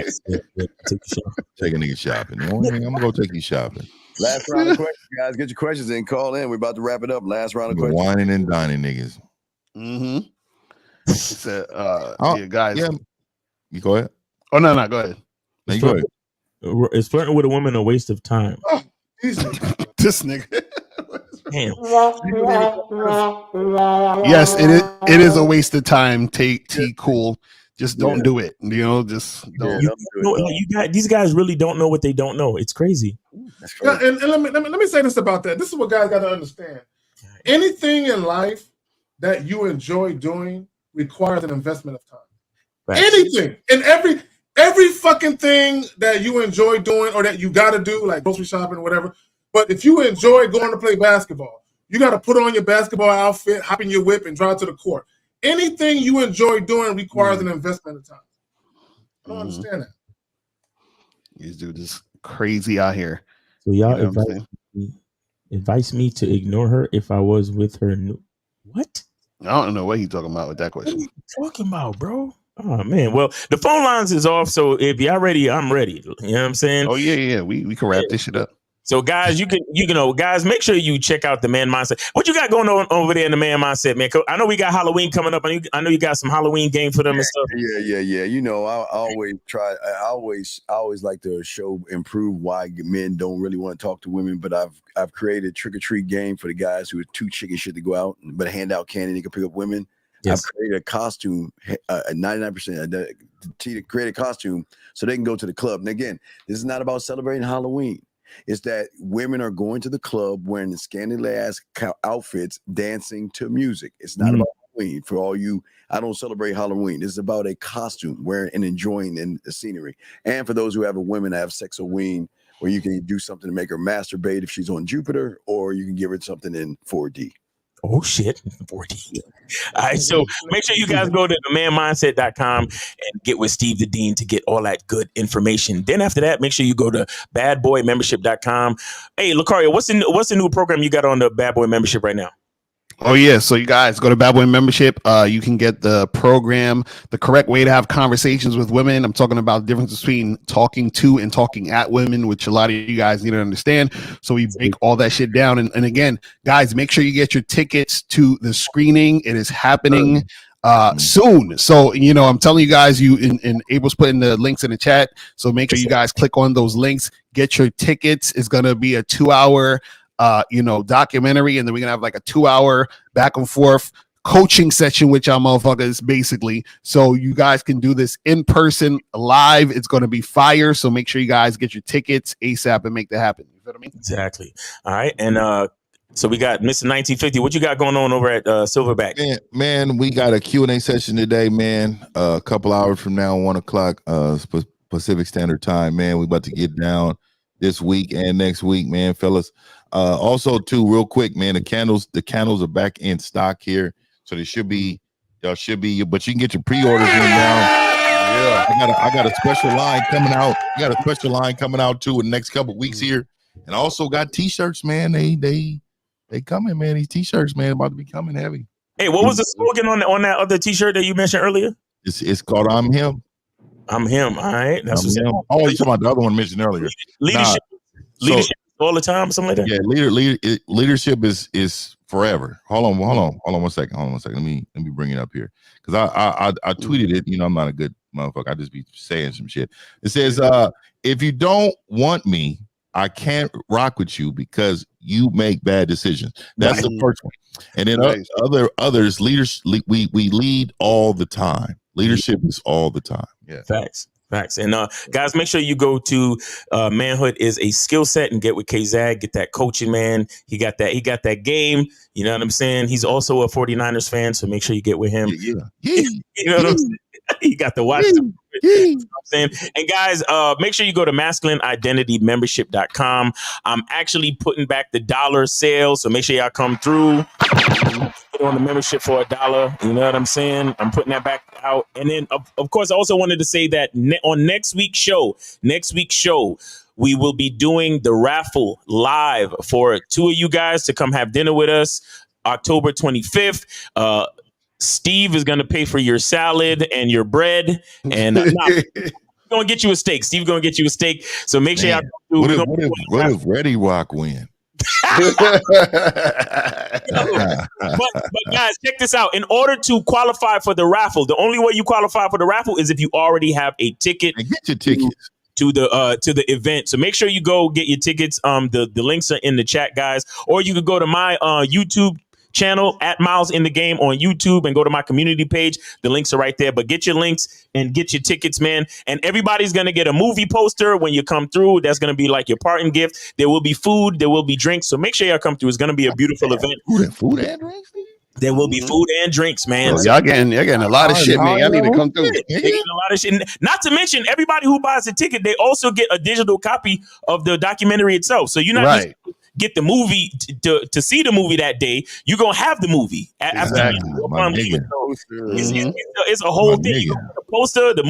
take a nigga shopping. I'm gonna go take you shopping. Last round of questions, guys. Get your questions in. Call in. We're about to wrap it up. Last round of questions. Whining and dining niggas. Mm-hmm. Guys. Yeah. You go ahead. Oh no, go ahead. No, you go ahead. Is flirting with a woman a waste of time? Oh, this nigga. Damn. Yes, it is a waste of time. T cool. Just don't do it. Just don't. These guys really don't know what they don't know. It's crazy. Yeah, and let me say this about that. This is what guys got to understand. Anything in life that you enjoy doing requires an investment of time. Right. Anything and every fucking thing that you enjoy doing or that you got to do, like grocery shopping or whatever. But if you enjoy going to play basketball, you got to put on your basketball outfit, hop in your whip, and drive to the court. Anything you enjoy doing requires an investment of time. I don't understand that. These dudes is crazy out here. So y'all advise me to ignore her if I was with her. What? I don't know what he's talking about with that question. What are you talking about, bro? Oh man. Well, the phone lines is off, so if y'all ready, I'm ready. You know what I'm saying? Oh yeah. We can wrap this shit up. So guys, you can guys, make sure you check out the Man Mindset. What you got going on over there in the Man Mindset, man? I know we got Halloween coming up. I know you got some Halloween game for them and stuff. Yeah. You know, I always try. I always like to improve why men don't really want to talk to women. But I've created a trick or treat game for the guys who are too chicken shit to go out, but hand out candy. They can pick up women. Yes. I've created a costume, 99% to create a costume so they can go to the club. And again, this is not about celebrating Halloween. It's that women are going to the club wearing the scantily ass outfits, dancing to music. It's not about Halloween. For all you, I don't celebrate Halloween. This is about a costume, wearing and enjoying the scenery. And for those who have a women, have Sexoween, where you can do something to make her masturbate if she's on Jupiter, or you can give her something in 4D. Oh shit, 4D. All right, so make sure you guys go to themanmindset.com and get with Steve the Dean to get all that good information. Then after that, make sure you go to badboymembership.com. Hey, Lucario, what's the new program you got on the Bad Boy membership right now? Oh yeah, so you guys go to Bad Boy Membership. You can get the program, the correct way to have conversations with women. I'm talking about the difference between talking to and talking at women, which a lot of you guys need to understand. So we break all that shit down. And again, guys, make sure you get your tickets to the screening. It is happening soon. So I'm telling you guys, and April's putting the links in the chat. So make sure you guys click on those links, get your tickets. It's gonna be a 2-hour documentary, and then we're gonna have like a 2-hour back and forth coaching session with y'all motherfuckers, basically. So you guys can do this in person, live. It's gonna be fire. So make sure you guys get your tickets ASAP and make that happen. You feel what I mean? Exactly. All right, and so we got Mr. 1950. What you got going on over at Silverback? Man, we got a Q&A session today, man. A couple hours from now, 1:00 Pacific Standard Time, man. We about to get down this week and next week, man, fellas. Also, too, real quick, man, the candles are back in stock here, so y'all should be, but you can get your pre-orders in now. Yeah, I got a special line coming out. Too in the next couple weeks here, and I also got t-shirts, man. They coming, man. These t-shirts, man, about to be coming heavy. Hey, what was the slogan on that other t-shirt that you mentioned earlier? It's called "I'm Him." I'm him. All right, that's what's him. Oh, you talking about the other one mentioned earlier? Leadership all the time, something like that. Yeah, leadership is forever. Hold on one second. Let me bring it up here, because I tweeted it. I'm not a good motherfucker. I just be saying some shit. It says, if you don't want me, I can't rock with you because you make bad decisions. That's the first one. And then others, leaders, we lead all the time. Leadership is all the time. Yeah. Facts. Facts. And guys, make sure you go to Manhood is a Skill Set and get with K-Zag. Get that coaching, man. He got that game. You know what I'm saying? He's also a 49ers fan, so make sure you get with him. Yeah. You know what I'm saying? He got the watch. You know what I'm saying? And guys, make sure you go to masculineidentitymembership.com. I'm actually putting back the $1 sale, so make sure y'all come through. Get on the membership for $1. You know what I'm saying? I'm putting that back out. And then, of course, I also wanted to say that on next week's show, we will be doing the raffle live for 2 of you guys to come have dinner with us. October 25th. Steve is going to pay for your salad and your bread. And we're going to get you a steak. Steve's going to get you a steak. So make sure y'all come through. What if Ready Rock win? but guys, check this out. In order to qualify for the raffle, the only way you qualify for the raffle is if you already have a ticket. And get your tickets to the event. So make sure you go get your tickets. The links are in the chat, guys. Or you could go to my YouTube channel at Miles in the Game on YouTube and go to my community page. The links are right there. But get your links and get your tickets, man. And everybody's gonna get a movie poster when you come through. That's gonna be like your parting gift. There will be food, there will be drinks. So make sure y'all come through. It's gonna be a beautiful event. Food and drinks. There will be food and drinks, man. Y'all getting a lot of shit, man. Y'all need to come through. They're getting a lot of shit. Not to mention, everybody who buys a ticket, they also get a digital copy of the documentary itself. So you're not just get the movie to see the movie that day. You're gonna have the movie after it's a whole thing. You get the poster, the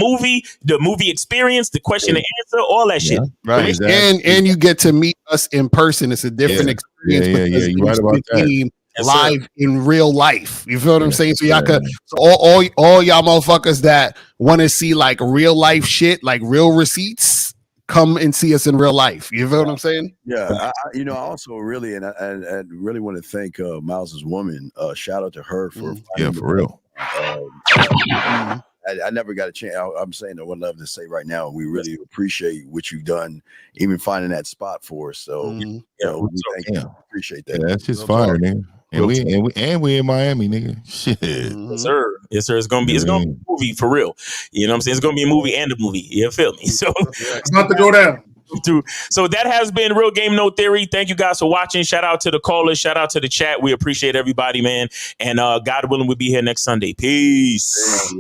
movie experience, the question and answer, all that shit. Right. Exactly. And you get to meet us in person. It's a different experience. Yeah. You're right about that. Live in real life. You feel what I'm saying? So y'all could all y'all motherfuckers that want to see like real life shit, like real receipts, come and see us in real life. You feel what I'm saying? Yeah, I also really and I really want to thank Miles's woman. Shout out to her for for real. I never got a chance. I'm saying I would love to say right now, we really appreciate what you've done, even finding that spot for us. So we thank you. Appreciate that. Yeah, that's just fire, nigga. And we in Miami, nigga. Shit. Yes, sir. Yes, sir. It's gonna be a movie for real. You know what I'm saying? It's gonna be a movie and a movie. You feel me? So it's not to go down. So that has been Real Game No Theory. Thank you guys for watching. Shout out to the callers. Shout out to the chat. We appreciate everybody, man. And God willing, we'll be here next Sunday. Peace.